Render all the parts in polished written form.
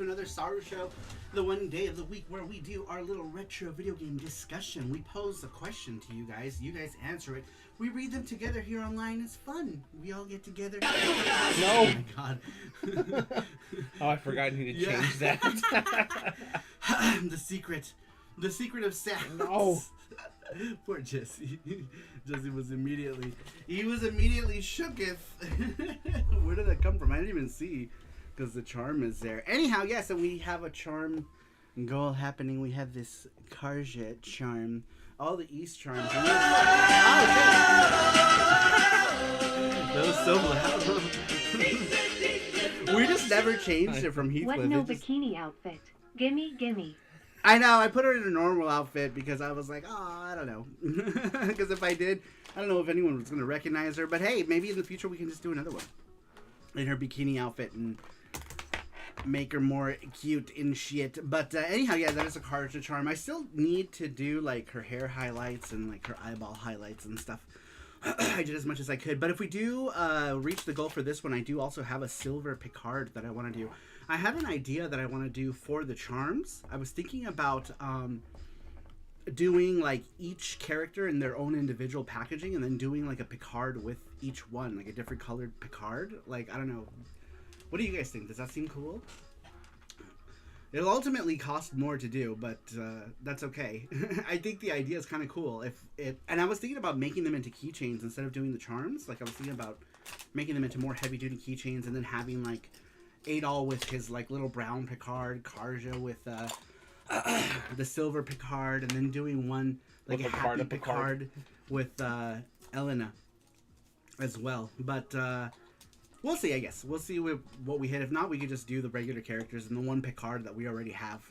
to another Saru Show, the one day of the week where we do our little retro video game discussion. We pose a question to you guys answer it. We read them together here online. It's fun. We all get together. No. Oh my god. Oh, I forgot you need to change that. The secret of sex. No. Poor Jesse. Jesse was immediately shooketh. Where did that come from? I didn't even see, because the charm is there. Anyhow, yes, and we have a charm goal happening. We have this Karja charm. All the East charms. Oh, that was so loud. We just never changed it from Heathcliff. What no bikini outfit? Gimme. I know, I put her in a normal outfit because I was like, oh, I don't know. Because if I did, I don't know if anyone was going to recognize her. But hey, maybe in the future we can just do another one in her bikini outfit and make her more cute and shit. But anyhow, yeah, that is a Karja charm. I still need to do like her hair highlights and like her eyeball highlights and stuff. I did as much as I could. But if we do reach the goal for this one, I do also have a silver Picard that I want to do. I have an idea that I want to do for the charms. I was thinking about doing like each character in their own individual packaging and then doing like a Picard with each one, like a different colored Picard. Like, I don't know. What do you guys think? Does that seem cool? It'll ultimately cost more to do, but that's okay. I think the idea is kind of cool. And I was thinking about making them into keychains instead of doing the charms. Like, I was thinking about making them into more heavy-duty keychains and then having like Adol with his like little brown Picard, Karja with the silver Picard, and then doing one like with a happy Picard with Elena as well. But we'll see, I guess. We'll see what we hit. If not, we could just do the regular characters and the one Picard that we already have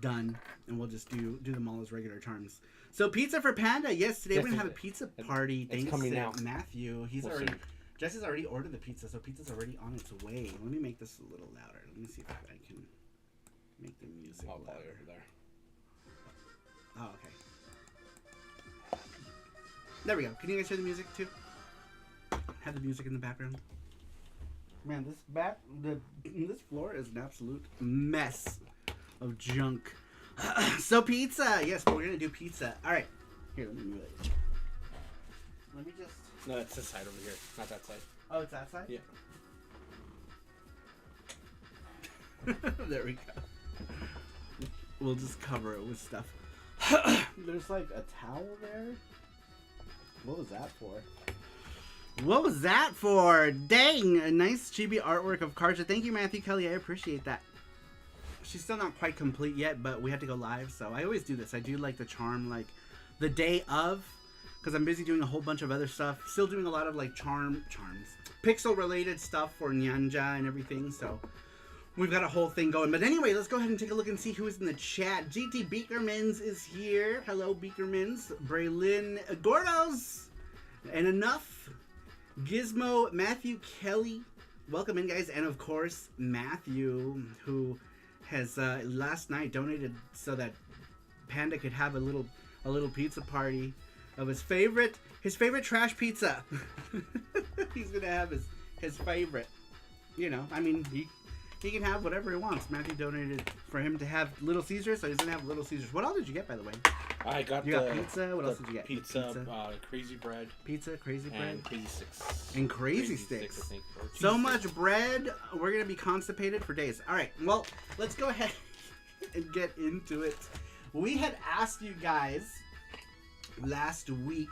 done, and we'll just do them all as regular charms. So pizza for Panda. Yes, today we're gonna have a pizza party. Thanks to Matthew. Jesse's already ordered the pizza, so pizza's already on its way. Let me make this a little louder. Let me see if I can make the music louder. There. Oh, okay. There we go. Can you guys hear the music too? Have the music in the background. Man, this floor is an absolute mess of junk. So pizza, yes, we're gonna do pizza. All right, here, let me move it. Let me just. No, it's this side over here, not that side. Oh, it's that side? Yeah. There we go. We'll just cover it with stuff. There's like a towel there. What was that for? What was that for? Dang, a nice chibi artwork of Karja. Thank you, Matthew Kelly. I appreciate that. She's still not quite complete yet, but we had to go live, so I always do this. I do like the charm like the day of, because I'm busy doing a whole bunch of other stuff. Still doing a lot of like charms, pixel related stuff for Nyanja and everything, so we've got a whole thing going. But anyway, let's go ahead and take a look and see who is in the chat. GT Beakermans is here. Hello, Beakermans. Braylin Gordos. And enough. Gizmo, Matthew Kelly. Welcome in, guys. And of course, Matthew, who has last night donated so that Panda could have a little pizza party of his favorite trash pizza. He's gonna have his favorite. You know, I mean, he can have whatever he wants. Matthew donated for him to have Little Caesars, so he's gonna have Little Caesars. What all did you get, by the way? I got got pizza. What else did you get? Pizza. Crazy bread. Pizza, crazy bread, and crazy sticks. And crazy sticks. I think, so much bread, we're gonna be constipated for days. All right, well, let's go ahead and get into it. We had asked you guys last week.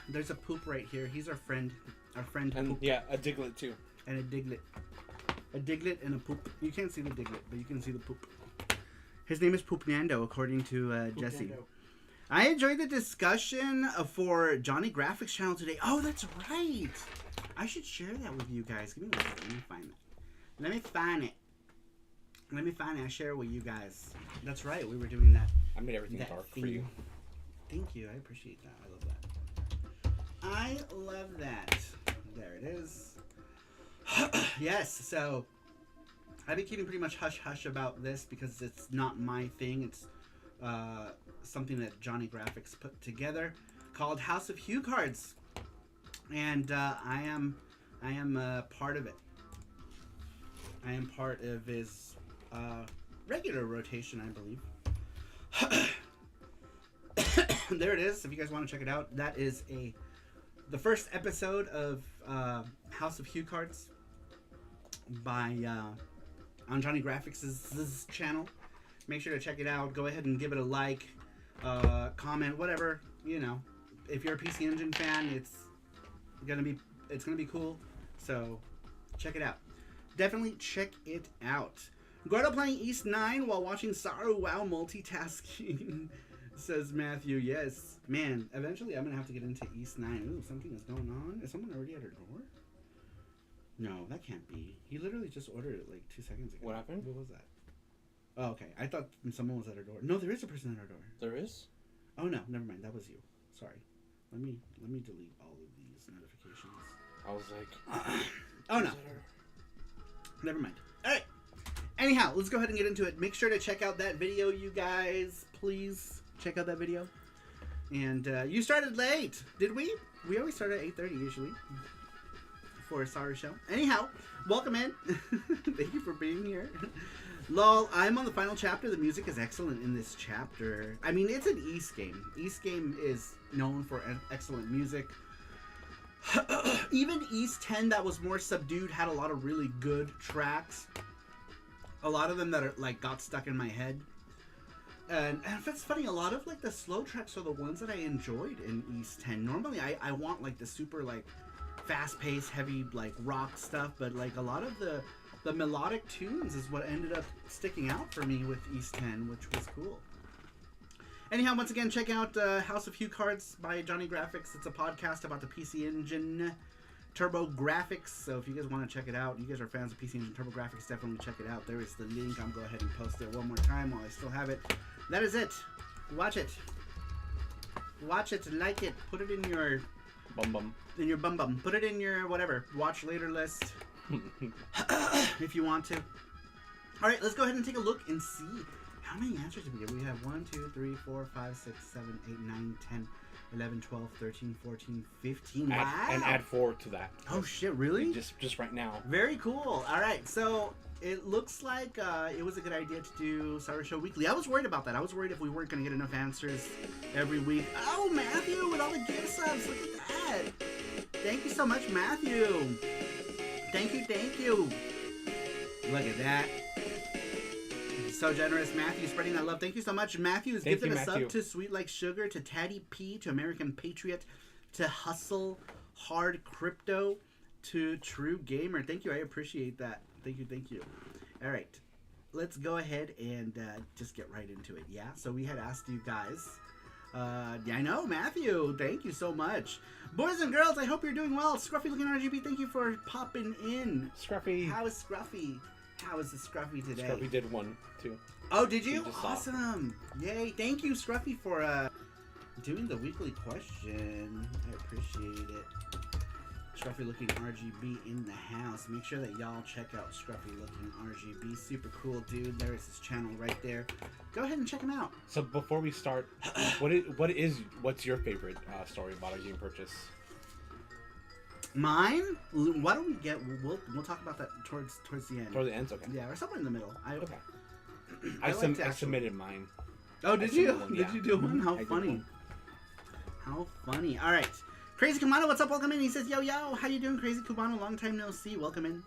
There's a poop right here. He's our friend. And Poop. Yeah, a Diglett too. And a Diglett. A Diglett and a poop. You can't see the Diglett, but you can see the poop. His name is Poop Nando, according to Jesse. Nando. I enjoyed the discussion for Johnny Graphics channel today. Oh, that's right. I should share that with you guys. Give me one second. Let me find that. Let me find it. I'll share it with you guys. That's right. We were doing that. I made everything dark for you. Thank you. I appreciate that. I love that. There it is. Yes, so I've been keeping pretty much hush-hush about this because it's not my thing. It's something that Johnny Graphics put together called House of Hue Cards. And I am part of it. I am part of his regular rotation, I believe. There it is. If you guys want to check it out, that is the first episode of House of Hue Cards by on Johnny Graphics' channel. Make sure to check it out. Go ahead and give it a like, comment, whatever. You know, if you're a PC Engine fan, it's gonna be cool. So check it out. Definitely check it out. Gordo playing East 9 while watching Saru. Wow, multitasking. Says Matthew. Yes, man. Eventually, I'm gonna have to get into East 9. Ooh, something is going on. Is someone already at her door? No, that can't be. He literally just ordered it like 2 seconds ago. What happened? What was that? Oh, okay. I thought someone was at her door. No, there is a person at her door. There is? Oh no, never mind. That was you. Sorry. Let me delete all of these notifications. I was like, oh no. Never mind. All right. Anyhow, let's go ahead and get into it. Make sure to check out that video, you guys. Please check out that video. And you started late, did we? We always start at 8:30 usually for a SaruShow. Anyhow, welcome in. Thank you for being here. Lol, I'm on the final chapter. The music is excellent in this chapter. I mean, it's an East game. East game is known for excellent music. Even East 10 that was more subdued had a lot of really good tracks. A lot of them that are like got stuck in my head. And it's funny, a lot of like the slow tracks are the ones that I enjoyed in East 10. Normally I want like the super like fast-paced, heavy like rock stuff, but like a lot of the melodic tunes is what ended up sticking out for me with East 10, which was cool. Anyhow, once again, check out House of Hue Cards by Johnny Graphics. It's a podcast about the PC Engine Turbo Graphics. So if you guys want to check it out, you guys are fans of PC Engine Turbo Graphics, definitely check it out. There is the link. I'll go ahead and post it one more time while I still have it. That is it. Watch it. Watch it. Like it. Put it in your bum. In your bum. Put it in your whatever. Watch later list. If you want to. All right, let's go ahead and take a look and see how many answers did we get. We have 1, 2, 3, 4, 5, 6, 7, 8, 9, 10, 11, 12, 13, 14, 15. Wow. And add 4 to that. Oh shit, really? Just right now. Very cool. All right, so it looks like it was a good idea to do SaruShow weekly. I was worried about that. I was worried if we weren't going to get enough answers every week. Oh, Matthew with all the gift subs. Look at that. Thank you so much, Matthew. Thank you. Look at that. So generous, Matthew, spreading that love. Thank you so much. Matthew has gifted a sub to Sweet Like Sugar, to Taddy P, to American Patriot, to Hustle Hard Crypto, to True Gamer. Thank you. I appreciate that. Thank you. All right. Let's go ahead and just get right into it. Yeah. So we had asked you guys. Yeah, I know, Matthew. Thank you so much. Boys and girls, I hope you're doing well. Scruffy looking RGB, thank you for popping in. Scruffy. How is Scruffy? How is the Scruffy today? Scruffy did one, too. Oh, did you? Awesome. Yay. Thank you, Scruffy, for doing the weekly question. I appreciate it. Scruffy looking RGB in the house. Make sure that y'all check out Scruffy looking RGB. Super cool dude. There is his channel right there. Go ahead and check him out. So before we start, what's your favorite story about a game purchase? Mine? Why don't we get? We'll talk about that towards the end. Towards the end, okay. Yeah, or somewhere in the middle. Okay. I submitted mine. Oh, did you? Yeah. Did you do one? How funny! How funny! All right. Crazy Cubano, what's up? Welcome in. He says, yo, how you doing, Crazy Cubano? Long time no see. Welcome in.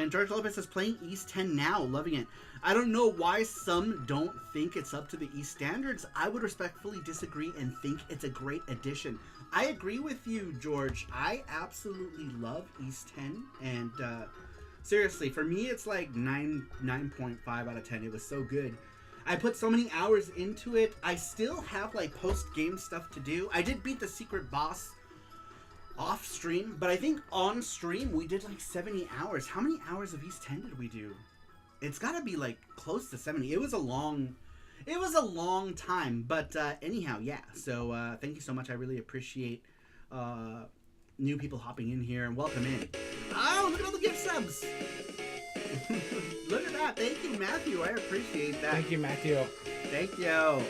George Lopez says, playing East 10 now. Loving it. I don't know why some don't think it's up to the East standards. I would respectfully disagree and think it's a great addition. I agree with you, George. I absolutely love East 10. And seriously, for me, it's like 9.5 out of 10. It was so good. I put so many hours into it. I still have like post-game stuff to do. I did beat the secret boss off stream, but I think on stream we did like 70 hours. How many hours of East 10 did we do? It's got to be like close to 70. It was a long time, but anyhow, yeah. So thank you so much. I really appreciate new people hopping in here, and welcome in. Oh, look at all the gift subs. Look at that. Thank you, Matthew. I appreciate that. Thank you, Matthew. Thank you.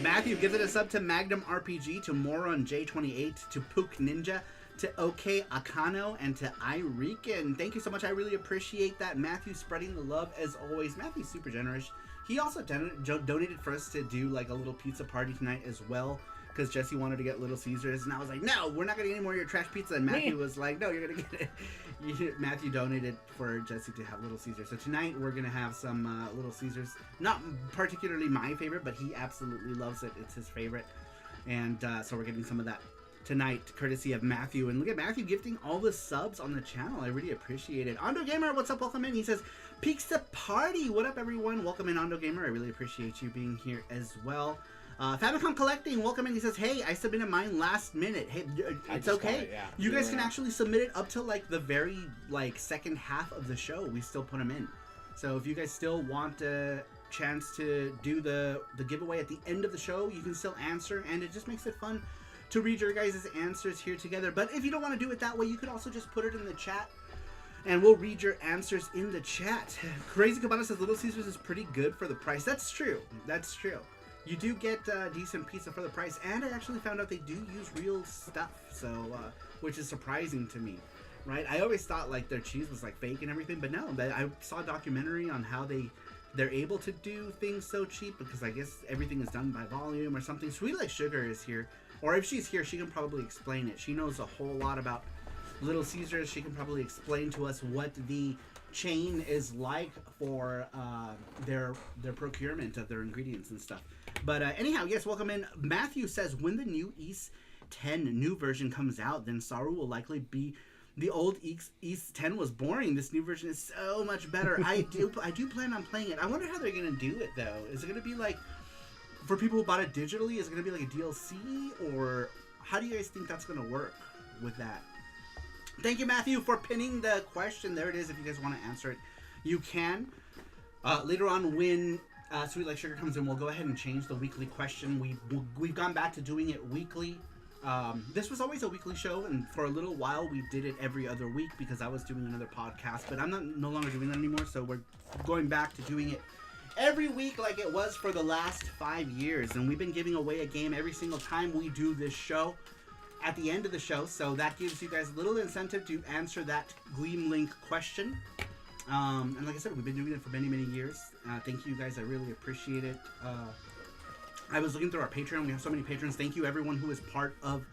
Matthew, give it a sub to Magnum RPG, to Moron J28, to Pook Ninja, to OK Akano, and to Iriken. Thank you so much. I really appreciate that. Matthew spreading the love as always. Matthew's super generous. He also donated for us to do like a little pizza party tonight as well, because Jesse wanted to get Little Caesars, and I was like, no, we're not gonna get any more of your trash pizza. And Matthew was like, no, you're gonna get it. Matthew donated for Jesse to have Little Caesars. So tonight we're gonna have some Little Caesars. Not particularly my favorite, but he absolutely loves it. It's his favorite, and so we're getting some of that tonight, courtesy of Matthew. And look at Matthew gifting all the subs on the channel. I really appreciate it. Ondo Gamer, what's up? Welcome in. He says, Peaks the party. What up, everyone? Welcome in, Ondo Gamer. I really appreciate you being here as well. Famicom Collecting, welcome in. He says, hey, I submitted mine last minute. Hey, it's okay. You guys can actually submit it up to like the very like second half of the show. We still put them in. So if you guys still want a chance to do the giveaway at the end of the show, you can still answer, and it just makes it fun to read your guys' answers here together. But if you don't want to do it that way, you could also just put it in the chat, and we'll read your answers in the chat. Crazy Cabana says Little Caesars is pretty good for the price. That's true. That's true. You do get decent pizza for the price, and I actually found out they do use real stuff, so which is surprising to me, right? I always thought like their cheese was like fake and everything, but no. I saw a documentary on how they're able to do things so cheap, because I guess everything is done by volume or something. Sweet Like Sugar is here. Or if she's here, she can probably explain it. She knows a whole lot about Little Caesars. She can probably explain to us what the chain is like for their procurement of their ingredients and stuff. But anyhow, yes, welcome in. Matthew says, when the new East 10 new version comes out, then Saru will likely be... The old East 10 was boring. This new version is so much better. I do plan on playing it. I wonder how they're going to do it, though. Is it going to be like... For people who bought it digitally, is it going to be like a DLC? Or how do you guys think that's going to work with that? Thank you, Matthew, for pinning the question. There it is. If you guys want to answer it, you can. Later on, when Sweet Like Sugar comes in, we'll go ahead and change the weekly question. We've gone back to doing it weekly. This was always a weekly show, and for a little while, we did it every other week because I was doing another podcast. But I'm no longer doing that anymore, so we're going back to doing it every week like it was for the last 5 years. And we've been giving away a game every single time we do this show at the end of the show, so that gives you guys a little incentive to answer that Gleam Link question. And like I said, we've been doing it for many years. Thank you guys, I really appreciate it. I was looking through our Patreon. We have so many patrons. Thank you everyone who is part of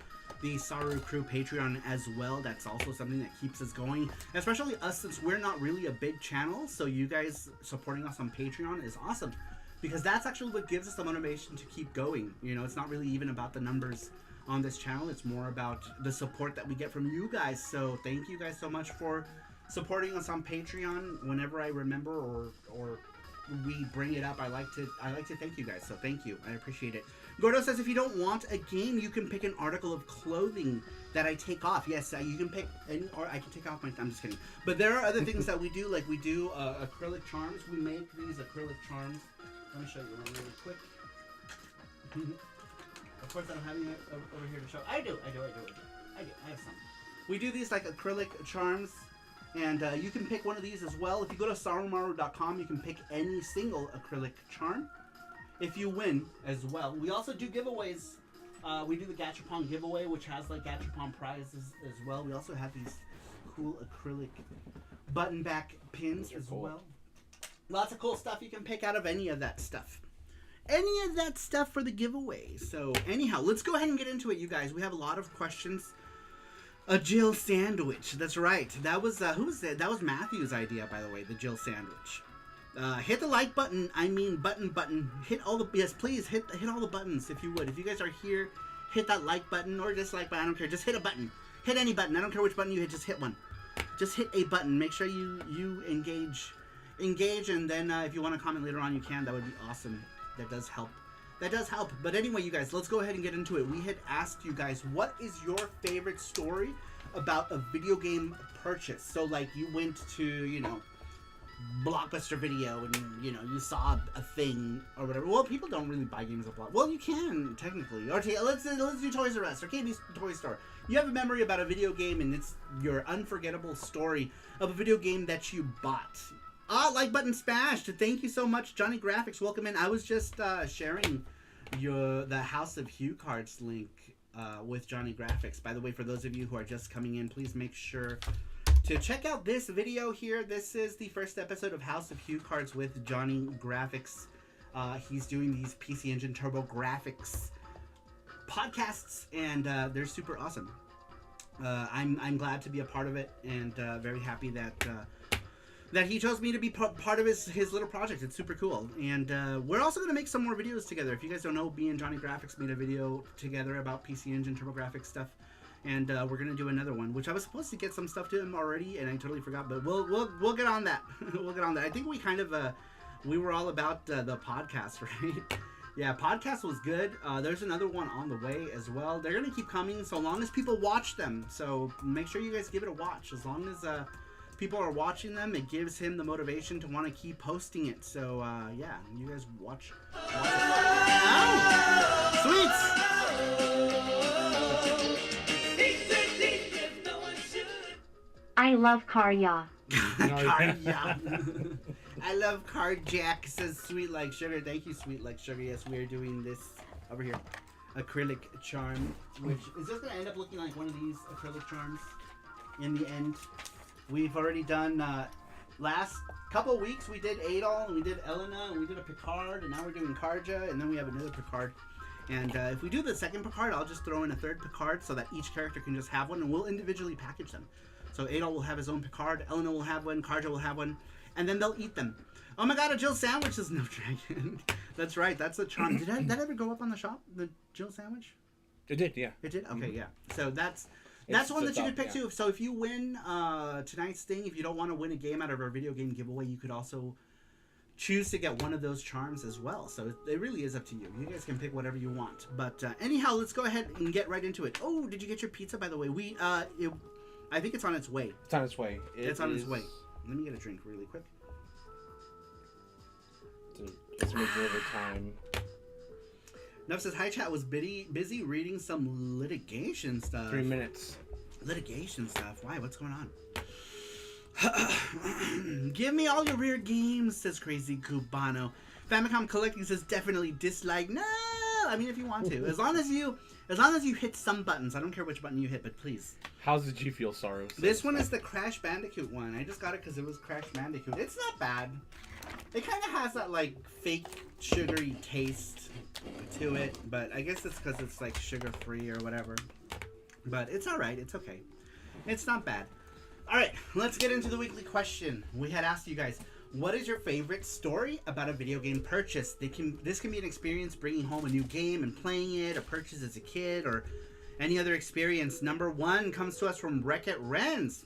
the Saru Crew Patreon as well. That's also something that keeps us going, especially us, since we're not really a big channel. So you guys supporting us on Patreon is awesome, because that's actually what gives us the motivation to keep going. You know, it's not really even about the numbers on this channel. It's more about the support that we get from you guys. So thank you guys so much for supporting us on Patreon. Whenever I remember or we bring it up, I like to thank you guys. So thank you. I appreciate it. Gordo says, if you don't want a game, you can pick an article of clothing that I take off. Yes, you can pick any, or I can take off my... I'm just kidding. But there are other things that we do, like we do acrylic charms. We make these acrylic charms. Let me show you one really quick. Of course, I don't have any over here to show. I do. I have some. We do these like acrylic charms, and you can pick one of these as well. If you go to sarumaru.com, you can pick any single acrylic charm if you win as well. We also do giveaways. We do the Gachapon giveaway, which has like Gachapon prizes as well. We also have these cool acrylic button back pins as well. Lots of cool stuff you can pick out of any of that stuff. Any of that stuff for the giveaway. So anyhow, let's go ahead and get into it, you guys. We have a lot of questions. A Jill sandwich. That's right. That was who was that? That was Matthew's idea, by the way. The Jill sandwich. Hit the like button. I mean button. Hit all the... Yes, please hit all the buttons if you would. If you guys are here, hit that like button or dislike button. I don't care. Just hit a button. Hit any button. I don't care which button you hit. Just hit one. Just hit a button. Make sure you engage, and then if you want to comment later on, you can. That would be awesome. That does help. But anyway, you guys, let's go ahead and get into it. We had asked you guys, what is your favorite story about a video game purchase? So like you went to, you know, Blockbuster Video and, you know, you saw a thing or whatever. Well, people don't really buy games at Blockbuster. Well, you can technically. Or let's do Toys R Us or KB's Toy Store. You have a memory about a video game, and it's your unforgettable story of a video game that you bought. Like button smashed. Thank you so much, Johnny Graphics. Welcome in. I was just sharing the House of Hue cards link with Johnny Graphics. By the way, for those of you who are just coming in, please make sure to check out this video here. This is the first episode of House of Hue Cards with Johnny Graphics. He's doing these PC Engine Turbo Graphics podcasts, and they're super awesome. I'm glad to be a part of it, and very happy that he chose me to be part of his little project. It's super cool. And we're also going to make some more videos together. If you guys don't know, me and Johnny Graphics made a video together about PC Engine Turbo Graphics stuff. And we're going to do another one, which I was supposed to get some stuff to him already, and I totally forgot. But we'll get on that. We'll get on that. I think we kind of, we were all about the podcast, right? Yeah, podcast was good. There's another one on the way as well. They're going to keep coming so long as people watch them. So make sure you guys give it a watch. As long as people are watching them, it gives him the motivation to want to keep posting it. So yeah, you guys watch it. I love Karya. Karya. I love Card Jack, says Sweet Like Sugar. Thank you, Sweet Like Sugar. Yes, we are doing this over here. Acrylic charm, which is just going to end up looking like one of these acrylic charms in the end. We've already done, last couple weeks we did Adol, and we did Elena, and we did a Picard, and now we're doing Karja, and then we have another Picard. And if we do the second Picard, I'll just throw in a third Picard so that each character can just have one, and we'll individually package them. So Adol will have his own Picard, Elena will have one, Karja will have one, and then they'll eat them. Oh my god, a Jill sandwich is no dragon. That's right, that's a charm. Did that ever go up on the shop, the Jill sandwich? It did, yeah. It did? Okay, yeah. So that's It's one that you could pick yeah. too. So if you win tonight's thing, if you don't want to win a game out of our video game giveaway, you could also choose to get one of those charms as well. So it really is up to you. You guys can pick whatever you want. But anyhow, let's go ahead and get right into it. Oh, did you get your pizza, by the way? I think it's on its way. It's on its way. It's on its way. Let me get a drink really quick. It's a reserve time. Nuff says, hi chat, was busy reading some litigation stuff. 3 minutes. Litigation stuff. Why? What's going on? Give me all your rare games, says Crazy Cubano. Famicom Collecting says, definitely dislike. No! I mean, if you want to. As long as you hit some buttons. I don't care which button you hit, but please. How's the G Fuel Saru? This one is the Crash Bandicoot one. I just got it because it was Crash Bandicoot. It's not bad. It kind of has that, like, fake sugary taste to it, but I guess it's because it's, like, sugar-free or whatever. But it's alright. It's okay. It's not bad. Alright, let's get into the weekly question. We had asked you guys, what is your favorite story about a video game purchase? This can be an experience bringing home a new game and playing it, a purchase as a kid, or any other experience. Number 1 comes to us from Wreck-It Renz.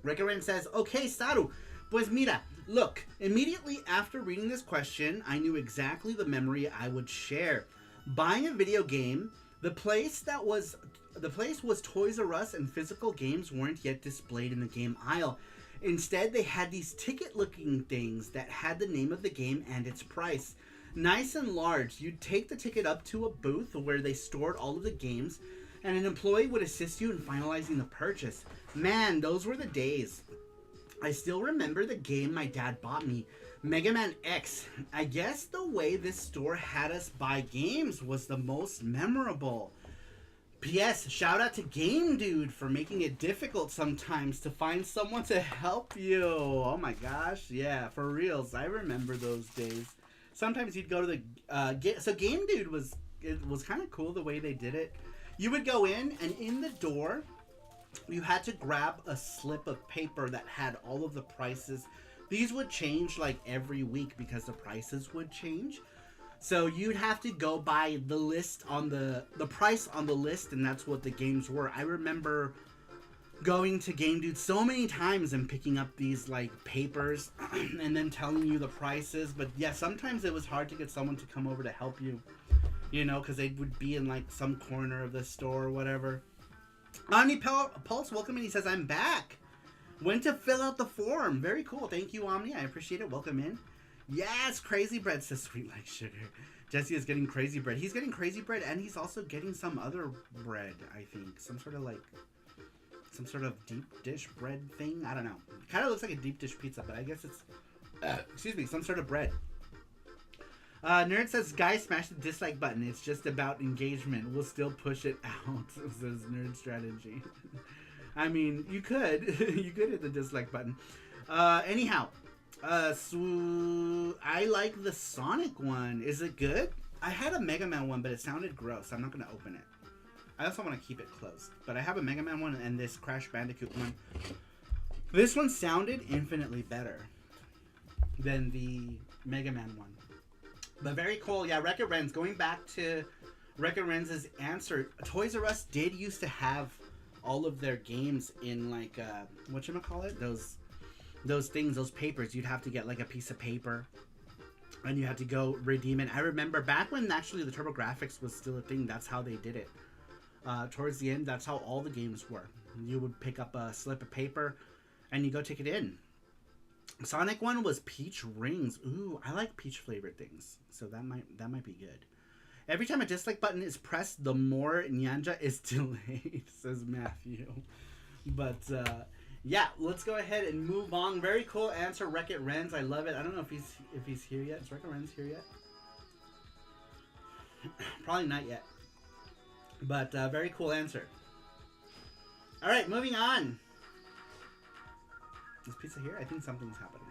Wreck-It Renz says, okay, Saru, pues mira, look, immediately after reading this question, I knew exactly the memory I would share. Buying a video game, the place was Toys R Us, and physical games weren't yet displayed in the game aisle. Instead, they had these ticket-looking things that had the name of the game and its price. Nice and large, you'd take the ticket up to a booth where they stored all of the games, and an employee would assist you in finalizing the purchase. Man, those were the days. I still remember the game my dad bought me, Mega Man X. I guess the way this store had us buy games was the most memorable. P.S. Shout out to Game Dude for making it difficult sometimes to find someone to help you. Oh my gosh, yeah, for reals. I remember those days. Sometimes you'd go to the so Game Dude was kind of cool the way they did it. You would go in, and in the door, you had to grab a slip of paper that had all of the prices. These would change like every week because the prices would change. So you'd have to go by the list on the price on the list, and that's what the games were. I remember going to Game Dude so many times and picking up these like papers and then telling you the prices. But yeah, sometimes it was hard to get someone to come over to help you, you know, because they would be in like some corner of the store or whatever. Omni Pulse, welcome in. He says, I'm back. Went to fill out the form. Very cool. Thank you, Omni. I appreciate it. Welcome in. Yes, Crazy Bread says Sweet Like Sugar. Jesse is getting Crazy Bread. He's getting Crazy Bread, and he's also getting some other bread, I think. Some sort of deep dish bread thing. I don't know. Kind of looks like a deep dish pizza, but I guess it's, excuse me, some sort of bread. Nerd says, guys, smash the dislike button. It's just about engagement. We'll still push it out, says Nerd Strategy. I mean, you could. You could hit the dislike button. Anyhow, so I like the Sonic one. Is it good? I had a Mega Man one, but it sounded gross. I'm not going to open it. I also want to keep it closed. But I have a Mega Man one and this Crash Bandicoot one. This one sounded infinitely better than the Mega Man one. But very cool. Yeah, Wreck-It Rens. Going back to Wreck-It Rens' answer, Toys R Us did used to have all of their games in like, whatchamacallit? Those things, those papers. You'd have to get like a piece of paper and you had to go redeem it. I remember back when actually the TurboGrafx was still a thing, that's how they did it. Towards the end, that's how all the games were. You would pick up a slip of paper and you go take it in. Sonic one was peach rings. Ooh, I like peach flavored things, so that might be good. Every time a dislike button is pressed, the more Nyanja is delayed, says Matthew. But yeah, let's go ahead and move on. Very cool answer, Wreck-It Rens. I love it. I don't know if he's here yet. Is Wreck-It Rens here yet? Probably not yet. But very cool answer. All right, moving on. Is pizza here? I think something's happening.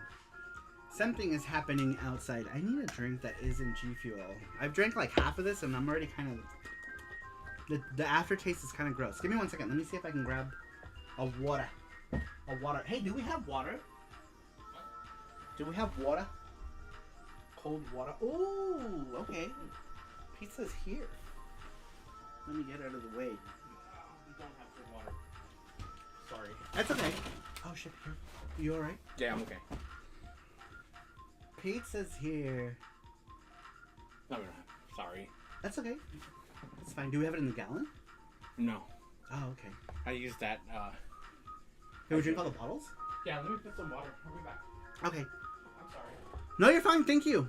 Something is happening outside. I need a drink that isn't G Fuel. I've drank like half of this and I'm already kind of... The aftertaste is kind of gross. Give me 1 second. Let me see if I can grab a water. A water. Hey, do we have water? Do we have water? Cold water. Ooh, okay. Pizza's here. Let me get out of the way. We don't have good water. Sorry. That's okay. Oh shit, you alright? Yeah, I'm okay. Pizza's here. No, we don't have. Sorry. That's okay. That's fine. Do we have it in the gallon? No. Oh, okay. I used that, Can we drink all the bottles? Yeah, let me put some water. I'll be back. Okay. I'm sorry. No, you're fine. Thank you.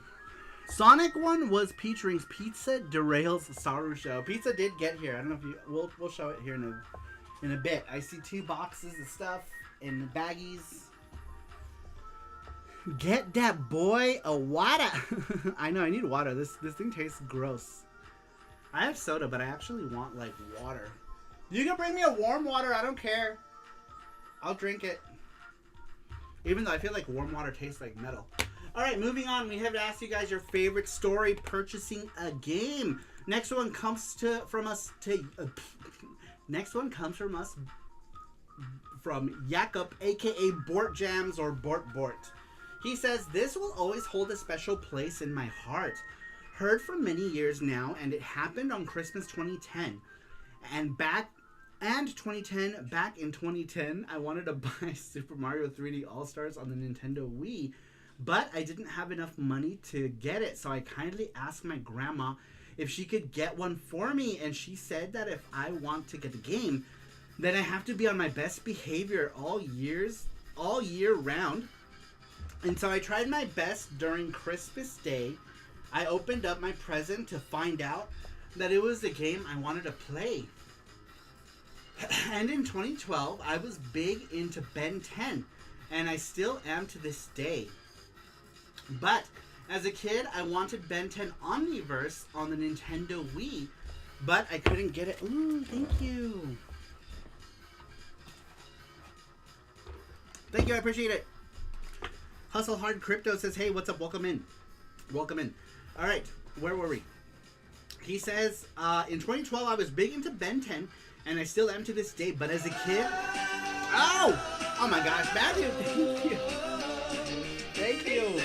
Sonic one was peach rings. Pizza derails SaruShow. Pizza did get here. I don't know if you... We'll show it here in a bit. I see 2 boxes of stuff in the baggies. Get that boy a water. I know, I need water. This thing tastes gross. I have soda, but I actually want like water. You can bring me a warm water. I don't care. I'll drink it. Even though I feel like warm water tastes like metal. All right, moving on. We have to ask you guys your favorite story purchasing a game. Next one comes from us from Jakob, aka Bort Jams or Bort. He says, this will always hold a special place in my heart. Heard for many years now, and it happened on Christmas 2010. Back in 2010, I wanted to buy Super Mario 3D All-Stars on the Nintendo Wii, but I didn't have enough money to get it, so I kindly asked my grandma if she could get one for me, and she said that if I want to get the game, then I have to be on my best behavior all year round. And so I tried my best during Christmas Day. I opened up my present to find out that it was the game I wanted to play. And in 2012, I was big into Ben 10, and I still am to this day. But as a kid, I wanted Ben 10 Omniverse on the Nintendo Wii, but I couldn't get it. Ooh, thank you. Thank you, I appreciate it. Hustle Hard Crypto says, hey, what's up? Welcome in. Welcome in. All right, where were we? He says, in 2012, I was big into Ben 10, and I still am to this day, but as a kid... Oh! Oh my gosh, Matthew, thank you. Thank you.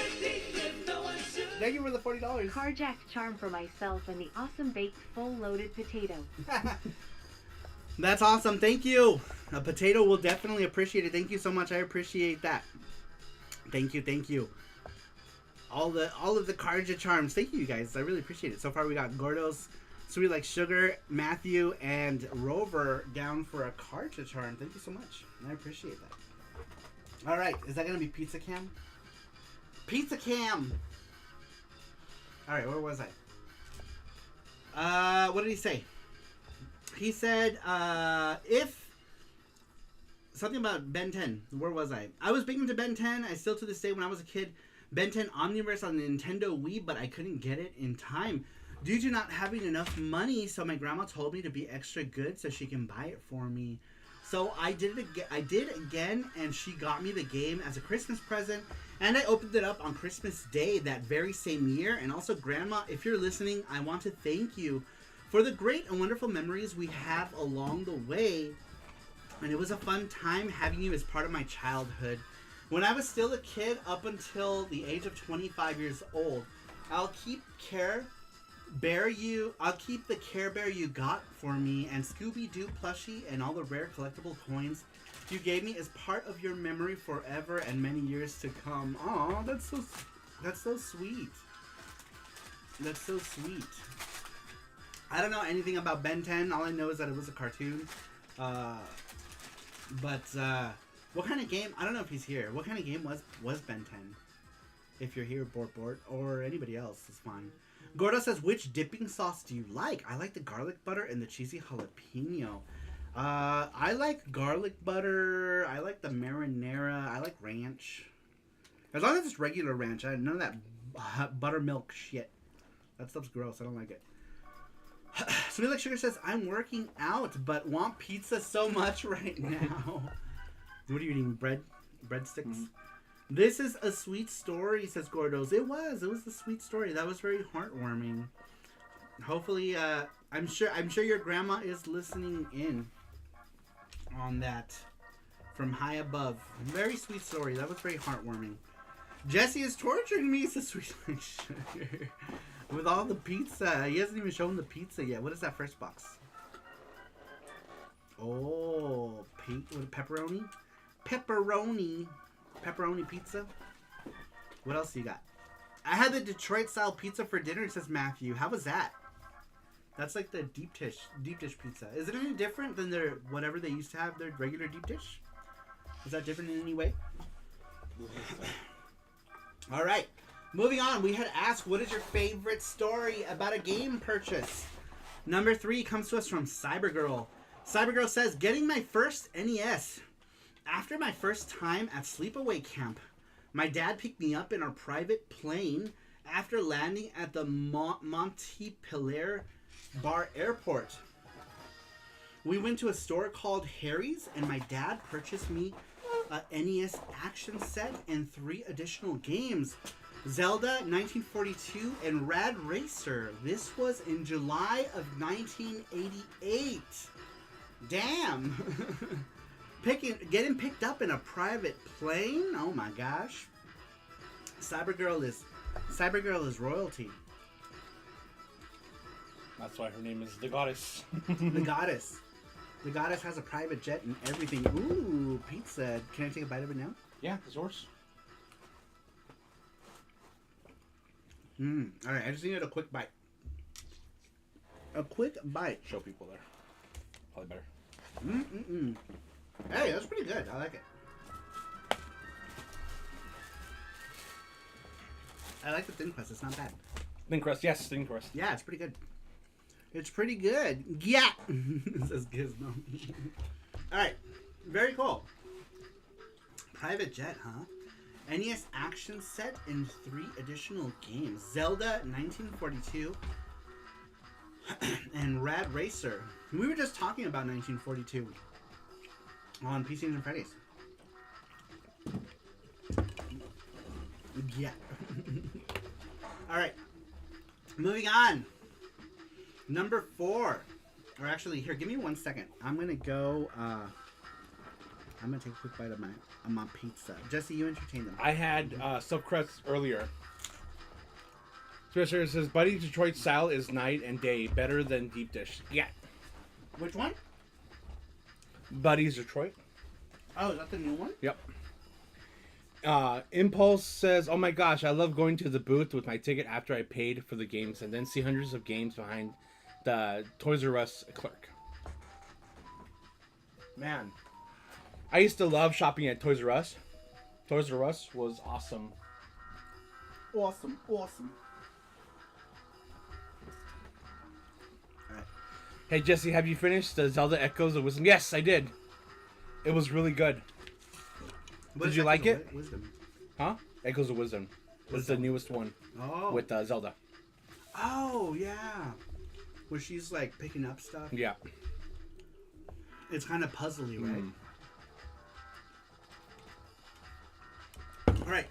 Thank you for the $40. Carjack charm for myself and the awesome baked full-loaded potato. That's awesome. Thank you. A potato will definitely appreciate it. Thank you so much. I appreciate that. Thank you. Thank you. All of the Carja charms. Thank you guys. I really appreciate it. So far we got Gordos, Sweet Like Sugar, Matthew, and Rover down for a Carja charm. Thank you so much. I appreciate that. All right. Is that going to be Pizza Cam? Pizza Cam. All right. Where was I? What did he say? He said, if... Something about Ben 10. Where was I? I was big into Ben 10. I still to this day when I was a kid. Ben 10 Omniverse on the Nintendo Wii, but I couldn't get it in time due to not having enough money, so my grandma told me to be extra good so she can buy it for me. So I did it again, and she got me the game as a Christmas present, and I opened it up on Christmas Day that very same year. And also, Grandma, if you're listening, I want to thank you for the great and wonderful memories we have along the way. And it was a fun time having you as part of my childhood. When I was still a kid up until the age of 25 years old, I'll keep the Care Bear you got for me, and Scooby-Doo plushie, and all the rare collectible coins you gave me as part of your memory forever and many years to come. Aw, that's so sweet. That's so sweet. I don't know anything about Ben 10. All I know is that it was a cartoon. But what kind of game? I don't know if he's here. What kind of game was Ben 10? If you're here, Bort, or anybody else is fine. Gordo says, which dipping sauce do you like? I like the garlic butter and the cheesy jalapeno. I like garlic butter. I like the marinara. I like ranch. As long as it's regular ranch. None of that buttermilk shit. That stuff's gross. I don't like it. Somebody like Sugar says, I'm working out, but want pizza so much right now. What are you eating? Breadsticks? Mm-hmm. This is a sweet story, says Gordos. It was a sweet story. That was very heartwarming. Hopefully, I'm sure your grandma is listening in on that from high above. Very sweet story. That was very heartwarming. Jesse is torturing me, says Sweet Like Sugar. With all the pizza. He hasn't even shown the pizza yet. What is that first box? Oh, pepperoni? Pepperoni pizza. What else you got? I had the Detroit style pizza for dinner, says Matthew. How was that? That's like the deep dish pizza. Is it any different than their whatever they used to have, their regular deep dish? Is that different in any way? All right. Moving on, we had asked, what is your favorite story about a game purchase? Number 3 comes to us from Cybergirl. Cybergirl says, getting my first NES. After my first time at sleepaway camp, my dad picked me up in our private plane after landing at the Montpelier Bar Airport. We went to a store called Harry's, and my dad purchased me a NES action set and 3 additional games. Zelda 1942 and Rad Racer. This was in July of 1988. Damn. Getting picked up in a private plane? Oh my gosh. Cybergirl is royalty. That's why her name is the Goddess. The Goddess. The Goddess has a private jet and everything. Ooh, pizza. Can I take a bite of it now? Yeah, it's yours. Alright, I just needed a quick bite. A quick bite. Show people there. Probably better. Hey, that's pretty good. I like it. I like the thin crust. It's not bad. Thin crust, yes, thin crust. Yeah, it's pretty good. It's pretty good. Yeah! Says Gizmo. Alright. Very cool. Private jet, huh? NES action set and 3 additional games. Zelda 1942 and Rad Racer. We were just talking about 1942 on PC Engine Fridays. Yeah. Alright. Moving on. Number 4. Or actually, here, give me 1 second. I'm going to go... I'm going to take a quick bite of my pizza. Jesse, you entertain them. I had stuffed crust earlier. Spencer says, Buddy Detroit style is night and day. Better than deep dish. Yeah. Which one? Buddy's Detroit. Oh, is that the new one? Yep. Impulse says, oh my gosh, I love going to the booth with my ticket after I paid for the games and then see hundreds of games behind the Toys R Us clerk. Man. I used to love shopping at Toys R Us. Toys R Us was awesome. Awesome. All right. Hey, Jesse, have you finished the Zelda Echoes of Wisdom? Yes, I did. It was really good. Did you like it? Wisdom. Huh? Echoes of Wisdom. This is the newest one Oh. with Zelda. Oh, yeah. Where she's like picking up stuff. Yeah. It's kind of puzzly, right? All right.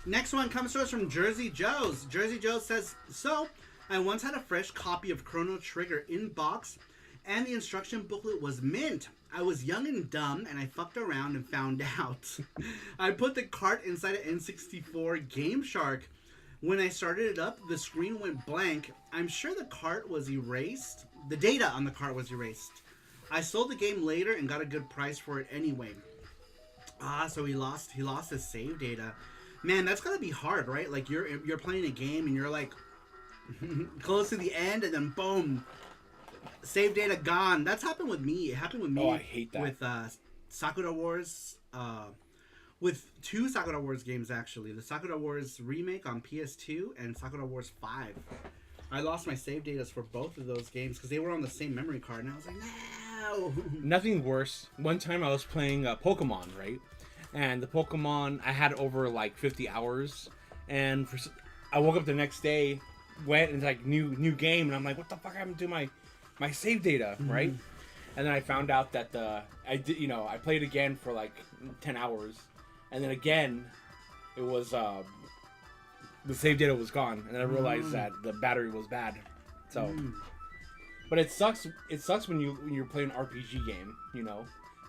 Next one comes to us from Jersey Joe's. Jersey Joe says, so, I once had a fresh copy of Chrono Trigger in box, and the instruction booklet was mint. I was young and dumb, and I fucked around and found out. I put the cart inside an N64 Game Shark. When I started it up, the screen went blank. I'm sure the cart was erased. The data on the cart was erased. I sold the game later and got a good price for it anyway. So he lost his save data. Man, that's gotta be hard, right? Like you're playing a game and you're like close to the end, and then boom, save data gone. That's happened with me. It happened with me. Oh, I hate that. With Sakura Wars. With two Sakura Wars games, actually. The Sakura Wars remake on PS2 and Sakura Wars 5. I lost my save data for both of those games because they were on the same memory card, and I was like, no. Nothing worse. One time I was playing Pokemon, right? And the Pokemon, I had over like 50 hours. And I woke up the next day, went and like new game, and I'm like, what the fuck happened to my save data, right? And then I found out that I played again for like 10 hours. And then again, it was the save data was gone, and then I realized that the battery was bad. So, but it sucks. It sucks when you're playing an RPG game,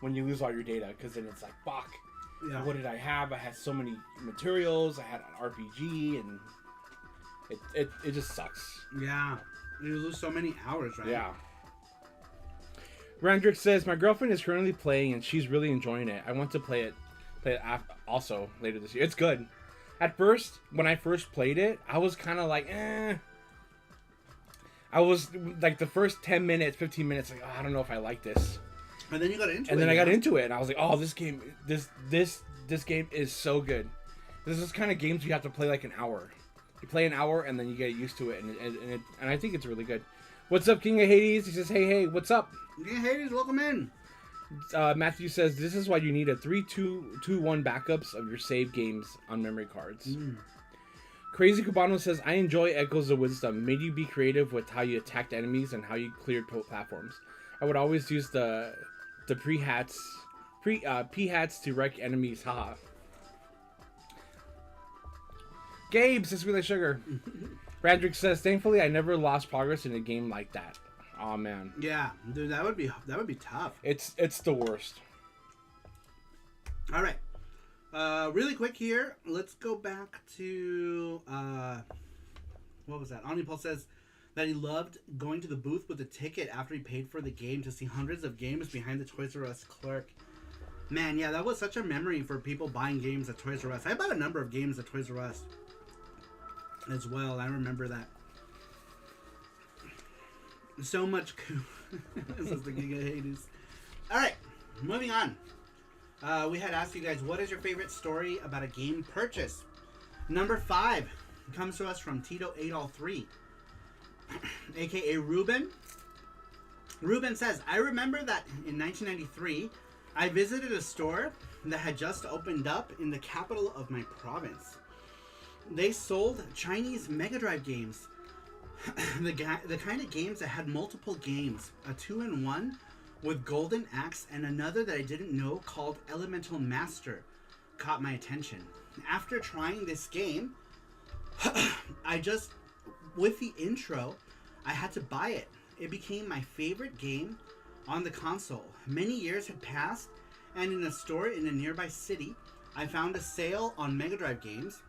when you lose all your data, because then it's like, fuck. Yeah. What did I have? I had so many materials. I had an RPG, and it just sucks. Yeah, you lose so many hours, right? Yeah. Randrick says, my girlfriend is currently playing, and she's really enjoying it. I want to play it also later this year. It's good. At first, when I first played it, I was kind of like, I was like the first 10 minutes, 15 minutes, like, oh, I don't know if I like this. And then you got into it. And then I got into it, and I was like, oh, this game is so good. This is kind of games you have to play like an hour. You play an hour, and then you get used to it, and I think it's really good. What's up, King of Hades? He says, hey, what's up? King of Hades, welcome in. Matthew says, this is why you need a 3-2-1 backups of your save games on memory cards. Crazy Cubano says, I enjoy Echoes of Wisdom. Made you be creative with how you attacked enemies and how you cleared platforms. I would always use the p-hats to wreck enemies. Haha. Gabe says, we like sugar. Radrick says, thankfully I never lost progress in a game like that. Oh man. Yeah, dude, that would be tough. It's the worst. All right. Really quick here, let's go back to what was that? Omnipulse says that he loved going to the booth with the ticket after he paid for the game to see hundreds of games behind the Toys R Us clerk. Man, yeah, that was such a memory for people buying games at Toys R Us. I bought a number of games at Toys R Us as well. I remember that. So much. This is the King of Hades. All right, moving on. We had asked you guys, what is your favorite story about a game purchase? Number 5 comes to us from Tito8all3, aka Ruben. Ruben says, I remember that in 1993, I visited a store that had just opened up in the capital of my province. They sold Chinese Mega Drive games. The kind of games that had multiple games, a 2-in-1 with Golden Axe and another that I didn't know called Elemental Master caught my attention. After trying this game, with the intro, I had to buy it. It became my favorite game on the console. Many years had passed, and in a store in a nearby city, I found a sale on Mega Drive games.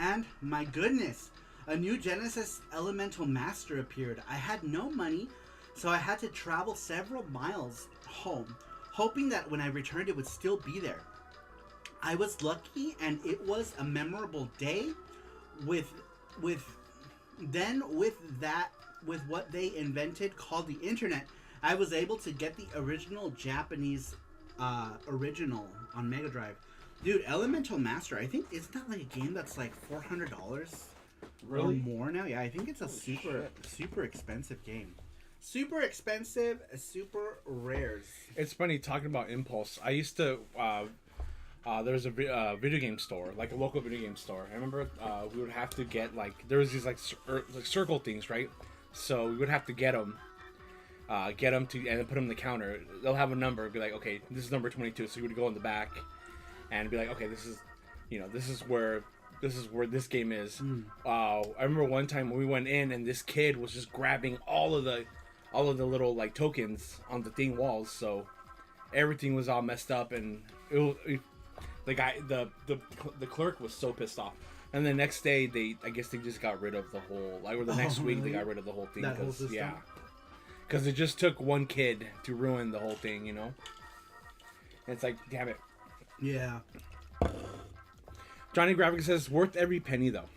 And my goodness, a new Genesis Elemental Master appeared. I had no money, so I had to travel several miles home, hoping that when I returned it would still be there. I was lucky, and it was a memorable day. With what they invented called the internet, I was able to get the original Japanese original on Mega Drive. Dude, Elemental Master, I think, isn't that like a game that's like $400 Really? or more now? Yeah, I think it's a super expensive game. Super expensive, super rares. It's funny talking about Impulse. I used to there was a video game store, like a local video game store. I remember we would have to get like there was these like circle things, right? So we would have to get them to and then put them on the counter. They'll have a number, be like, okay, this is number 22. So you would go in the back and be like, okay, this is where this game is. I remember one time when we went in and this kid was just grabbing all of the little like tokens on the thing walls. So everything was all messed up, and the guy, the clerk was so pissed off. And the next day, I guess they just got rid of the whole, like, or the next week really? they got rid of the whole thing. That whole system? Yeah, because it just took one kid to ruin the whole thing, you know. And it's like, damn it. Yeah. Johnny Graphic says worth every penny though.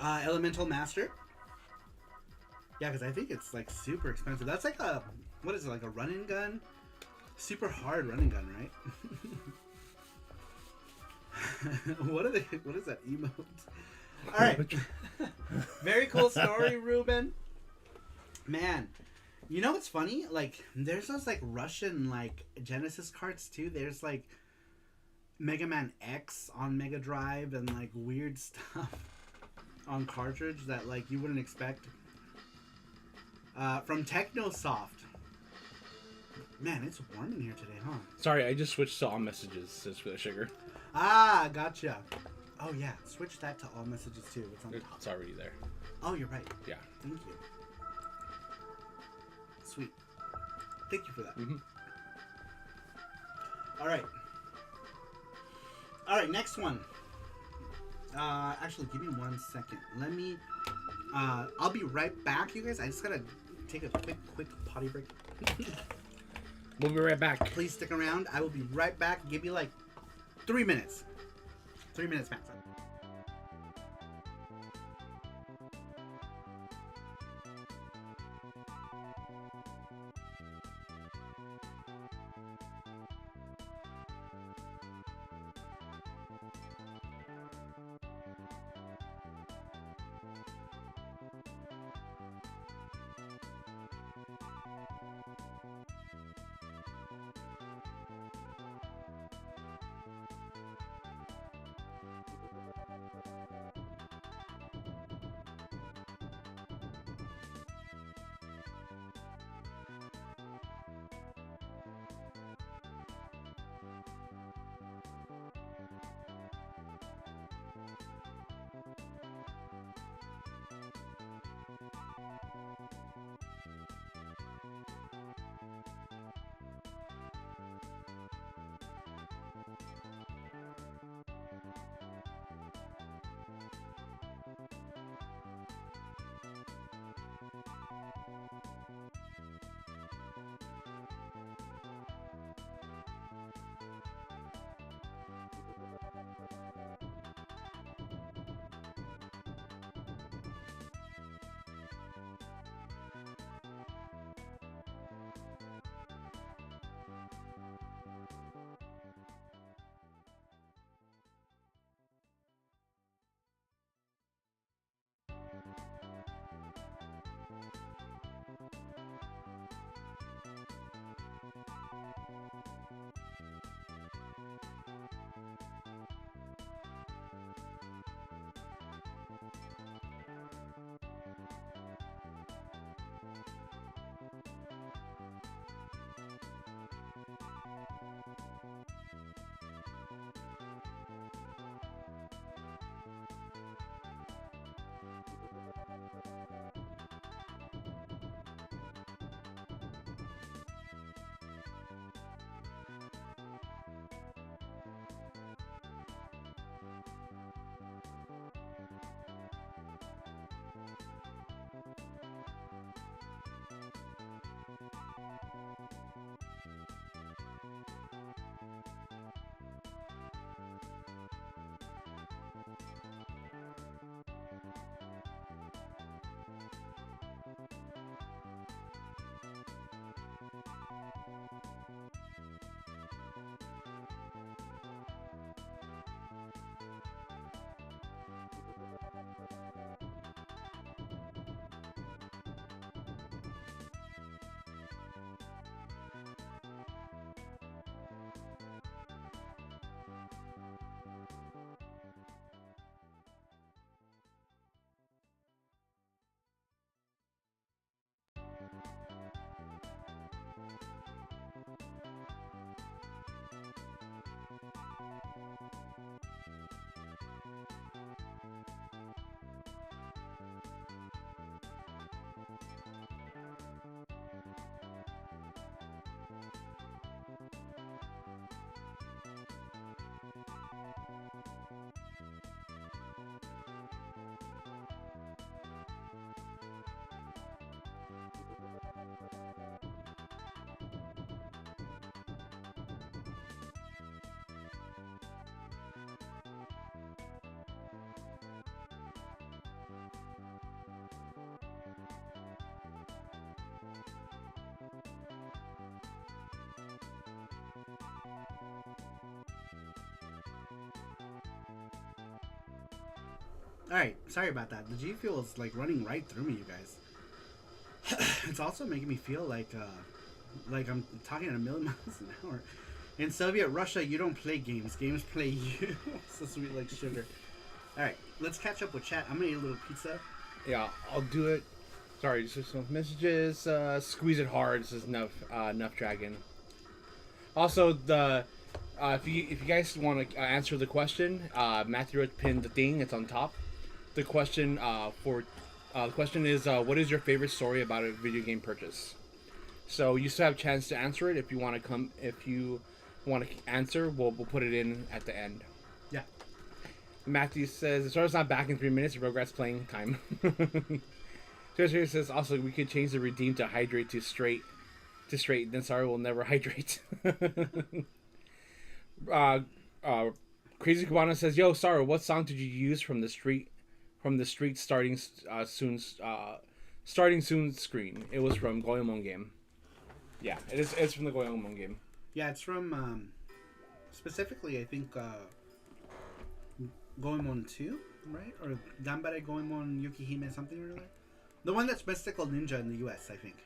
Elemental Master. Yeah, because I think it's like super expensive. That's like a, what is it, like a running gun? Super hard running gun, right? What is that emote? All right. Very cool story, Ruben. Man, you know what's funny? Like, there's those like Russian like Genesis cards too. There's like Mega Man X on Mega Drive and like weird stuff on cartridge that like you wouldn't expect. From Technosoft. Man, it's warm in here today, huh? Sorry, I just switched to all messages, says for the sugar. Ah, gotcha. Oh yeah, switch that to all messages too. It's on top. It's already there. Oh, you're right. Yeah. Thank you. Sweet. Thank you for that. Mm-hmm. All right. All right, next one. Actually, give me 1 second. Let me. I'll be right back, you guys. I just gotta take a quick potty break. We'll be right back. Please stick around. I will be right back. Give me like 3 minutes. 3 minutes max. Alright, sorry about that. The G Fuel is like running right through me, you guys. It's also making me feel like I'm talking at a million miles an hour. In Soviet Russia, you don't play games. Games play you. So sweet like sugar. Alright, let's catch up with chat. I'm gonna eat a little pizza. Yeah, I'll do it. Sorry, just some messages. Squeeze it hard. This is enough Dragon. Also, if you guys want to answer the question, Matthew wrote pinned the thing. It's on top. The question the question is, what is your favorite story about a video game purchase? So you still have a chance to answer it if you want to come. If you want to answer, we'll put it in at the end. Yeah. Matthew says, the star's not back in 3 minutes. Rugrats playing time. Treasure says, also, we could change the redeem to hydrate to straight. Then Saru will never hydrate. Crazy Cabana says, yo, Saru, what song did you use from the street starting soon screen? It was from Goemon game. Yeah, it's from the Goemon game. Yeah, it's from specifically I think Goemon 2, right? Or Ganbare Goemon Yukihime something or other. The one that's Mystical Ninja in the US, I think.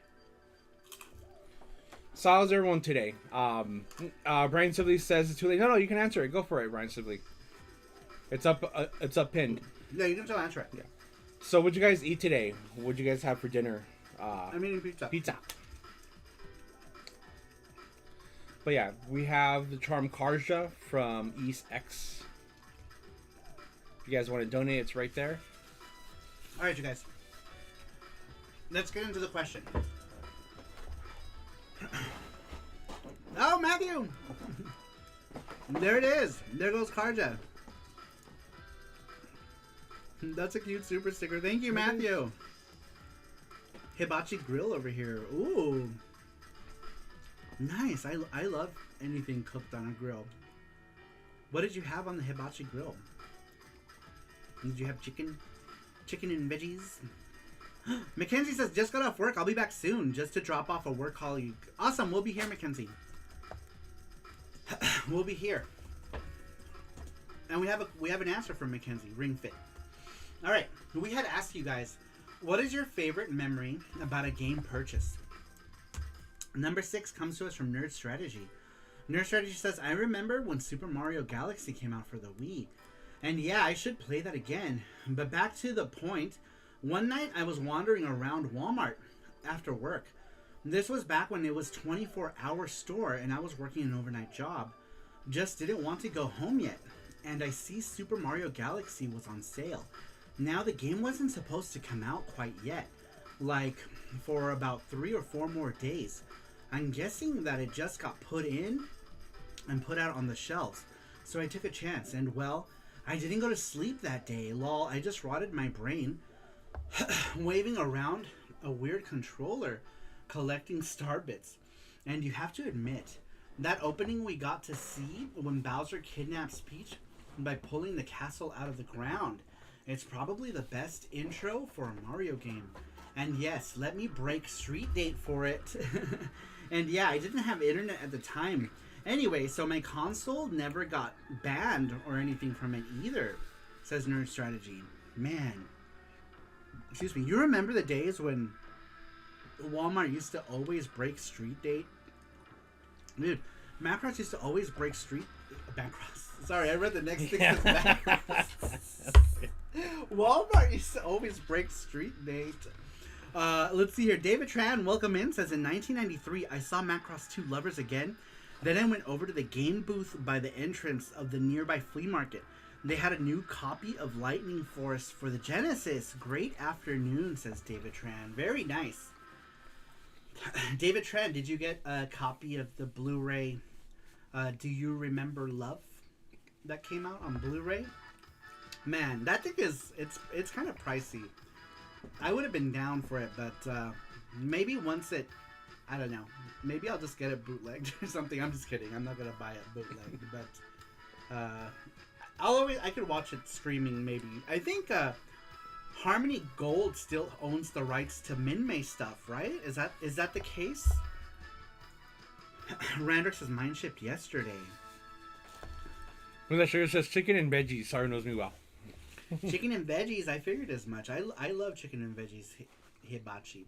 So how's everyone today? Brian Sibley says it's too late. No, you can answer it. Go for it, Brian Sibley. It's up pinned. Yeah, you can still answer it. Yeah. So what'd you guys eat today? What'd you guys have for dinner? I'm eating pizza. Pizza. But yeah, we have the Charm Karja from East X. If you guys want to donate, it's right there. Alright, you guys. Let's get into the question. Oh, Matthew! There it is. There goes Karja. That's a cute super sticker. Thank you, Matthew. Hibachi grill over here. Ooh. Nice. I love anything cooked on a grill. What did you have on the hibachi grill? Did you have chicken? Chicken and veggies? Mackenzie says, just got off work. I'll be back soon just to drop off a work colleague. Awesome. We'll be here, Mackenzie. We'll be here. And we have an answer from Mackenzie. Ring Fit. All right. We had asked you guys, what is your favorite memory about a game purchase? Number 6 comes to us from Nerd Strategy. Nerd Strategy says, I remember when Super Mario Galaxy came out for the Wii. And yeah, I should play that again. But back to the point, one night I was wandering around Walmart after work. This was back when it was 24-hour store and I was working an overnight job. Just didn't want to go home yet. And I see Super Mario Galaxy was on sale. Now the game wasn't supposed to come out quite yet. Like for about 3 or 4 more days. I'm guessing that it just got put in and put out on the shelves. So I took a chance and well, I didn't go to sleep that day. Lol, I just rotted my brain waving around a weird controller collecting star bits. And you have to admit, that opening we got to see when Bowser kidnaps Peach by pulling the castle out of the ground. It's probably the best intro for a Mario game. And yes, let me break street date for it. And yeah, I didn't have internet at the time. Anyway, so my console never got banned or anything from it either, says Nerd Strategy. Man. Excuse me. You remember the days when Walmart used to always break street date? Dude, Macross used to always break street... Macross. Sorry, I read the next thing. Macross. Walmart used to always break street date. Let's see here. David Tran, welcome in, says in 1993, I saw Macross 2 Lovers again. Then I went over to the game booth by the entrance of the nearby flea market. They had a new copy of Lightning Force for the Genesis. Great afternoon, says David Tran. Very nice. David Tran, did you get a copy of the Blu-ray Do You Remember Love that came out on Blu-ray? Man, that thing is, it's kind of pricey. I would have been down for it, but maybe once it, I don't know. Maybe I'll just get it bootlegged or something. I'm just kidding. I'm not gonna buy it bootlegged, but I could watch it streaming maybe. I think Harmony Gold still owns the rights to Minmay stuff, right? Is that the case? Randrix says mine shipped yesterday. When that sugar says chicken and veggies, Saru knows me well. Chicken and veggies, I figured as much. I love chicken and veggies hibachi.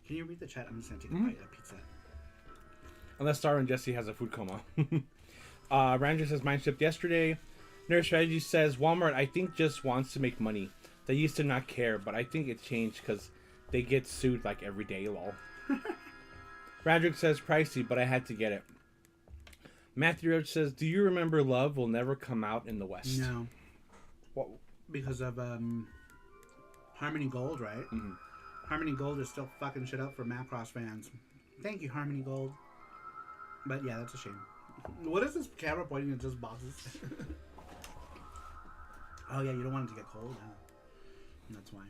Can you read the chat? I'm just going to take a bite of pizza. Unless Star and Jesse has a food coma. Ranger says, mine shipped yesterday. Nerd Strategy says, Walmart, I think, just wants to make money. They used to not care, but I think it changed because they get sued like every day, lol. Radrick says, pricey, but I had to get it. Matthew Roach says, do you remember Love Will Never Come Out in the West? No. What? Because of Harmony Gold, right? Mm-hmm. Harmony Gold is still fucking shit up for Macross fans. Thank you, Harmony Gold. But yeah, that's a shame. What is this camera pointing at just boxes? Oh yeah, you don't want it to get cold. Huh? That's why.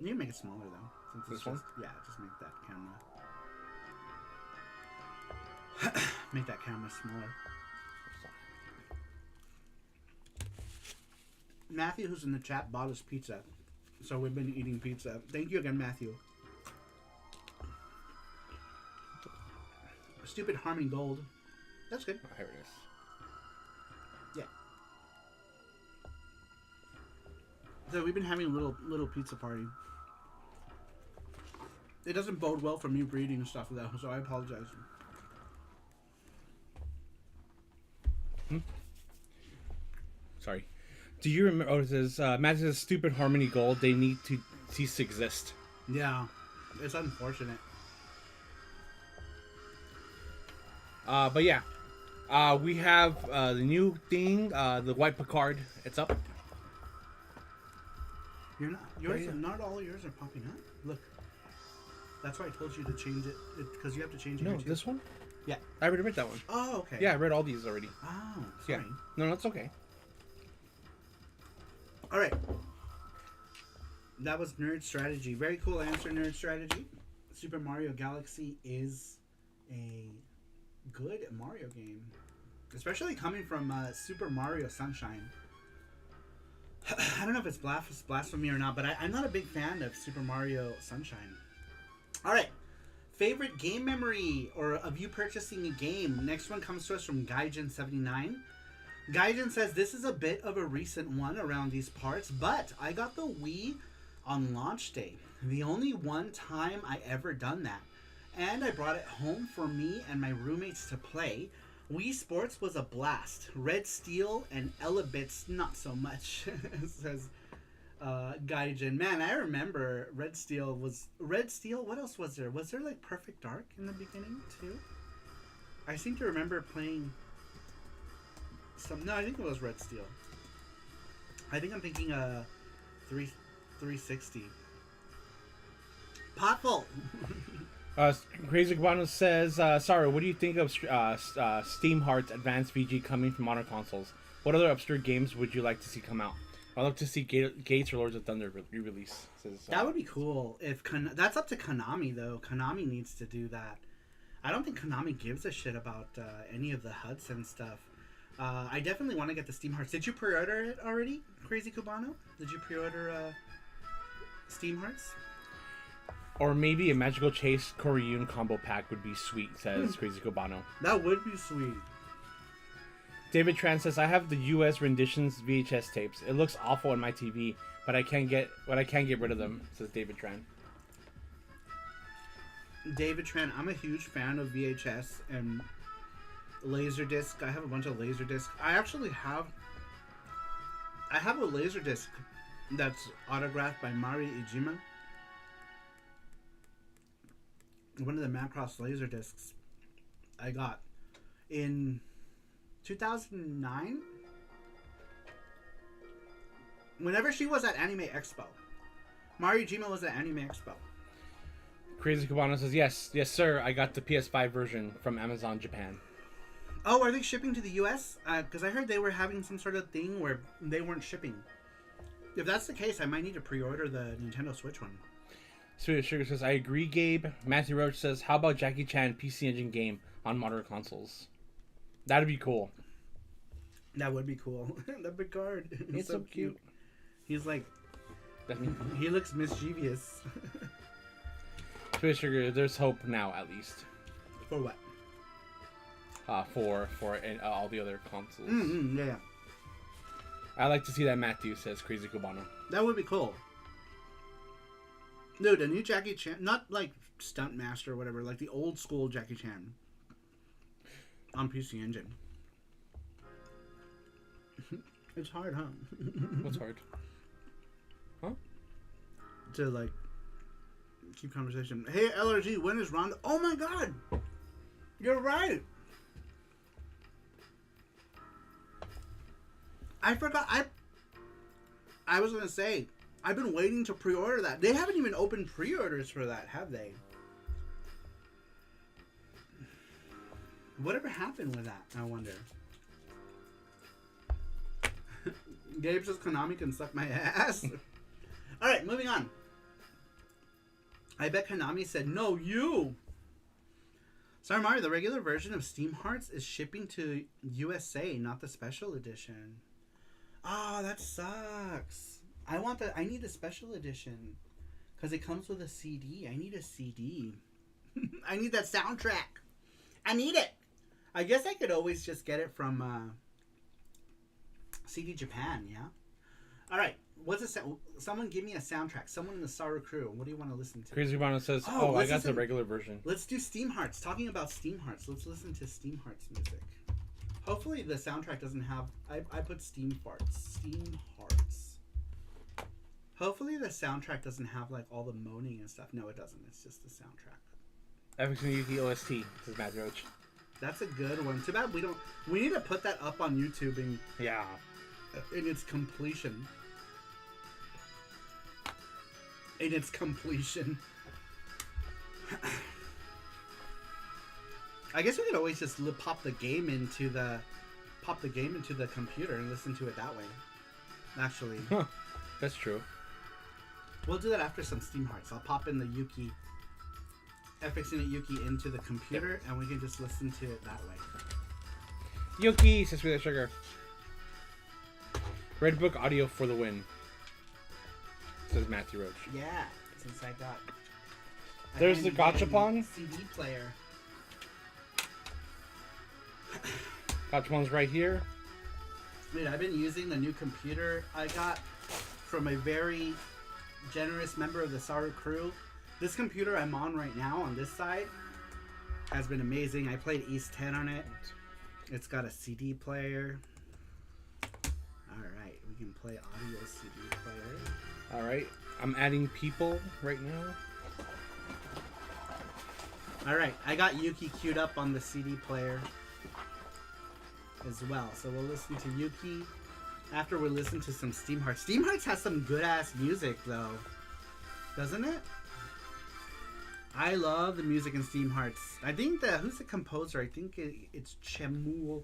You can make it smaller though. Since This it's one? just, yeah, just make that camera. Make that camera smaller. Matthew, who's in the chat, bought us pizza. So we've been eating pizza. Thank you again, Matthew. Stupid Harmony Gold. That's good. Oh, here it is. Yeah. So we've been having a little pizza party. It doesn't bode well for me breeding and stuff though, so I apologize. Sorry. Do you remember? Oh, it says, Matt says, stupid Harmony Gold. They need to cease to exist. Yeah, it's unfortunate. But yeah. We have the new thing, the white Picard. It's up. You're not yours. Yeah. Not all yours are popping up. Look, that's why I told you to change it because you have to change it. No, here, too. this one? Yeah. I already read that one. Oh, okay. Yeah, I read all these already. Oh, sorry. Yeah. No, that's okay. All right. That was Nerd Strategy. Very cool answer, Nerd Strategy. Super Mario Galaxy is a good Mario game, especially coming from Super Mario Sunshine. I don't know if it's blasphemy or not, but I'm not a big fan of Super Mario Sunshine. All right. Favorite game memory or of you purchasing a game. Next one comes to us from Gaijin79. Gaijin says, this is a bit of a recent one around these parts, but I got the Wii on launch day. The only one time I ever done that. And I brought it home for me and my roommates to play. Wii Sports was a blast. Red Steel and Elebits, not so much, says Gaijin. Man, I remember Red Steel. What else was there? Was there like Perfect Dark in the beginning too? I seem to remember playing no, I think it was Red Steel. I think I'm thinking 360. Potful. Crazy Guano says, Saru, what do you think of Steam Hearts Advanced VG coming from modern consoles? What other obscure games would you like to see come out? I'd love to see Gates or Lords of Thunder re-release. Says, that would be cool. If that's up to Konami though. Konami needs to do that. I don't think Konami gives a shit about any of the HUDs and stuff. I definitely want to get the Steam Hearts. Did you pre-order it already, Crazy Cubano? Did you pre-order Steam Hearts? Or maybe a Magical Chase Korean combo pack would be sweet, says Crazy Cubano. That would be sweet. David Tran says, I have the US renditions VHS tapes. It looks awful on my TV, but I can't get rid of them, says David Tran. David Tran, I'm a huge fan of VHS and Laserdisc. I have a bunch of Laserdisc. I actually have a Laserdisc that's autographed by Mari Ijima. One of the Macross Laserdiscs I got in 2009. Whenever she was at Anime Expo. Mari Ijima was at Anime Expo. Crazy Cabana says, yes, sir. I got the PS5 version from Amazon Japan. Oh, are they shipping to the US? Because I heard they were having some sort of thing where they weren't shipping. If that's the case, I might need to pre-order the Nintendo Switch one. Sweet Sugar says, I agree, Gabe. Matthew Roach says, how about Jackie Chan PC Engine game on modern consoles? That'd be cool. That would be cool. The Picard. It's so cute. He's like, he looks mischievous. Sweet Sugar, there's hope now, at least. For what? For all the other consoles. Yeah. I like to see that, Matthew, says Crazy Cubano. That would be cool. Dude, a new Jackie Chan, not like Stunt Master or whatever, like the old school Jackie Chan on PC Engine. It's hard, huh? What's hard? Huh? To like keep conversation. Hey LRG, when is Ronda? Oh my god! You're right! I forgot. I was gonna say, I've been waiting to pre-order that. They haven't even opened pre-orders for that, have they? Whatever happened with that, I wonder. Gabe says Konami can suck my ass. Alright, moving on. I bet Konami said, no, you! Sorry, Mario, the regular version of Steam Hearts is shipping to USA, not the special edition. Oh, that sucks. I need the special edition. Because it comes with a CD. I need a CD. I need that soundtrack. I need it. I guess I could always just get it from CD Japan, yeah? Alright, someone give me a soundtrack. Someone in the Saru crew. What do you want to listen to? Crazy Cubano says, I got the regular version. Let's do Steam Hearts. Talking about Steam Hearts, let's listen to Steam Hearts music. Hopefully the soundtrack doesn't have... I put Steam Farts. Steam Hearts. Hopefully the soundtrack doesn't have like all the moaning and stuff. No, it doesn't. It's just the soundtrack. FX and Yuki OST, says Matt Roach. That's a good one. Too bad we don't... We need to put that up on YouTube in its completion. In its completion. I guess we could always just pop the game into the computer and listen to it that way. Actually, that's true. We'll do that after some Steam Hearts. I'll pop in the Yuki, FXing it Yuki into the computer, and we can just listen to it that way. Yuki says with sugar. Red Book audio for the win, says Matthew Roach. Yeah, since I got. There's the Gachapon CD player. Gachapon's right here. Dude, I've been using the new computer I got from a very generous member of the Saru crew. This computer I'm on right now on this side has been amazing. I played East 10 on it. It's got a CD player. Alright, we can play audio CD player. Alright, I'm adding people right now. Alright, I got Yuki queued up on the CD player as well. So we'll listen to Yuki after we listen to some Steam Hearts. Steam Hearts has some good ass music though, doesn't it? I love the music in Steam Hearts. I think who's the composer? I think it's Chemul.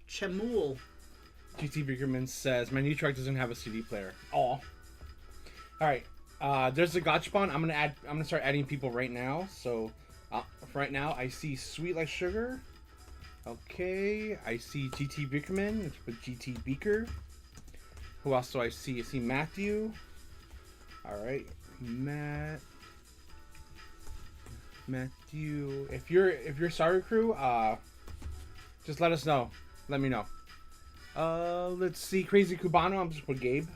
GT Bickerman says my new truck doesn't have a CD player. All right. There's the Gachapon. I'm gonna start adding people right now. So right now I see Sweet Like Sugar. Okay, I see GT Bickerman. Let's put GT Beaker. Who else do I see? I see Matthew. All right, Matthew. If you're Saru crew, just let us know. Let me know. Let's see, Crazy Cubano. I'm just put Gabe.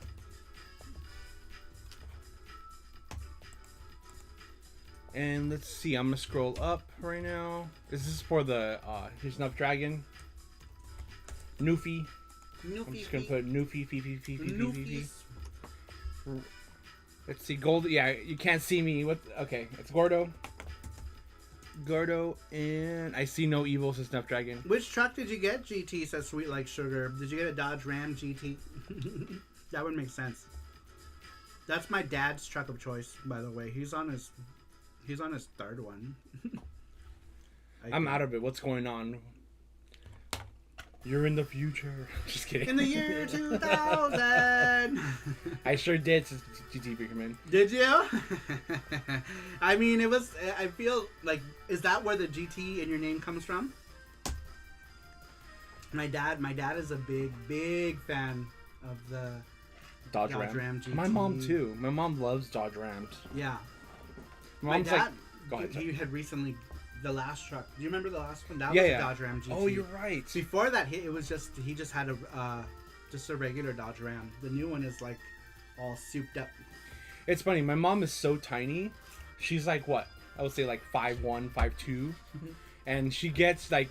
And let's see, I'm gonna scroll up right now. This is for the here's Snuff Dragon. Newfie. I'm just gonna put Newfie. Let's see, Gold. Yeah, you can't see me. Okay, it's Gordo, and I see No Evil, says Snuff Dragon. Which truck did you get, GT? Says Sweet Like Sugar. Did you get a Dodge Ram GT? That would make sense. That's my dad's truck of choice, by the way. He's on his third one. I'm out of it. What's going on? You're in the future. Just kidding. In the year 2000. I sure did, GT Bickerman. Did you? I mean, it was. I feel like, is that where the GT in your name comes from? My dad is a big fan of the Dodge Ram GT. My mom too. My mom loves Dodge Rams. Yeah. My dad, go ahead, he had recently, the last truck. Do you remember the last one? That was a Dodge Ram GT. Oh, you're right. Before that, he just had a Just a regular Dodge Ram. The new one is like all souped up. It's funny. My mom is so tiny. She's like what? I would say like 5'1", 5'2", and she gets like.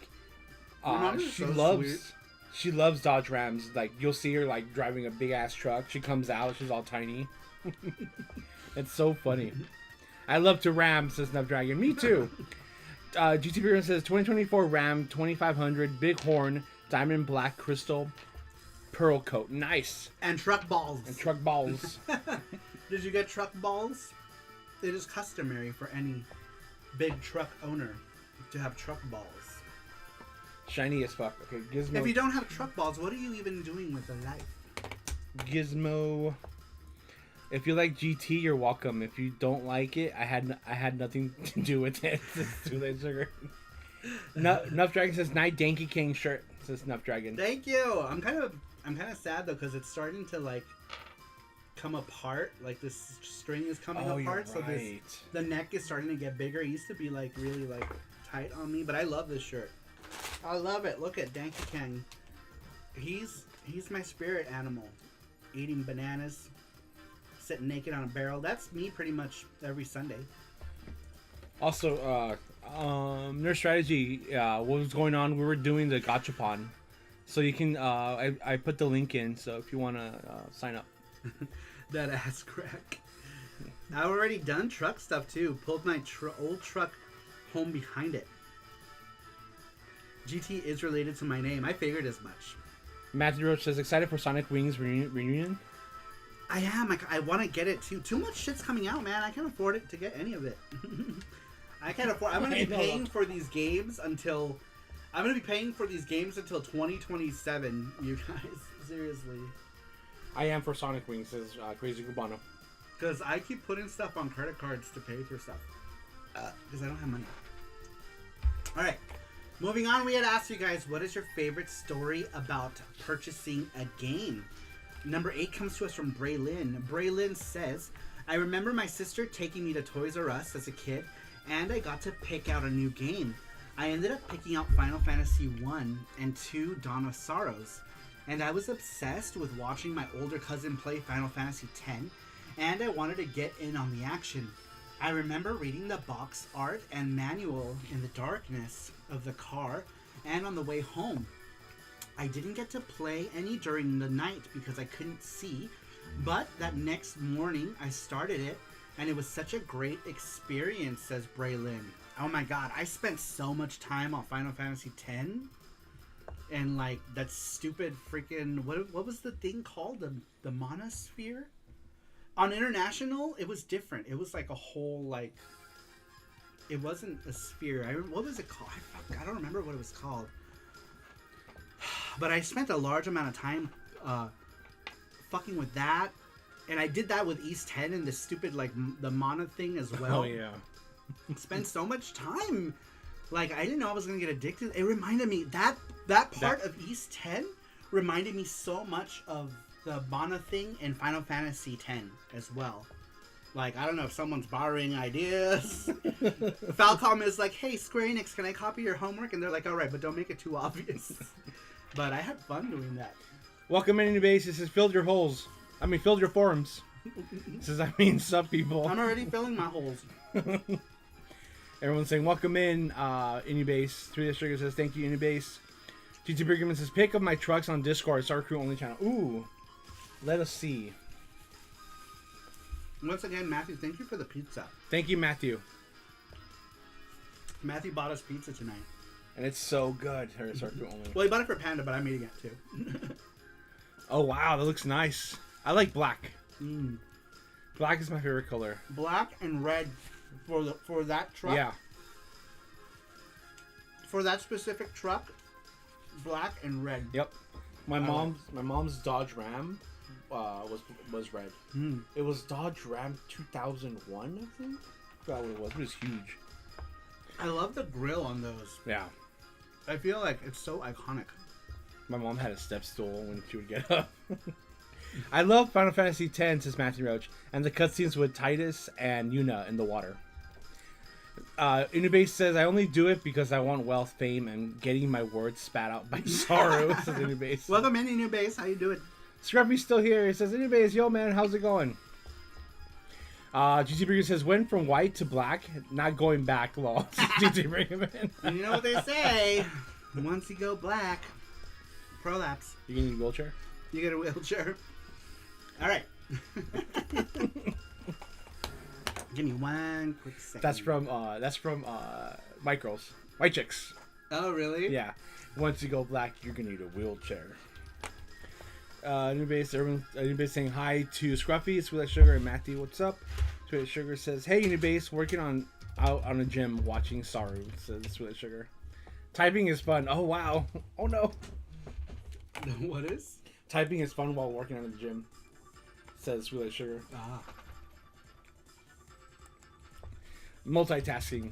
She loves Dodge Rams. Like you'll see her like driving a big ass truck. She comes out. She's all tiny. It's so funny. I love to ram, says Snapdragon. Me too. GT Premium says 2024 Ram 2500 big horn diamond black crystal pearl coat. Nice. And truck balls. Did you get truck balls? It is customary for any big truck owner to have truck balls. Shiny as fuck. Okay, Gizmo. If you don't have truck balls, what are you even doing with your life? Gizmo. If you like GT, you're welcome. If you don't like it, I had nothing to do with it. It's too late, sugar. Nuff Dragon says Night Danky King shirt. Says Nuff Dragon. Thank you. I'm kind of sad though because it's starting to like come apart. Like this string is coming apart, so the neck is starting to get bigger. It used to be like really like tight on me, but I love this shirt. I love it. Look at Danky King. He's my spirit animal. Eating bananas, sitting naked on a barrel. That's me pretty much every Sunday. Also, Nerd Strategy, what was going on? We were doing the Gachapon. So you can, I put the link in, so if you want to sign up. That ass crack. I've already done truck stuff too. Pulled my old truck home behind it. GT is related to my name. I figured as much. Matthew Roach says, excited for Sonic Wings reunion? I am. I want to get it too. Too much shit's coming out, man. I can't afford it to get any of it. I can't afford. I'm going to be paying for these games until 2027. You guys, seriously. I am for Sonic Wings, says Crazy Cubano. Because I keep putting stuff on credit cards to pay for stuff. Because I don't have money. All right. Moving on, we had asked you guys, what is your favorite story about purchasing a game? Number 8 comes to us from Braylin. Braylin says, I remember my sister taking me to Toys R Us as a kid, and I got to pick out a new game. I ended up picking out Final Fantasy 1 and 2 Dawn of Sorrows, and I was obsessed with watching my older cousin play Final Fantasy 10, and I wanted to get in on the action. I remember reading the box art and manual in the darkness of the car and on the way home. I didn't get to play any during the night because I couldn't see, but that next morning I started it and it was such a great experience, says Braylin. Oh my god, I spent so much time on Final Fantasy X and like that stupid freaking what was the thing called? The monosphere? On International, it was different. It was like a whole, like... It wasn't a sphere. What was it called? I don't remember what it was called. But I spent a large amount of time fucking with that. And I did that with East 10 and the stupid, like, the mono thing as well. Oh, yeah. Spent so much time. Like, I didn't know I was going to get addicted. It reminded me... That part of East 10 reminded me so much of the Mana thing in Final Fantasy X as well. Like, I don't know if someone's borrowing ideas. Falcom is like, hey, Square Enix, can I copy your homework? And they're like, all right, but don't make it too obvious. But I had fun doing that. Welcome in, base. It says, filled your holes. Filled your forums. It says, some people. I'm already filling my holes. Everyone's saying, welcome in, Inubase. 3D Trigger says, thank you, Inubase. GT Brigman says, pick up my trucks on Discord. SaruPro only channel. Ooh. Let us see. Once again, Matthew, thank you for the pizza. Thank you, Matthew. Matthew bought us pizza tonight. And it's so good. Only. Well, he bought it for Panda, but I'm eating it too. Oh, wow. That looks nice. I like black. Mm. Black is my favorite color. Black and red for that truck? Yeah. For that specific truck, black and red. Yep. My mom's Dodge Ram was red. It was Dodge Ram 2001, I think. I forgot what it was. It was huge. I love the grill on those. Yeah. I feel like it's so iconic. My mom had a step stool when she would get up. I love Final Fantasy X, says Matthew Roach, and the cutscenes with Titus and Yuna in the water. Inubase says, I only do it because I want wealth, fame, and getting my words spat out by Saru, says Inubase. Welcome in, Inubase. How you doing? Scruffy's still here. He says, anyways, yo, man, how's it going? GT Burger says, went from white to black, not going back, lol. GT Burger, man. And you know what they say? Once you go black, prolapse. You need a wheelchair? You get a wheelchair. All right. Give me one quick second. That's from White Girls. White Chicks. Oh, really? Yeah. Once you go black, you're gonna need a wheelchair. Anybody saying hi to Scruffy, Sweet Like Sugar, and Matthew. What's up? Sweet Like Sugar says, "Hey, Unibase, working out on a gym, watching Saru." Says Sweet Like Sugar. Typing is fun. Oh wow. Oh no. What is? Typing is fun while working out in the gym. Says Sweet Like Sugar. Multitasking.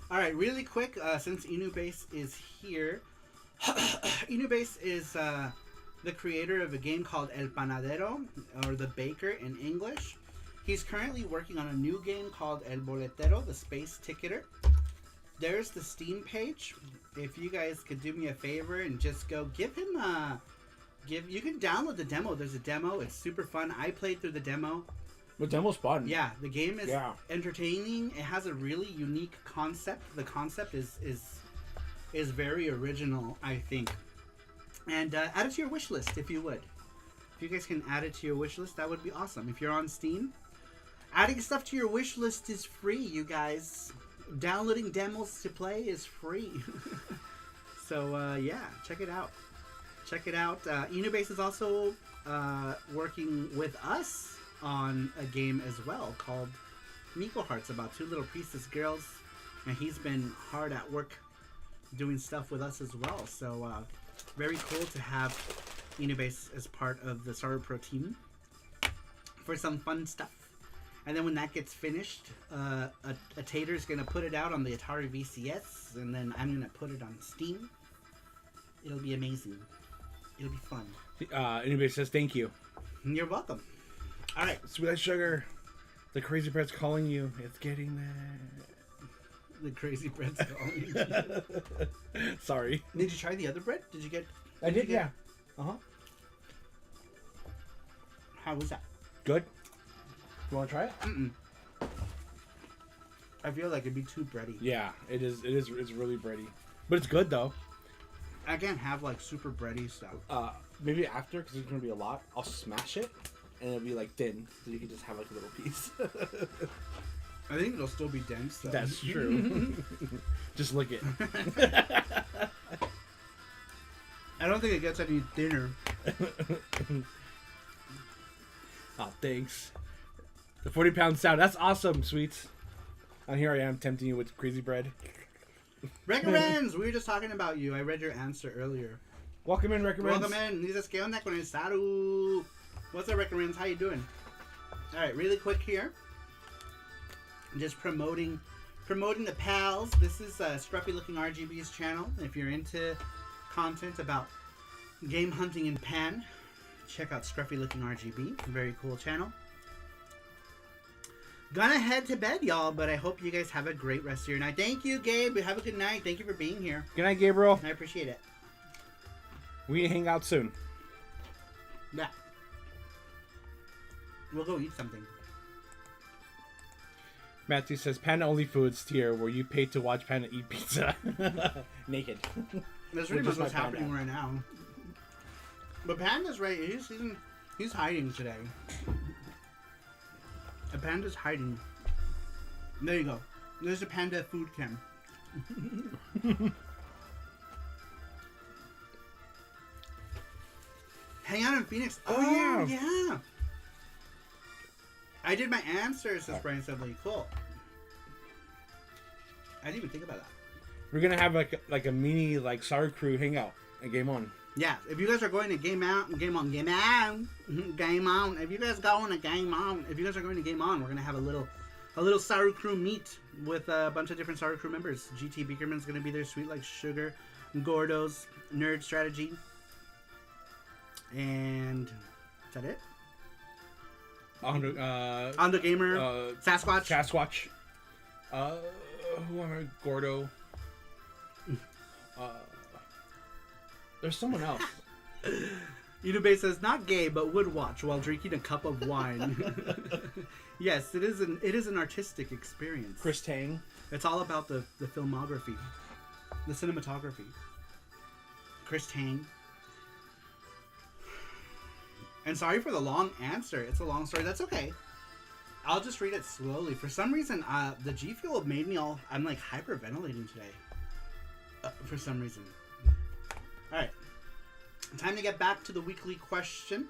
All right, really quick, since Inubase is here, Inubase is the creator of a game called El Panadero, or The Baker in English. He's currently working on a new game called El Boletero, the Space Ticketer. There's the Steam page. If you guys could do me a favor and just go give him you can download the demo. There's a demo. It's super fun. I played through the demo. The demo's fun. Yeah, the game is entertaining. It has a really unique concept. The concept is very original, I think. And add it to your wish list if you would. If you guys can add it to your wish list, that would be awesome. If you're on Steam, adding stuff to your wish list is free, you guys. Downloading demos to play is free. So yeah, check it out. Check it out. Unibase is also working with us on a game as well called Miko Hearts, about two little priestess girls, and he's been hard at work doing stuff with us as well. So very cool to have Unibase as part of the SaruPro team for some fun stuff. And then when that gets finished, a Tater's gonna put it out on the Atari VCS, and then I'm gonna put it on Steam. It'll be amazing. It'll be fun. Anybody says thank you. You're welcome. All right. Sweet Like Sugar. The crazy bread's calling you. It's getting there. The crazy bread's calling you. Sorry. Did you try the other bread? Did you get? I did, yeah. How was that? Good. You want to try it? Mm-mm. I feel like it'd be too bready. Yeah, it is. It's really bready, but it's good though. I can't have like super bready stuff. Maybe after, because there's gonna be a lot. I'll smash it, and it'll be like thin, so you can just have like a little piece. I think it'll still be dense though. That's true. Just lick it. I don't think it gets any thinner. Oh, thanks. The 40-pound sound. That's awesome, sweets. And here I am tempting you with crazy bread. Recommends! We were just talking about you. I read your answer earlier. Welcome in, Recommends. Welcome in. Dices, ¿qué onda con el Saru? What's up, Recommends? How you doing? Alright, really quick here. Just promoting the pals. This is Scruffy Looking RGB's channel. If you're into content about game hunting in Pan, check out Scruffy Looking RGB. Very cool channel. Gonna head to bed, y'all, but I hope you guys have a great rest of your night. Thank you, Gabe. Have a good night. Thank you for being here. Good night, Gabriel. I appreciate it. We hang out soon. Yeah. We'll go eat something. Matthew says, Panda Only Foods tier, where you pay to watch Panda eat pizza. Naked. That's really much what's happening right now. But Panda's right. He's hiding today. A panda's hiding. There you go. There's a panda food cam. Hang out in Phoenix. Oh, yeah. I did my answer, says Brian Sudley. Cool. I didn't even think about that. We're gonna have like a mini like Saru crew hangout at Game On. Yeah, if you guys are going to Game On. If you guys going to Game On, if you guys are going to Game On, we're gonna have a little Saru crew meet with a bunch of different Saru crew members. GT Beakerman's gonna be there, Sweet Like Sugar, Gordo's, Nerd Strategy, and is that it? Ondo Gamer, Sasquatch. Who am I? Gordo. There's someone else. Inube says, not gay, but would watch while drinking a cup of wine. Yes, it is an artistic experience. Chris Tang. It's all about the filmography, the cinematography. Chris Tang. And sorry for the long answer. It's a long story. That's okay. I'll just read it slowly. For some reason, the G Fuel made me I'm like hyperventilating today. For some reason. Alright. Time to get back to the weekly question.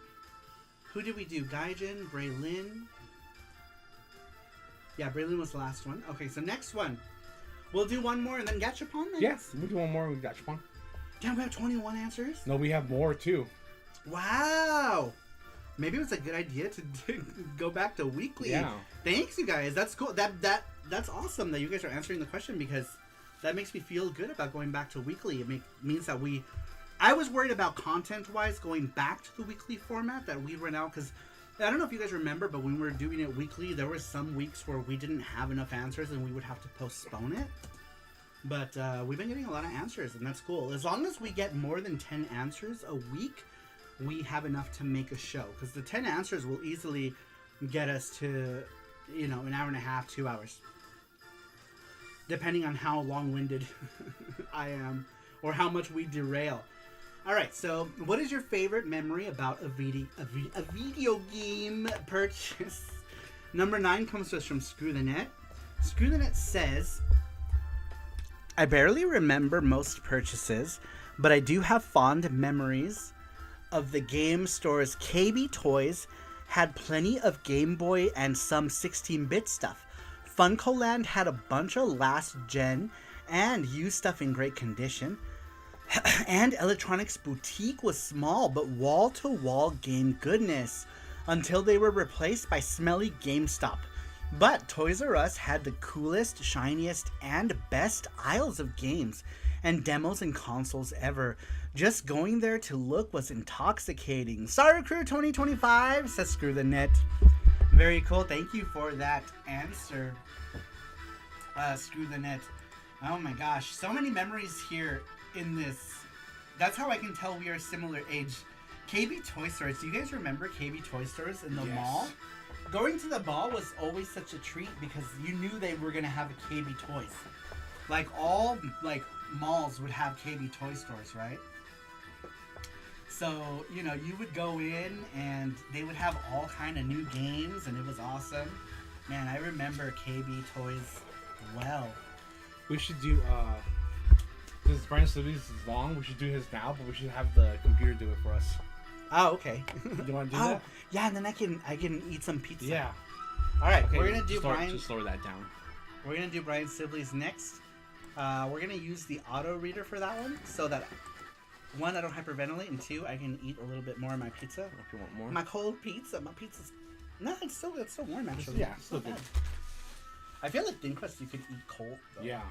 Who did we do? Gaijin, Braylin. Yeah, Braylin was the last one. Okay, so next one. We'll do one more and then Gachapon? Yes, we'll do one more and we got Gachapon. Damn, we have 21 answers? No, we have more too. Wow! Maybe it was a good idea to go back to weekly. Yeah. Thanks, you guys. That's cool. That's awesome that you guys are answering the question because that makes me feel good about going back to weekly. It means that I was worried about content-wise going back to the weekly format that we run out because I don't know if you guys remember, but when we were doing it weekly, there were some weeks where we didn't have enough answers and we would have to postpone it. But we've been getting a lot of answers, and that's cool. As long as we get more than 10 answers a week, we have enough to make a show. Because the 10 answers will easily get us to, an hour and a half, 2 hours. Depending on how long-winded I am or how much we derail. All right, so what is your favorite memory about a video game purchase? Number 9 comes to us from Screw the Net. Screw the Net says, I barely remember most purchases, but I do have fond memories of the game store's KB Toys. Had plenty of Game Boy and some 16-bit stuff. Funcoland had a bunch of last gen and used stuff in great condition. And Electronics Boutique was small, but wall-to-wall game goodness, until they were replaced by smelly GameStop. But Toys R Us had the coolest, shiniest, and best aisles of games and demos and consoles ever. Just going there to look was intoxicating. Saru Crew 2025 says Screw the Net. Very cool. Thank you for that answer. Screw the Net. Oh my gosh. So many memories here in this. That's how I can tell we are similar age. KB Toy Stores. Do you guys remember KB Toy Stores in the mall? Going to the mall was always such a treat because you knew they were going to have a KB Toys. Like all malls would have KB Toy Stores, right? So, you would go in and they would have all kind of new games and it was awesome. Man, I remember KB Toys well. We should do, since Brian Studios is long, we should do his now, but we should have the computer do it for us. Oh, okay. You want to do that? Yeah, and then I can eat some pizza. Yeah. All right, Okay, we're gonna do Brian. Just slow that down. We're gonna do Brian Sibley's next. We're gonna use the auto reader for that one, so that 1, I don't hyperventilate, and 2, I can eat a little bit more of my pizza. If you want more. My cold pizza. My pizza's it's still warm actually. Yeah, it's still good. Bad. I feel like thin crust you could eat cold though. Yeah.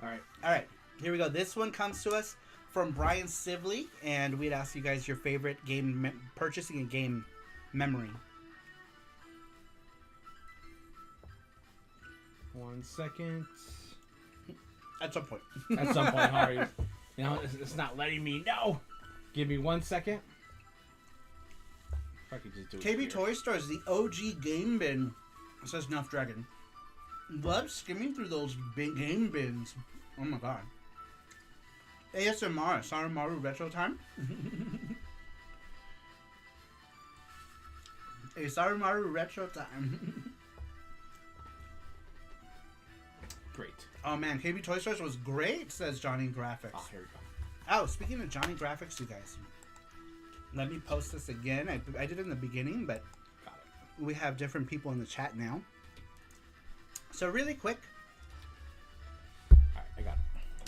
All right. Here we go. This one comes to us from Brian Sibley, and we'd ask you guys your favorite game purchasing a game memory. 1 second. At some point. At some point, Harry. It's not letting me know. Give me 1 second. If I could just do it. KB here. Toy Stores, the OG game bin, says Nuff Dragon. Love skimming through those big game bins. Oh my god. ASMR, Sarumaru Retro Time. A Sarumaru Retro Time. Great. Oh man, KB Toy Stores was great, says Johnny Graphics. Oh, here we go. Oh, speaking of Johnny Graphics, you guys. Let me post this again. I did it in the beginning, but Got it. we have different people in the chat now. So really quick, Alright, I got it.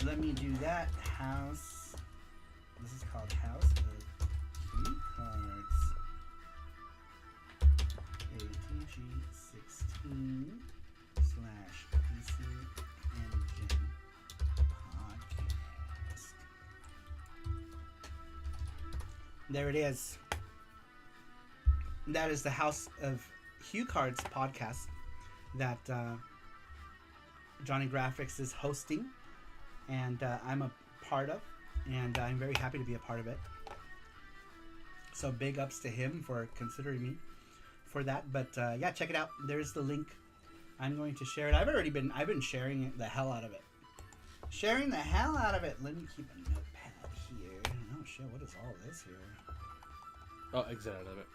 let me do that. House. This is called House of Key Cards. ATG16 / PC Engine Podcast. There it is. That is the House of Hue Cards podcast that Johnny Graphics is hosting, and I'm a part of, and I'm very happy to be a part of it. So big ups to him for considering me for that. But yeah, check it out. There's the link. I'm going to share it. I've been sharing it, the hell out of it. Sharing the hell out of it. Let me keep a notepad here. Oh shit, what is all this here? Oh, exit out of it.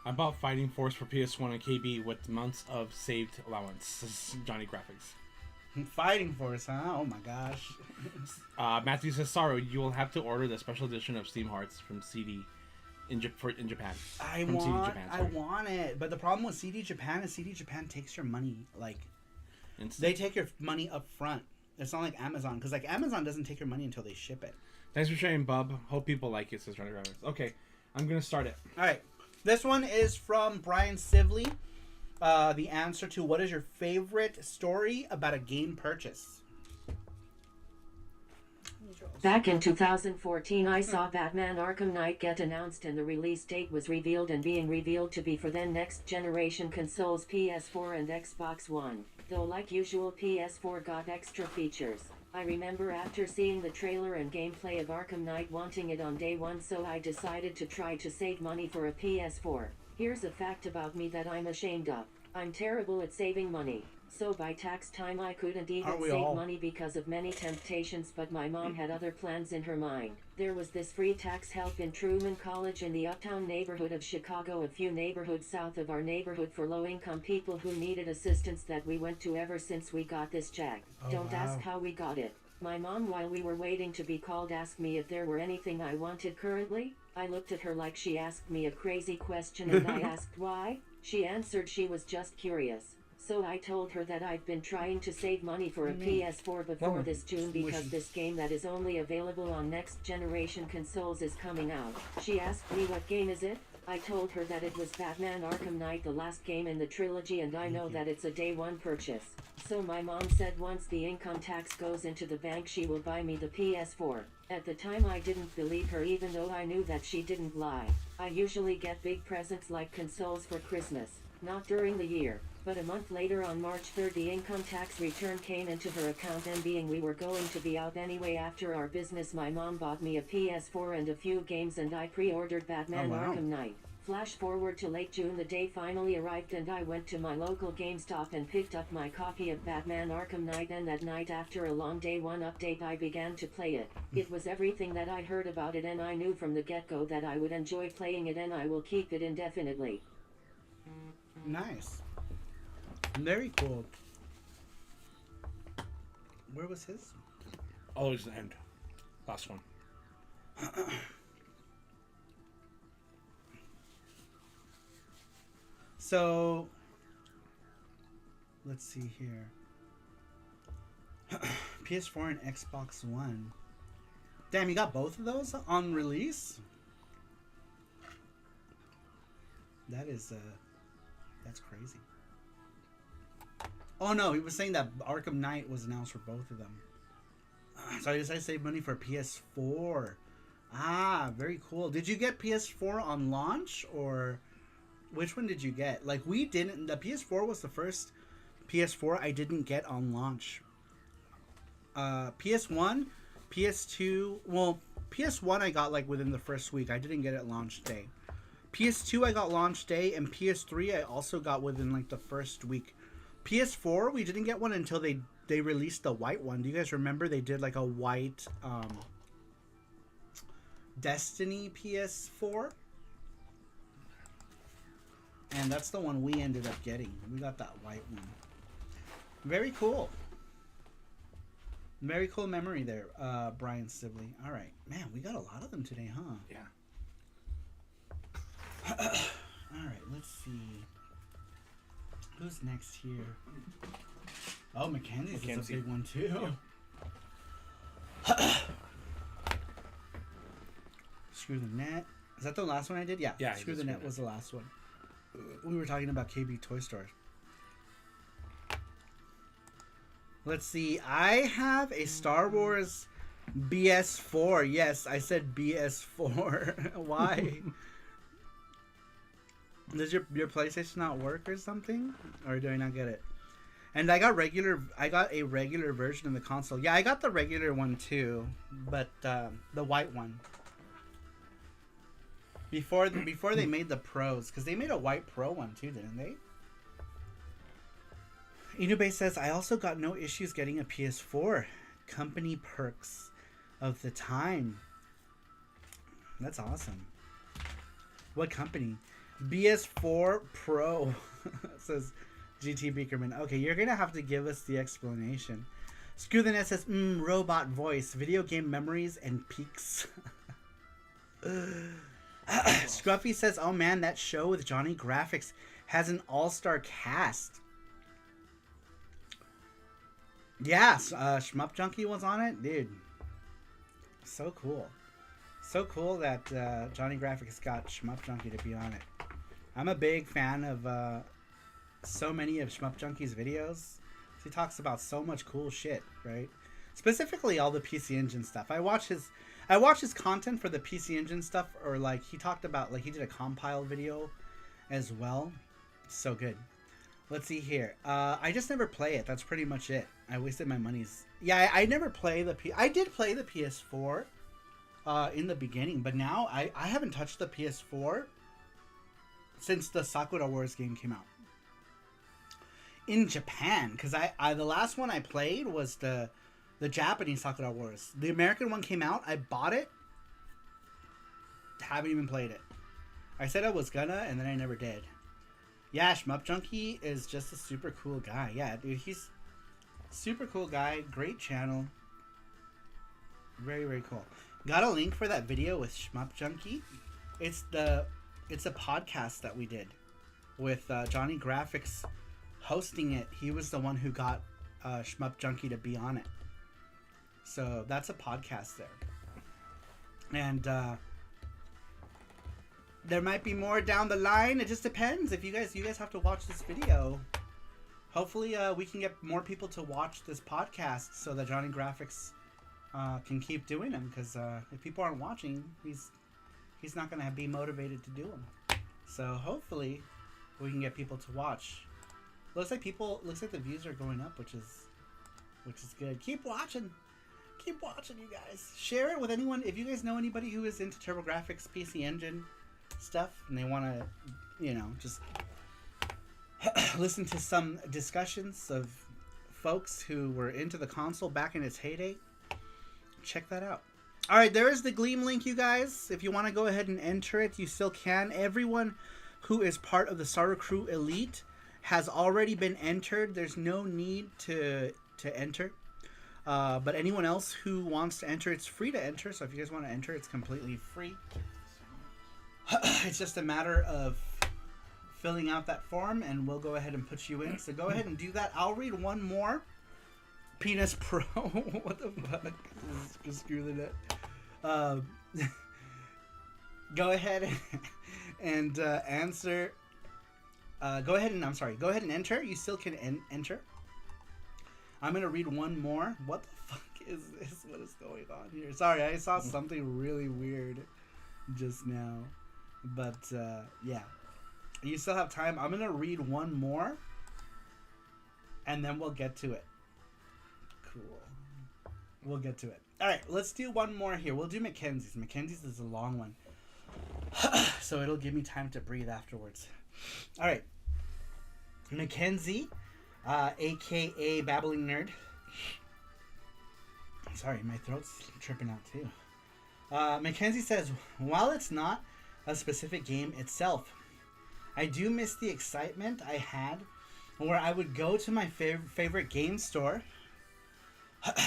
I bought Fighting Force for PS1 and KB with months of saved allowance. This is Johnny Graphics. Fighting Force, huh? Oh my gosh. Matthew says, Saru, you will have to order the special edition of Steam Hearts from CD in Japan. I want it. But the problem with CD Japan is CD Japan takes your money, like, they take your money up front. It's not like Amazon, because like Amazon doesn't take your money until they ship it. Thanks for sharing, Bub. Hope people like it, says Johnny Graphics. Okay, I'm going to start it. All right. This one is from Brian Sivley. The answer to what is your favorite story about a game purchase? Back in 2014, I saw Batman Arkham Knight get announced and the release date was revealed and being revealed to be for then next generation consoles PS4 and Xbox One. Though like usual, PS4 got extra features. I remember after seeing the trailer and gameplay of Arkham Knight wanting it on day one, so I decided to try to save money for a PS4. Here's a fact about me that I'm ashamed of. I'm terrible at saving money. So by tax time I couldn't even save money because of many temptations, but my mom had other plans in her mind. There was this free tax help in Truman College in the uptown neighborhood of Chicago, a few neighborhoods south of our neighborhood, for low-income people who needed assistance that we went to ever since we got this check. Don't ask how we got it. My mom, while we were waiting to be called, asked me if there were anything I wanted currently. I looked at her like she asked me a crazy question and I asked why. She answered she was just curious. So I told her that I've been trying to save money for a PS4 before this June because this game that is only available on next generation consoles is coming out. She asked me what game is it? I told her that it was Batman Arkham Knight, the last game in the trilogy, and I know that it's a day one purchase. So my mom said once the income tax goes into the bank she will buy me the PS4. At the time I didn't believe her, even though I knew that she didn't lie. I usually get big presents like consoles for Christmas, not during the year. But a month later, on March 3rd, the income tax return came into her account, and being we were going to be out anyway after our business, my mom bought me a PS4 and a few games, and I pre-ordered Batman Arkham Knight. Flash forward to late June, the day finally arrived and I went to my local GameStop and picked up my copy of Batman Arkham Knight, and that night after a long day one update I began to play it. It was everything that I heard about it, and I knew from the get-go that I would enjoy playing it and I will keep it indefinitely. Nice. Very cool. Where was his? Always the end. Last one. So, let's see here. PS4 and Xbox One. Damn, you got both of those on release? That is, that's crazy. Oh no, he was saying that Arkham Knight was announced for both of them. So I decided to save money for PS4. Ah, very cool. Did you get PS4 on launch, or which one did you get? Like, we didn't. The PS4 was the first PS4 I didn't get on launch. PS1, PS2, well, PS1 I got like within the first week. I didn't get it launch day. PS2 I got launch day, and PS3 I also got within like the first week. PS4 we didn't get one until they released the white one. Do you guys remember they did like a white Destiny PS4? And that's the one we ended up getting. We got that white one. Very cool. Very cool memory there, Brian Sibley. All right. Man, we got a lot of them today, huh? Yeah. All right, let's see. Who's next here? Oh, Mackenzie's is a big one, too. Yeah. Screw the Net. Is that the last one I did? Yeah. Yeah. Screw the Net was the last one. We were talking about KB Toy Store. Let's see. I have a Star Wars BS4. Yes, I said BS4. Why? Does your PlayStation not work or something? Or do I not get it? And I got a regular version of the console. Yeah, I got the regular one too, but the white one. Before they made the pros, because they made a white pro one too, didn't they? Inube says, I also got no issues getting a PS4. Company perks of the time. That's awesome. What company? BS4 Pro, says GT Beakerman. Okay, you're going to have to give us the explanation. Screw the Net says, robot voice, video game memories and peaks. Scruffy says, oh man, that show with Johnny Graphics has an all-star cast. Yeah, Shmup Junkie was on it. Dude, so cool. So cool that Johnny Graphics got Shmup Junkie to be on it. I'm a big fan of so many of Shmup Junkie's videos. He talks about so much cool shit, right? Specifically all the PC Engine stuff. I watch his content for the PC Engine stuff, or like he talked about, like he did a compile video as well. So good. Let's see here. I just never play it. That's pretty much it. I wasted my monies. Yeah, I never play I did play the PS4 in the beginning, but now I haven't touched the PS4 since the Sakura Wars game came out. In Japan, because the last one I played was the Japanese Sakura Wars. The American one came out. I bought it. Haven't even played it. I said I was gonna, and then I never did. Yeah, Shmup Junkie is just a super cool guy. Yeah, dude, he's super cool guy. Great channel. Very, very cool. Got a link for that video with Shmup Junkie. It's a podcast that we did with Johnny Graphics hosting it. He was the one who got Shmup Junkie to be on it. So that's a podcast there. And there might be more down the line. It just depends. If you guys have to watch this video. Hopefully we can get more people to watch this podcast so that Johnny Graphics can keep doing them. Because if people aren't watching, he's not going to be motivated to do them. So hopefully we can get people to watch. Looks like the views are going up, which is good. Keep watching, you guys. Share it with anyone. If you guys know anybody who is into TurboGrafx PC Engine stuff and they want to, just listen to some discussions of folks who were into the console back in its heyday, check that out. All right, there is the Gleam link, you guys. If you want to go ahead and enter it, you still can. Everyone who is part of the Saru Crew Elite has already been entered. There's no need to enter. But anyone else who wants to enter, it's free to enter. So if you guys want to enter, it's completely free. It's just a matter of filling out that form, and we'll go ahead and put you in. So go ahead and do that. I'll read one more. Penis Pro. What the fuck? Just screw the net. Go ahead and answer. Go ahead and enter. You still can enter. I'm gonna read one more. What the fuck is this? What is going on here? Sorry, I saw something really weird just now. But yeah, you still have time. I'm gonna read one more, and then we'll get to it. Cool. We'll get to it. All right, let's do one more here. We'll do Mackenzie's. Mackenzie's is a long one, so it'll give me time to breathe afterwards. All right, Mackenzie, aka Babbling Nerd. Sorry, my throat's tripping out too. Mackenzie says, while it's not a specific game itself, I do miss the excitement I had where I would go to my favorite game store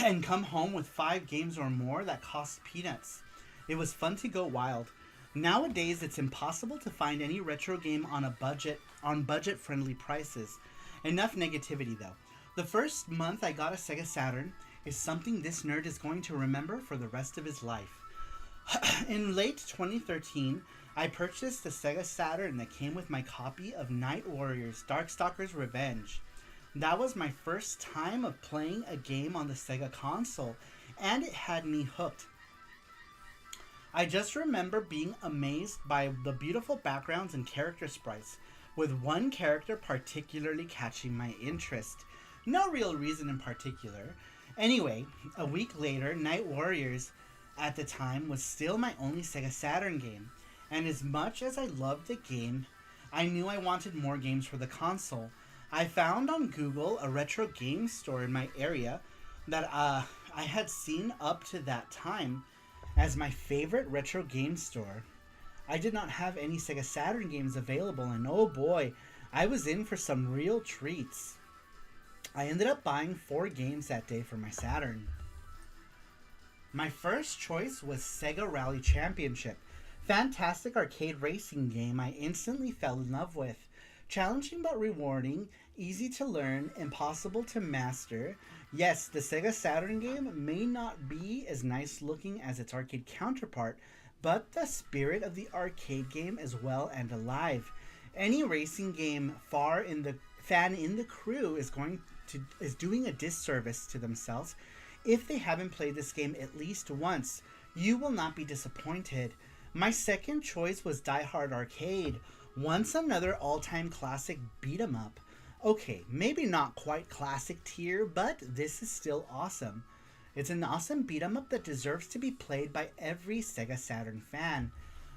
and come home with 5 games or more that cost peanuts. It was fun to go wild. Nowadays, it's impossible to find any retro game on budget-friendly prices. Enough negativity, though. The first month I got a Sega Saturn is something this nerd is going to remember for the rest of his life. In late 2013, I purchased the Sega Saturn that came with my copy of Night Warriors Darkstalker's Revenge. That was my first time of playing a game on the Sega console, and it had me hooked. I just remember being amazed by the beautiful backgrounds and character sprites, with one character particularly catching my interest. No real reason in particular. Anyway, a week later, Night Warriors at the time was still my only Sega Saturn game. And as much as I loved the game, I knew I wanted more games for the console. I found on Google a retro game store in my area that I had seen up to that time as my favorite retro game store. I did not have any Sega Saturn games available, and oh boy, I was in for some real treats. I ended up buying 4 games that day for my Saturn. My first choice was Sega Rally Championship. Fantastic arcade racing game I instantly fell in love with. Challenging but rewarding, easy to learn, impossible to master. Yes, the Sega Saturn game may not be as nice looking as its arcade counterpart, but the spirit of the arcade game is well and alive. Any racing game fan in the crew is doing a disservice to themselves if they haven't played this game at least once. You will not be disappointed. My second choice was Die Hard Arcade, once another all-time classic beat-em-up. Okay, maybe not quite classic tier, but this is still awesome. It's an awesome beat-em-up that deserves to be played by every Sega Saturn fan.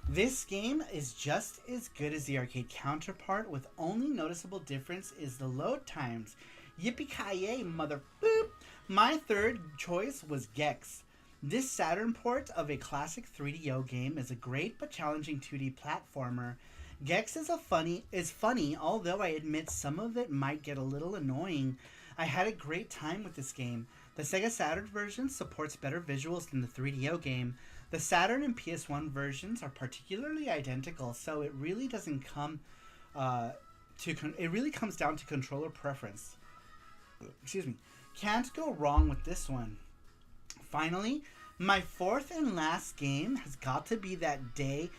This game is just as good as the arcade counterpart, with only noticeable difference is the load times. Yippee-ki-yay, mother boop! My third choice was Gex. This Saturn port of a classic 3DO game is a great but challenging 2D platformer. Gex is funny, although I admit some of it might get a little annoying. I had a great time with this game. The Sega Saturn version supports better visuals than the 3DO game. The Saturn and PS1 versions are particularly identical, so it really doesn't come it really comes down to controller preference. Excuse me. Can't go wrong with this one. Finally, my fourth and last game has got to be that day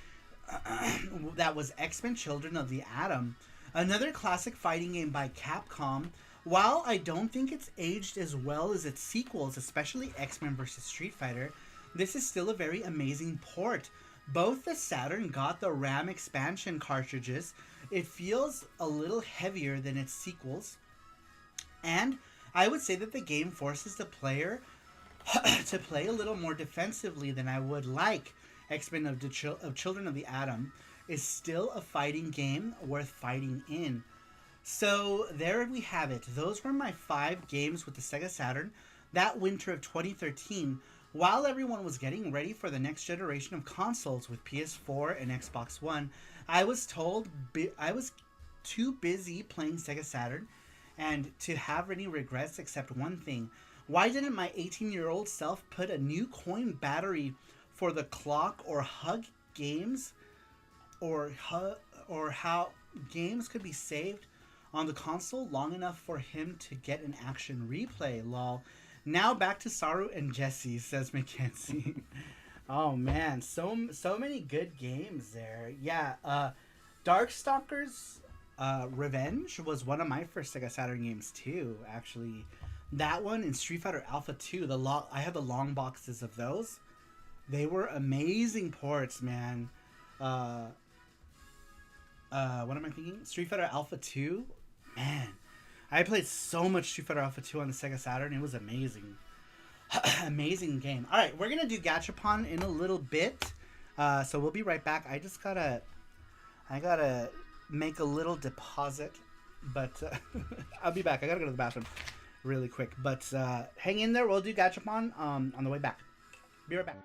that was X-Men Children of the Atom, another classic fighting game by Capcom. While I don't think it's aged as well as its sequels, especially X-Men vs. Street Fighter, this is still a very amazing port. Both the Saturn got the RAM expansion cartridges. It feels a little heavier than its sequels, and I would say that the game forces the player to play a little more defensively than I would like. X-Men of Children of the Atom is still a fighting game worth fighting in. So there we have it. Those were my 5 games with the Sega Saturn that winter of 2013, while everyone was getting ready for the next generation of consoles with PS4 and Xbox One. I was told I was too busy playing Sega Saturn and to have any regrets except one thing. Why didn't my 18-year-old self put a new coin battery for the clock or hug games, or how games could be saved on the console long enough for him to get an action replay? Lol. Now back to Saru and Jesse, says Mackenzie. Oh man, so many good games there. Yeah, Darkstalkers Revenge was one of my first Sega Saturn games too, actually. That one and Street Fighter Alpha 2, I had the long boxes of those. They were amazing ports, man. What am I thinking? Street Fighter Alpha 2? Man, I played so much Street Fighter Alpha 2 on the Sega Saturn. It was amazing. Amazing game. Alright, we're going to do Gachapon in a little bit. So we'll be right back. I gotta make a little deposit. But I'll be back. I gotta go to the bathroom really quick. But hang in there. We'll do Gachapon on the way back. Be right back.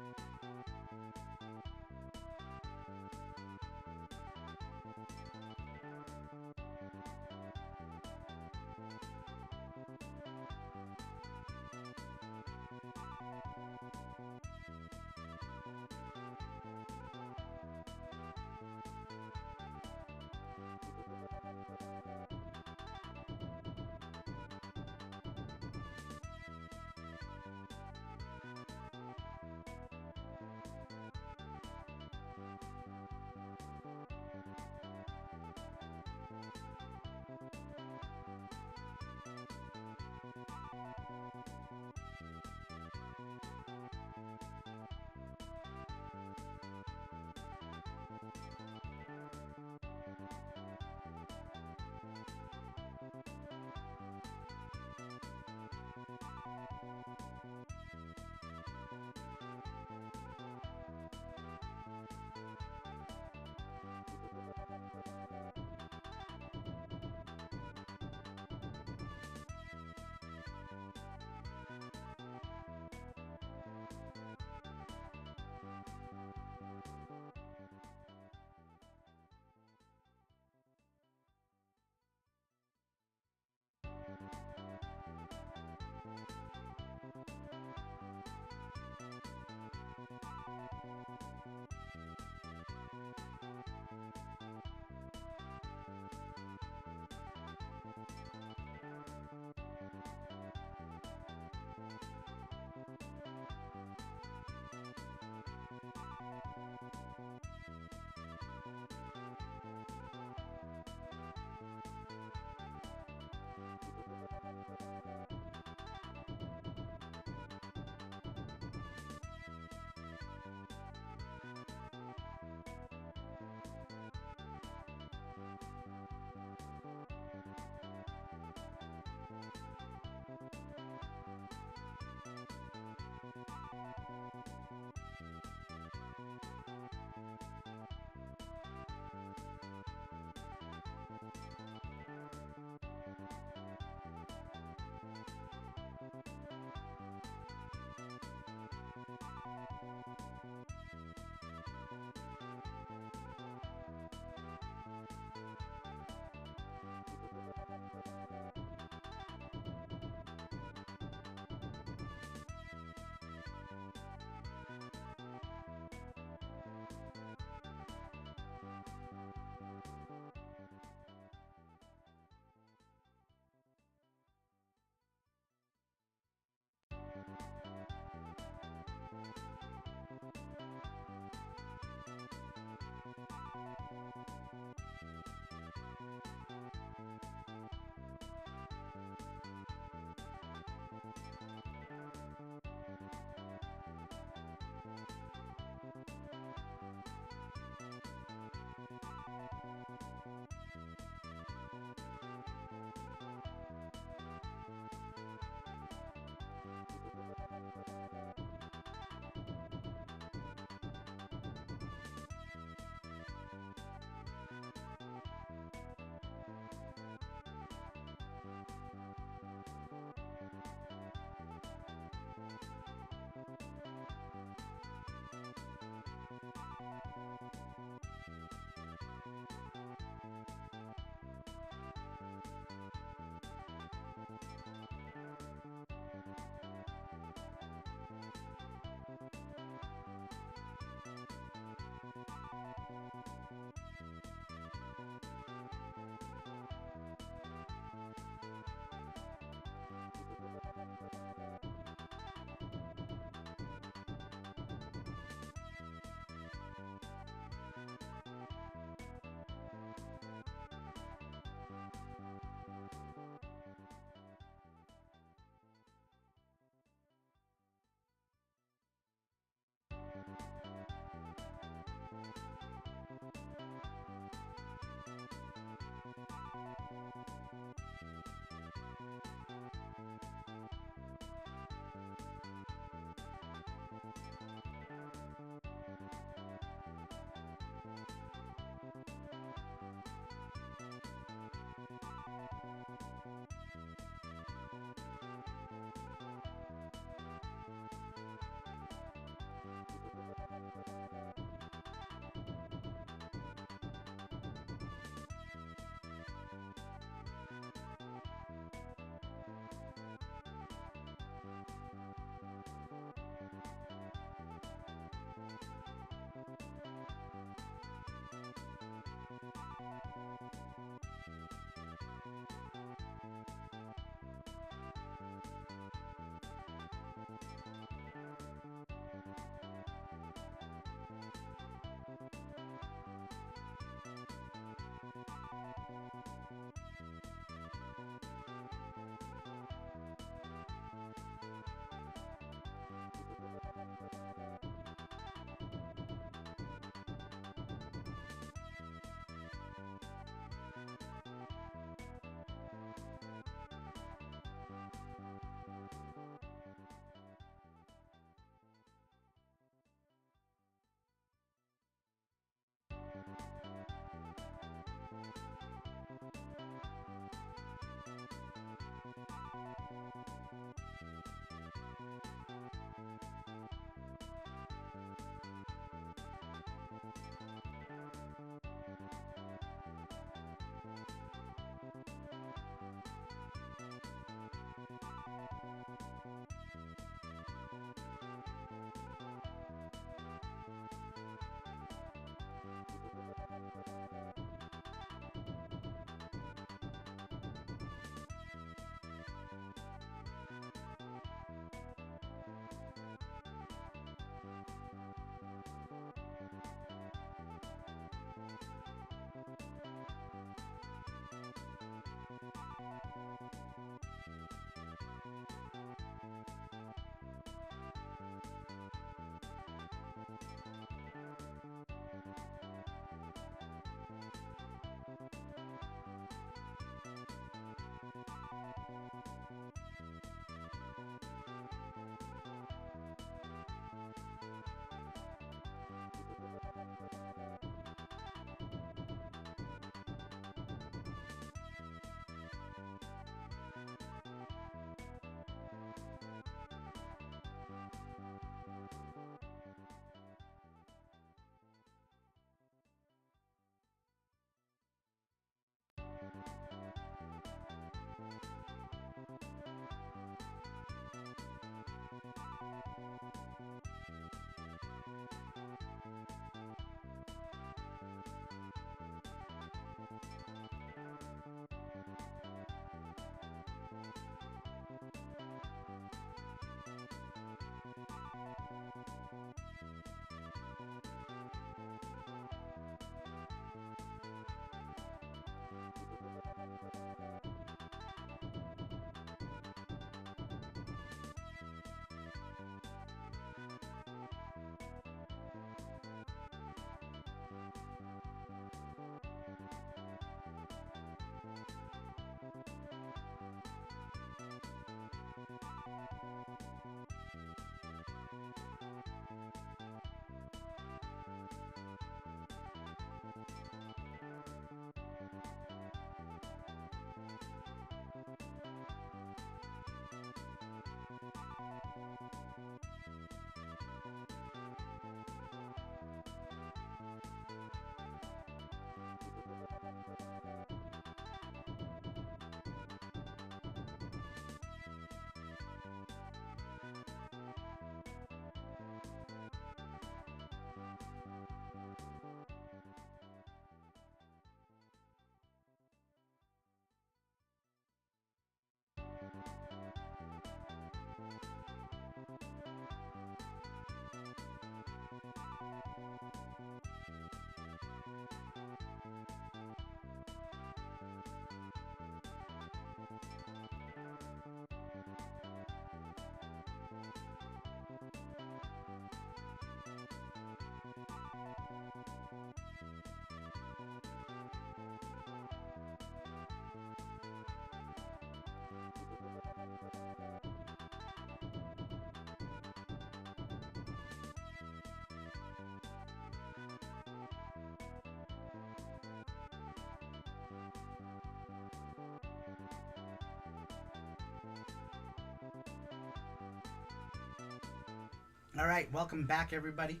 All right, welcome back, everybody.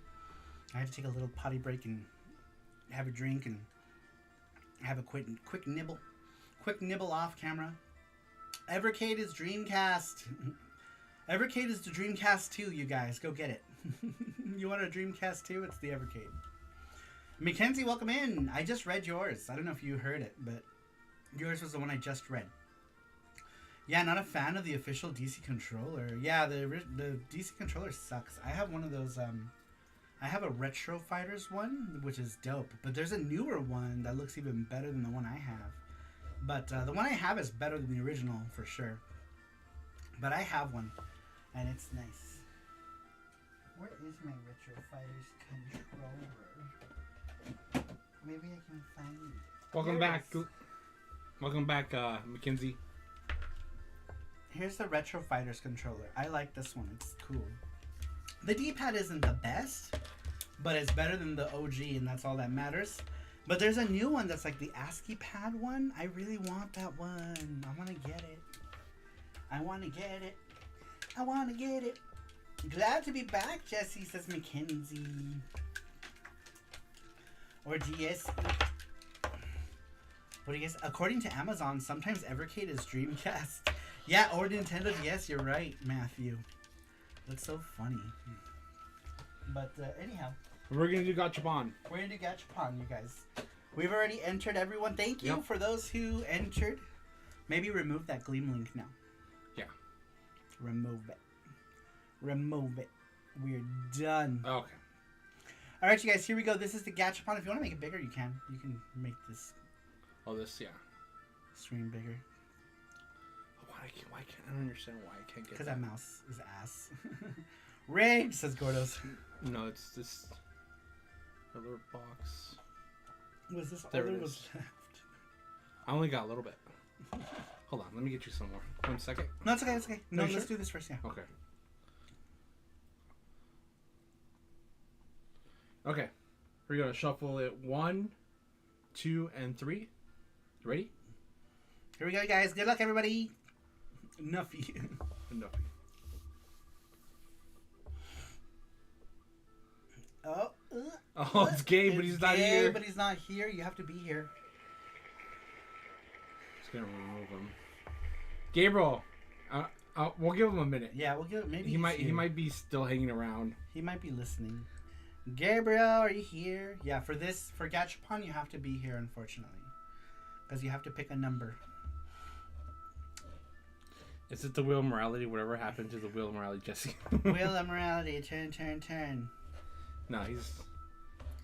I had to take a little potty break and have a drink and have a quick nibble. Quick nibble off camera. Evercade is Dreamcast. Evercade is the Dreamcast 2, you guys. Go get it. You want a Dreamcast 2? It's the Evercade. Mackenzie, welcome in. I just read yours. I don't know if you heard it, but yours was the one I just read. Yeah, not a fan of the official DC controller. Yeah, the DC controller sucks. I have one of those, I have a Retro Fighters one, which is dope. But there's a newer one that looks even better than the one I have. But the one I have is better than the original, for sure. But I have one, and it's nice. Where is my Retro Fighters controller? Maybe I can find it. Welcome back. Welcome back, Mackenzie. Here's the Retro Fighters controller. I like this one. It's cool. The D-pad isn't the best, but it's better than the OG, and that's all that matters. But there's a new one that's like the ASCII pad one. I really want that one. I want to get it. I want to get it. I want to get it. Glad to be back, Jesse, says Mackenzie. Or DS. What do you guys... According to Amazon, sometimes Evercade is Dreamcast. Yeah, or Nintendo DS. You're right, Matthew. That's so funny. But anyhow. We're going to do Gachapon. We're going to do Gachapon, you guys. We've already entered everyone. Thank you for those who entered. Maybe remove that Gleam link now. Yeah. Remove it. Remove it. We're done. Okay. All right, you guys. Here we go. This is the Gachapon. If you want to make it bigger, you can. You can make this. Oh, this, yeah. Screen bigger. Why can't I don't understand why I can't get because that mouse is ass. Rage, says Gordos. No, it's this other box. Was this there all there it was is. left? I only got a little bit. Hold on, let me get you some more. 1 second. No, it's okay. It's okay. No, Are you let's sure? do this first. Yeah. Okay. Okay. We're gonna shuffle it 1, 2, and 3. You ready? Here we go, guys. Good luck, everybody. Nuffy. Enough. Oh. Oh, it's Gabe, but he's not here. But he's not here. You have to be here. Just gonna remove him. Gabriel, we'll give him a minute. Yeah, we'll give it. Maybe He might be still hanging around. He might be listening. Gabriel, are you here? Yeah, for Gachapon, you have to be here, unfortunately, because you have to pick a number. Is it the Wheel of Morality? Whatever happened to the Wheel of Morality, Jesse? Wheel of Morality, turn. No,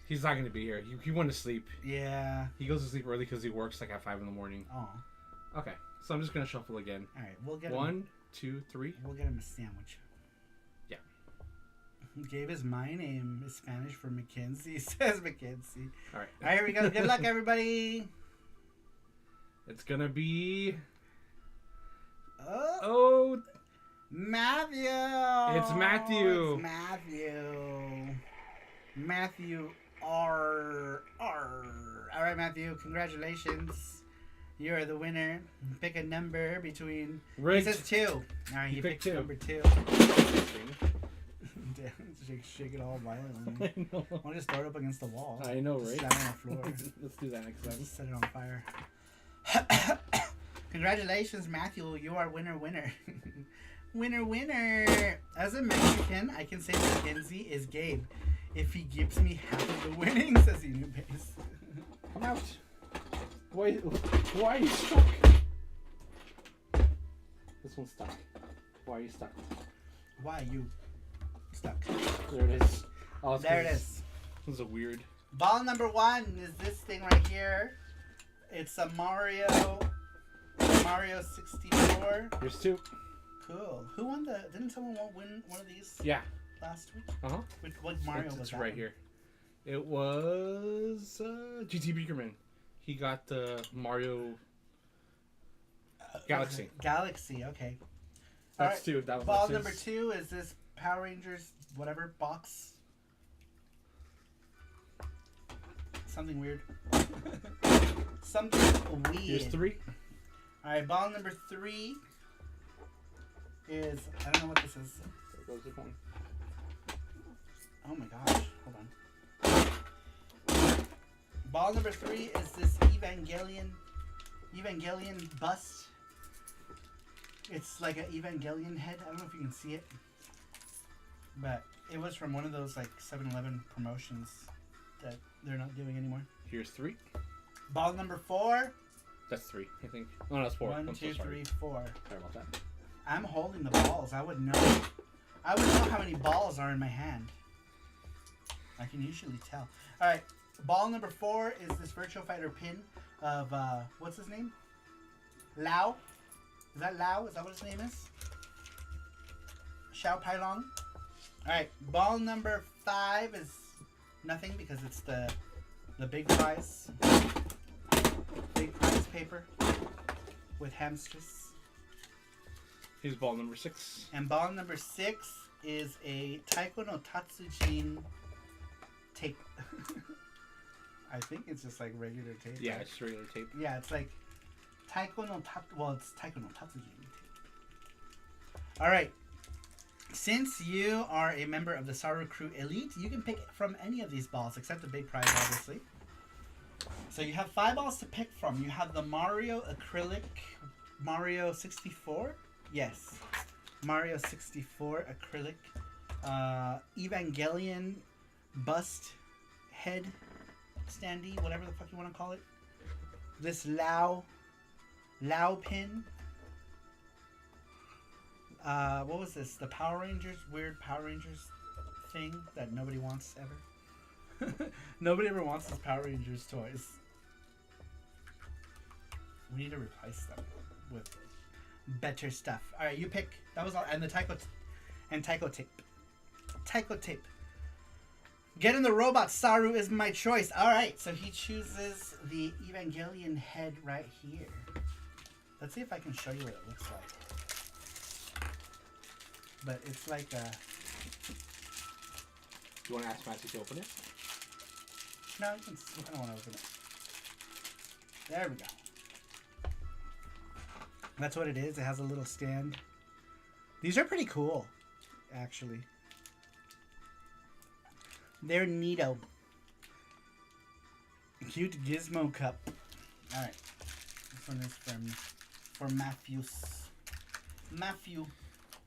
he's not going to be here. He went to sleep. Yeah. He goes to sleep early because he works like at 5 in the morning. Oh. Okay, so I'm just going to shuffle again. All right, we'll get 1, 2, 3. We'll get him a sandwich. Yeah. Gabe is my name. Is Spanish for Mackenzie, says Mackenzie. All right. All right, here we go. Good luck, everybody. It's going to be... Oh, Matthew! It's Matthew. It's Matthew. Matthew R. All right, Matthew. Congratulations. You are the winner. Pick a number between. Rigged. He says 2. All right, he picked 2. number 2. Shake it all violently. I know. I want to just throw it up against the wall. I know, right? Slam it on the floor. Let's do that next time. Just set it on fire. Congratulations, Matthew. You are winner. Winner. As a Mexican, I can say Mackenzie is Gabe. If he gives me half of the winnings, says Unibase. Come out. Why are you stuck? This one's stuck. Why are you stuck? Why are you stuck? There it is. Oh, There it is. This is a weird. Ball number 1 is this thing right here. It's a Mario 64. There's 2. Cool. Who won the... Didn't someone win one of these Yeah. last week? Uh-huh. What Mario was It's that right one? here. It was GT Beakerman. He got the Mario Galaxy. Galaxy, okay. That's Alright, 2. That was Ball his. number 2 is this Power Rangers whatever box. Something weird. Something weird. Here's 3. Alright, ball number 3 is... I don't know what this is. There goes the one. Oh my gosh. Hold on. Ball number 3 is this Evangelion bust. It's like an Evangelion head. I don't know if you can see it. But it was from one of those like 7-Eleven promotions that they're not doing anymore. Here's 3. Ball number 4. That's 3, I think. Oh, no, that's 4. 1, I'm 2, so sorry. 3, 4. Sorry about that. I'm holding the balls. I would know. I would know how many balls are in my hand. I can usually tell. All right. Ball number 4 is this Virtual Fighter pin of what's his name? Lao. Is that Lao? Is that what his name is? Xiao Pailong. All right. Ball number 5 is nothing because it's the big prize. Big prize paper with hamsters. Here's ball number 6. And ball number 6 is a Taiko no Tatsujin tape. I think it's just like regular tape. Yeah, right? it's regular tape. Yeah, it's like Taiko no it's Taiko no Tatsujin tape. Alright. Since you are a member of the Saru Crew Elite, you can pick from any of these balls, except the big prize, obviously. So you have 5 balls to pick from. You have the Mario acrylic Mario 64. Yes. Mario 64 acrylic Evangelion bust head standee, whatever the fuck you want to call it. This Lao pin. What was this? The Power Rangers, weird Power Rangers thing that nobody wants ever. Nobody ever wants these Power Rangers toys. We need to replace them with better stuff. All right, you pick. That was all. And the Taiko tape. Taiko tape. Get in the robot. Saru is my choice. All right, so he chooses the Evangelion head right here. Let's see if I can show you what it looks like. But it's like a... You want to ask Matthew to open it? No, I don't want to open it. There we go. That's what it is. It has a little stand. These are pretty cool, actually. They're neato. Cute gizmo cup. Alright. This one is for Matthew.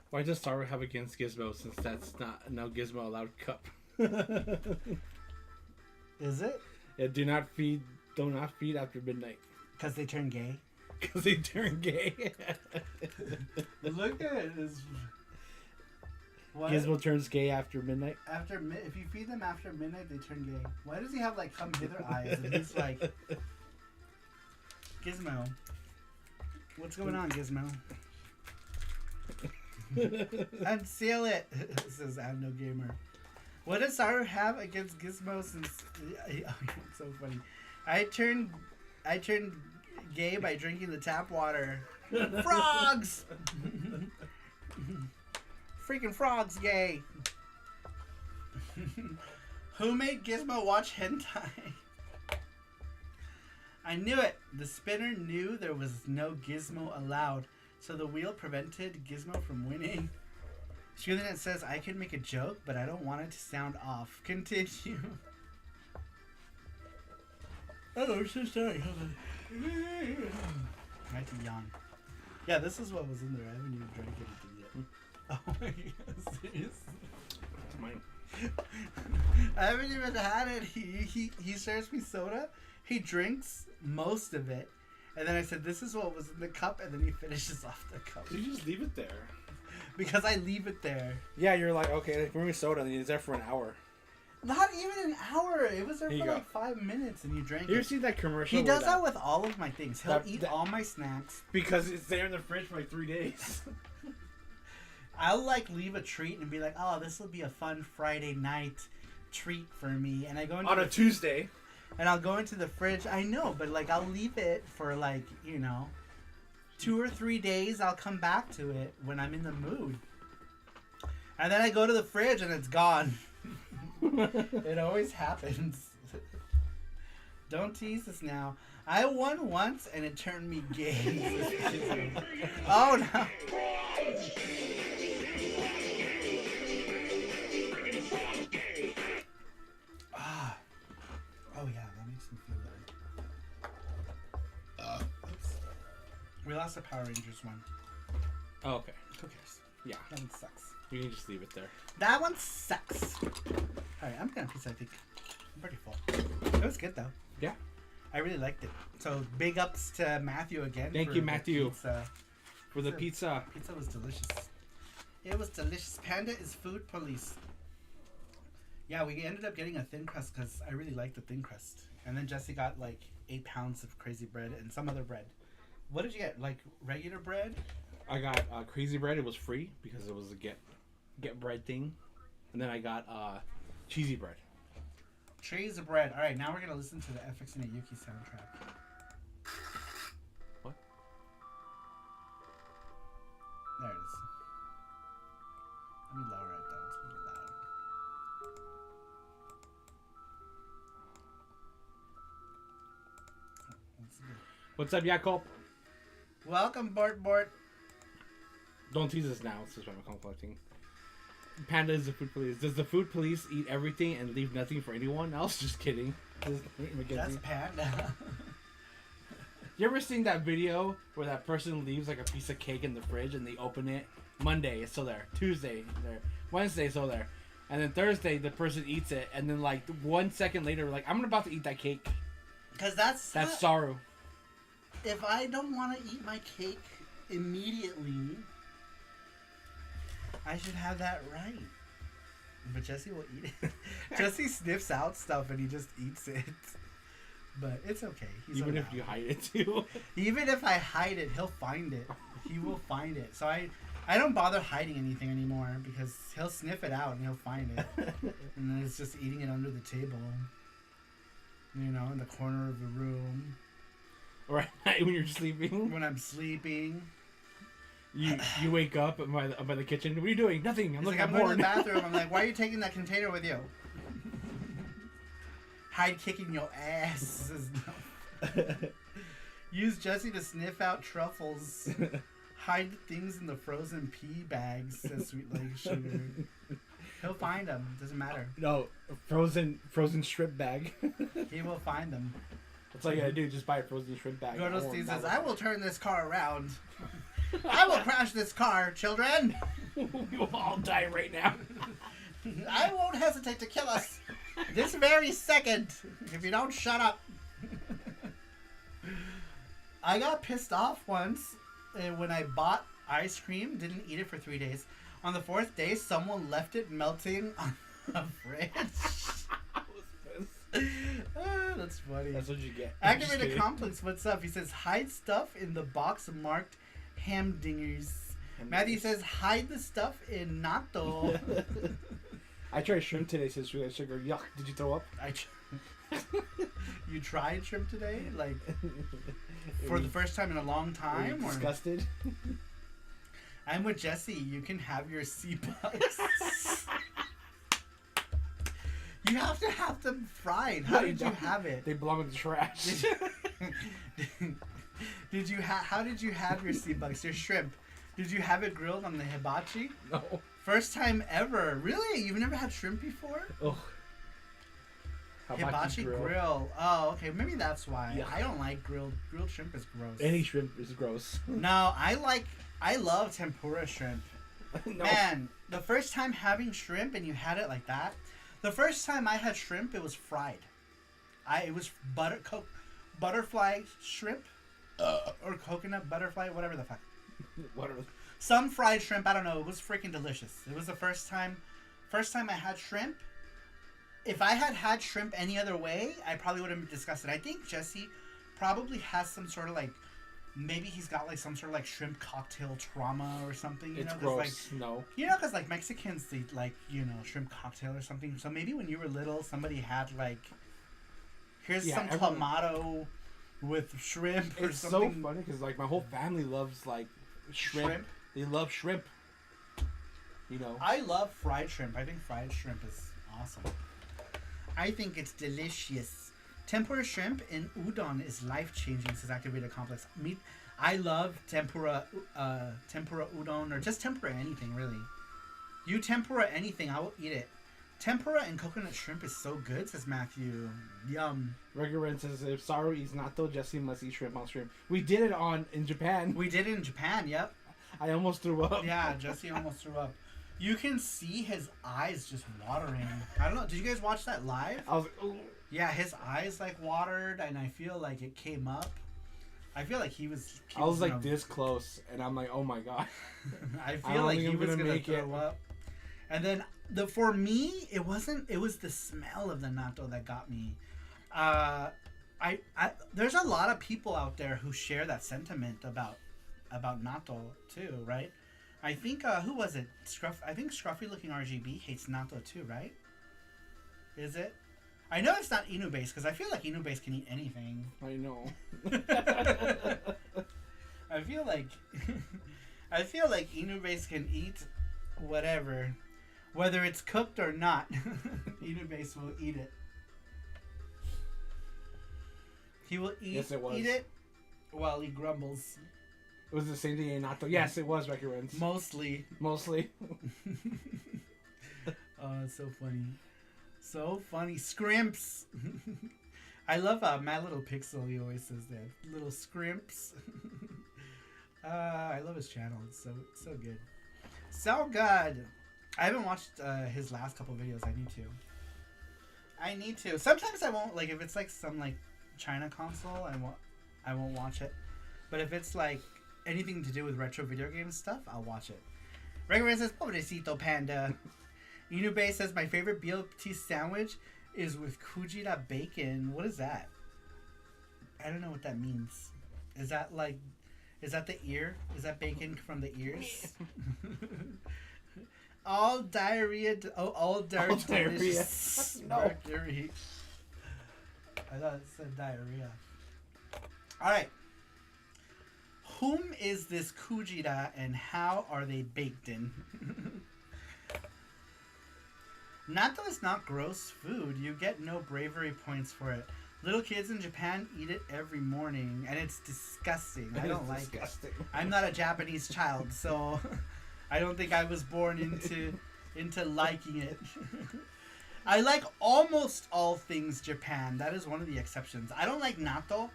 Why does Saru have against Gizmo since that's not no Gizmo allowed cup? Is it? Yeah, do not feed after midnight. Because they turn gay? Because they turn gay. Look at it. It's... What? Gizmo turns gay after midnight. If you feed them after midnight, they turn gay. Why does he have like come hither eyes? And he's like, Gizmo, what's going on, Gizmo? Unseal it, says I'm no gamer. What does Saru have against Gizmo? Since it's so funny. I turned gay by drinking the tap water. Frogs. Freaking frogs, yay! Who made Gizmo watch hentai? I knew it! The spinner knew there was no Gizmo allowed, so the wheel prevented Gizmo from winning. Shooting says, I can make a joke, but I don't want it to sound off. Continue. Oh, I'm so sorry. I had to yawn. Yeah, this is what was in there. I haven't even drank anything yet. Oh my god, serious? It's mine. I haven't even had it. He serves me soda. He drinks most of it. And then I said, this is what was in the cup. And then he finishes off the cup. Did you just leave it there? Because I leave it there. Yeah, you're like, okay, bring me soda. And he's there for an hour. Not even an hour. It was there Here for you like 5 minutes and you drank You ever it. seen that commercial? He does that with all of my things. He'll that- eat that- all my snacks. Because it's there in the fridge for like 3 days. I'll like leave a treat and be like, oh, this will be a fun Friday night treat for me. And I go into On a Tuesday. And I'll go into the fridge. I know, but like I'll leave it for like, 2 or 3 days. I'll come back to it when I'm in the mood. And then I go to the fridge and it's gone. It always happens. Don't tease us now. I won once and it turned me gay. Oh no. lost the Power Rangers one. Oh, okay. Who cares? Yeah. That one sucks. You can just leave it there. That one sucks. Alright, I'm gonna pizza, I think. I'm pretty full. It was good though. Yeah. I really liked it. So big ups to Matthew again. Thank for you, the Matthew. Pizza. For the pizza. Pizza was delicious. It was delicious. Panda is food police. Yeah, we ended up getting a thin crust because I really liked the thin crust. And then Jesse got like 8 pounds of crazy bread and some other bread. What did you get? Like regular bread? I got crazy bread. It was free because it was a get bread thing. And then I got cheesy bread. Trays of bread. Alright, now we're going to listen to the FX and a Yuki soundtrack. What? There it is. Let me lower it down. It's really loud. Let's see. What's up, Jacob? Welcome, Bort. Don't tease us now. This is why I'm collecting. Panda is the food police. Does the food police eat everything and leave nothing for anyone else? Just kidding. That's Panda. You ever seen that video where that person leaves like a piece of cake in the fridge and they open it? Monday, it's still there. Tuesday, there. Wednesday, it's still there. And then Thursday, the person eats it. And then like 1 second later, like, I'm about to eat that cake. Because that's Saru. If I don't want to eat my cake immediately, I should have that right. But Jesse will eat it. Jesse sniffs out stuff and he just eats it. But it's okay. He's Even allowed. if you hide it too. Even if I hide it, he'll find it. He will find it. So I don't bother hiding anything anymore because he'll sniff it out and he'll find it. And then it's just eating it under the table. You know, in the corner of the room. Or at night when you're sleeping. When I'm sleeping. You wake up by the kitchen. What are you doing? Nothing. I'm looking at going to porn. the bathroom. I'm like, why are you taking that container with you? Hide kicking your ass. Use Jesse to sniff out truffles. Hide things in the frozen pea bags, says Sweet Lake Sugar. He'll find them. Doesn't matter. No, frozen shrimp bag. He will find them. That's all you gotta do. Just buy a frozen shrimp bag. Gordo Steve says, I will turn this car around. I will crash this car, children. We will all die right now. I won't hesitate to kill us this very second if you don't shut up. I got pissed off once when I bought ice cream, didn't eat it for 3 days. On the 4th day, someone left it melting on the fridge. That's funny. That's what you get. Activated Complex, what's up? He says, hide stuff in the box marked hamdingers. Matthew says, hide the stuff in natto. I tried shrimp today, says Sweet Sugar. Yuck, did you throw up? You tried shrimp today? Like, for the first time in a long time? Were you disgusted? I'm with Jesse. You can have your sea bugs. You have to have them fried. How did you have it? They belong in the trash. How did you have your sea bugs? Your shrimp? Did you have it grilled on the hibachi? No. First time ever. Really? You've never had shrimp before? Ugh. Hibachi grill. Oh, okay. Maybe that's why. Yeah. I don't like grilled shrimp. Is gross. Any shrimp is gross. No, I love tempura shrimp. No. Man, the first time having shrimp and you had it like that. The first time I had shrimp, it was fried. It was butterfly shrimp or coconut butterfly, whatever the fuck. Whatever. Some fried shrimp. I don't know. It was freaking delicious. It was the first time I had shrimp. If I had shrimp any other way, I probably would have disgusted. I think Jesse probably has some sort of like, maybe he's got like some sort of like shrimp cocktail trauma or something. It's know? gross. Like, no. You know, because like Mexicans eat like, you know, shrimp cocktail or something. So maybe when you were little, somebody had like, here's some clamato with shrimp or it's something. It's so funny because like my whole family loves like shrimp. They love shrimp. You know. I love fried shrimp. I think fried shrimp is awesome. I think it's delicious. Tempura shrimp in udon is life-changing, says Activated Complex. I love tempura udon, or just tempura anything, really. You tempura anything, I will eat it. Tempura and coconut shrimp is so good, says Matthew. Yum. Regular says if Saru eats natto, Jesse must eat shrimp on shrimp. We did it in Japan. We did it in Japan, yep. I almost threw up. Yeah, Jesse almost threw up. You can see his eyes just watering. I don't know. Did you guys watch that live? I was like, ooh. Yeah, his eyes like watered, and I feel like it came up. I feel like he was. I was like this close, and I'm like, oh my god. I feel like he was gonna throw up. And then for me, it wasn't. It was the smell of the natto that got me. There's a lot of people out there who share that sentiment about natto too, right? I think who was it? I think Scruffy Looking RGB hates natto too, right? Is it? I know it's not Inu base because I feel like Inu base can eat anything. I know. I feel like Inu base can eat whatever, whether it's cooked or not. Inu base will eat it. He will eat it while he grumbles. It was the same thing in natto. Yes, it was Recurrence. Mostly. Oh, It's so funny. So funny. Scrimps. I love My Little Pixel. He always says that. Little scrimps. I love his channel. It's so good. So good. I haven't watched his last couple videos. I need to. Sometimes I won't, like, if it's like some like China console, I won't watch it. But if it's like anything to do with retro video game stuff, I'll watch it. Regular says, Pobrecito Panda. Inube says, my favorite BLT sandwich is with Kujira bacon. What is that? I don't know what that means. Is that the ear? Is that bacon from the ears? all diarrhea. All diarrhea. No. Mercury. I thought it said diarrhea. Alright. Whom is this Kujira and how are they baked in? Natto is not gross food. You get no bravery points for it. Little kids in Japan eat it every morning, and it's disgusting. I don't like it. I'm not a Japanese child, so I don't think I was born into liking it. I like almost all things Japan. That is one of the exceptions. I don't like natto.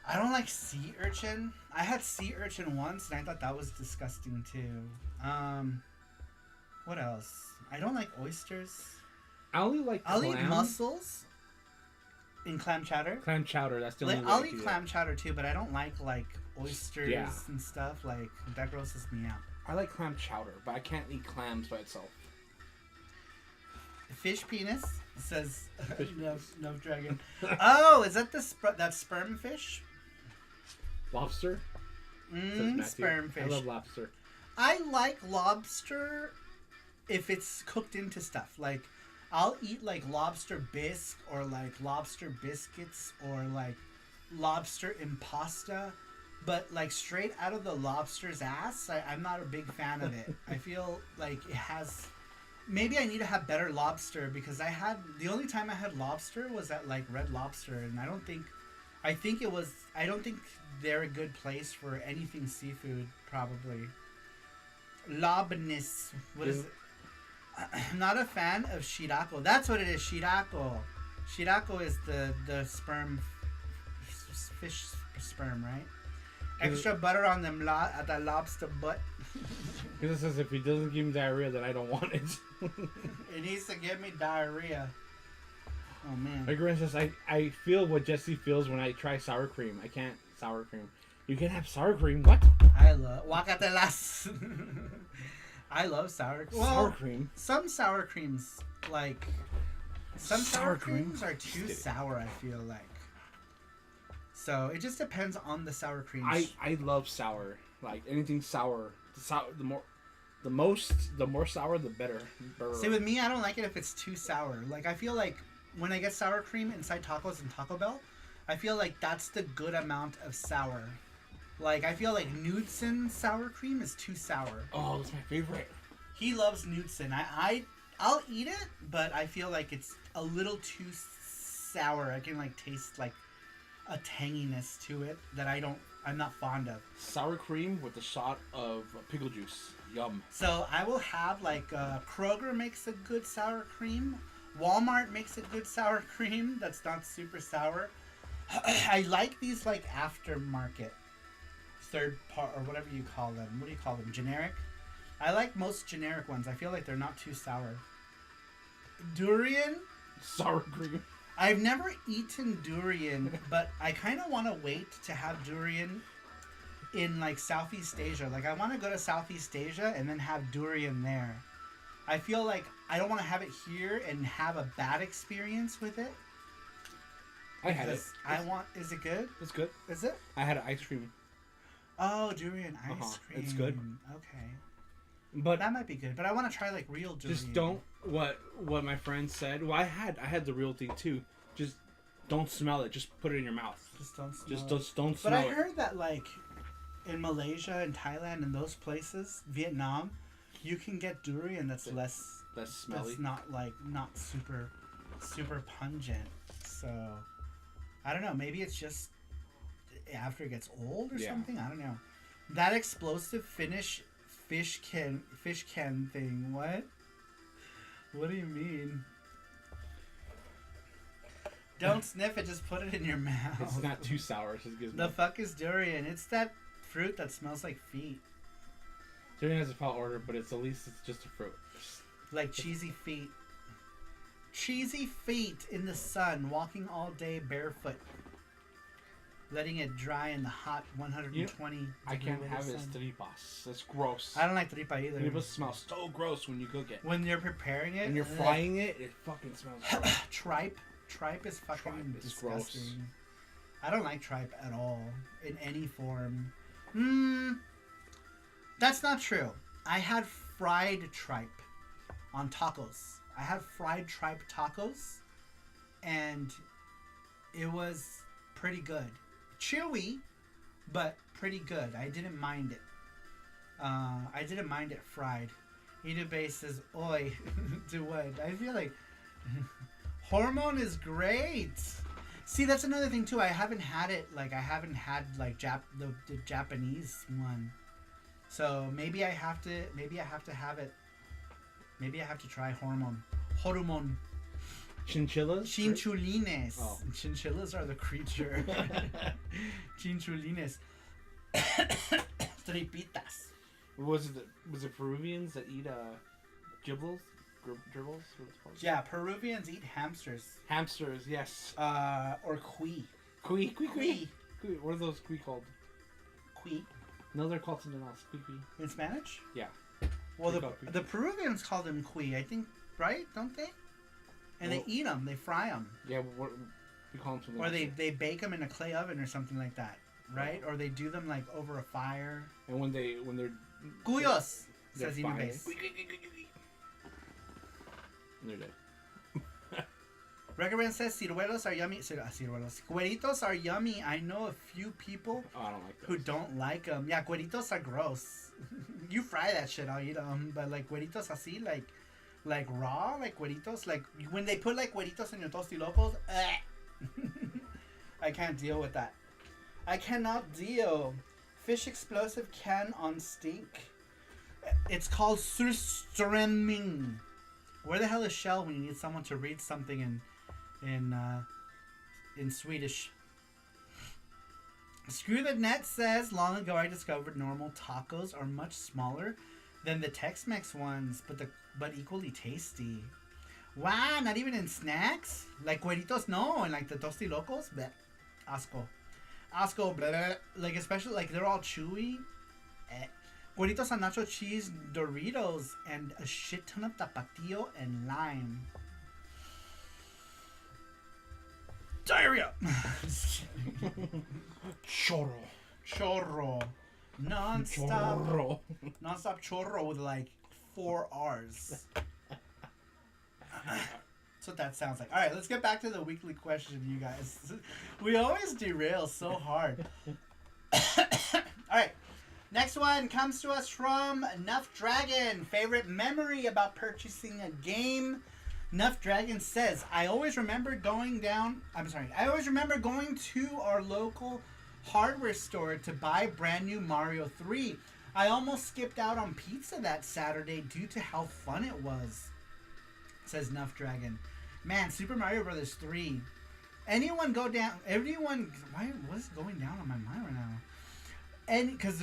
I don't like sea urchin. I had sea urchin once, and I thought that was disgusting too. What else? I don't like oysters. I'll eat mussels in clam chowder. Clam chowder, that's the only way I'll eat clam chowder too, but I don't like oysters and stuff. Like, that grosses me out. I like clam chowder, but I can't eat clams by itself. Fish penis says no dragon. Oh, is that that sperm fish? Lobster? Sperm fish. I love lobster. I like lobster if it's cooked into stuff. Like, I'll eat like lobster bisque or like lobster biscuits or like lobster in pasta, but like straight out of the lobster's ass, I'm not a big fan of it. I feel like it has. Maybe I need to have better lobster because the only time I had lobster was at like Red Lobster, and I don't think they're a good place for anything seafood. Probably. Lobness. What is it? I'm not a fan of shirako. That's what it is, shirako. Shirako is the sperm, fish sperm, right? Extra butter on them at the lobster butt. Because it says if he doesn't give me diarrhea, then I don't want it. It needs to give me diarrhea. Oh man. Like, for instance, I feel what Jesse feels when I try sour cream. I can't sour cream. You can have sour cream. What? I love Wakatelas. I love sour cream. Sour cream. Some sour creams, like some sour creams are too sour. I feel like. So it just depends on the sour cream. I love sour. Like anything sour. The more sour, the better. See, with me, I don't like it if it's too sour. Like, I feel like when I get sour cream inside tacos and Taco Bell, I feel like that's the good amount of sour. Like, I feel like Knudsen sour cream is too sour. Oh, that's my favorite. He loves Knudsen. I'll eat it, but I feel like it's a little too sour. I can like taste like a tanginess to it that I I'm not fond of. Sour cream with a shot of pickle juice. Yum. So I will have like Kroger makes a good sour cream. Walmart makes a good sour cream that's not super sour. I like these like aftermarket, third part or whatever you call them. What do you call them? Generic. I like most generic ones. I feel like they're not too sour. Durian. Sour cream. I've never eaten durian, but I kind of want to wait to have durian in like Southeast Asia. Like I want to go to Southeast Asia and then have durian there. I feel like I don't want to have it here and have a bad experience with it. I had it. Is it good? It's good. Is it? I had ice cream. Oh, durian ice cream. It's good. Okay. But That might be good, but I want to try like real durian. just don't what my friend said. Well, I had the real thing too. Just don't smell it. Just put it in your mouth. Just don't smell Just it. don't But smell I it. heard that like in Malaysia and Thailand and those places, Vietnam, you can get durian that's less That's smelly. that's not super pungent. So I don't know, maybe it's just after it gets old or something. I don't know. That explosive Finnish fish can thing. What do you mean? Don't sniff it, just put it in your mouth. It's not too sour. It just gives me. The fuck is durian? It's that fruit that smells like feet. Durian has a foul odor, but at least it's just a fruit. Like cheesy feet. Cheesy feet in the sun, walking all day barefoot. Letting it dry in the hot 120 I can't degree have it sun. tripas. That's gross. I don't like tripa either. Tripas smells so gross when you cook it. When you're preparing it, When you're frying it, it fucking smells gross. tripe is fucking Tripe is disgusting. gross. I don't like tripe at all in any form. That's not true. I had fried tripe on tacos. I had fried tripe tacos, and it was pretty good. Chewy, but pretty good. I didn't mind it. I didn't mind it fried. Inube says, "Oi, do what?" I feel like hormone is great. See, that's another thing too. I haven't had it. Like I haven't had like the Japanese one. So maybe I have to have it. Maybe I have to try hormone. Hormone. Chinchillas? Chinchulines. Oh. Chinchillas are the creature. Chinchulines. Tripitas. Was it Peruvians that eat giblets? Dribbles? What's it called? Yeah, Peruvians eat hamsters. Hamsters, yes. Or cuy. Cuy. Cuy. What are those cuy called? Cuy. No, they're called something else. Cuy. In Spanish? Yeah. Well, They're called cuy. the Peruvians call them cuy, I think, right? Don't they? And they eat them. They fry them. Yeah, we call them something Or else. they bake them in a clay oven or something like that, right? Or they do them like over a fire. And when they're Cuyos, they're says fine. Inubase. And they're dead. Recommend says ciruelos are yummy. Ciruelos. Cueritos are yummy. I know a few people Oh, I don't like those. who don't like them. Yeah, cueritos are gross. You fry that shit, I'll eat them. But like cueritos así, like raw, like cueritos, like when they put like cueritos in your tostilocos, I can't deal with that. I cannot deal. Fish explosive can on stink. It's called surströmming. Where the hell is Shell when you need someone to read something in Swedish? Screw the Net says, long ago I discovered normal tacos are much smaller than the Tex-Mex ones, but equally tasty. Wow, not even in snacks? Like cueritos, no, and like the tostilocos, bleh, asco. Asco, bleh, like especially, like they're all chewy. Cueritos are nacho cheese, Doritos, and a shit ton of tapatio and lime. Diarrhea! Chorro. Non-stop. Chorro. Non-stop chorro with like 4 R's. That's what that sounds like. Alright, let's get back to the weekly question, you guys. We always derail so hard. Alright, next one comes to us from Nuff Dragon. Favorite memory about purchasing a game? Nuff Dragon says, I always remember going to our local hardware store to buy brand new Mario 3. I almost skipped out on pizza that Saturday due to how fun it was, says Nuff Dragon. Man, Super Mario Brothers 3. Anyone go down... what is going down on my mind right now? And because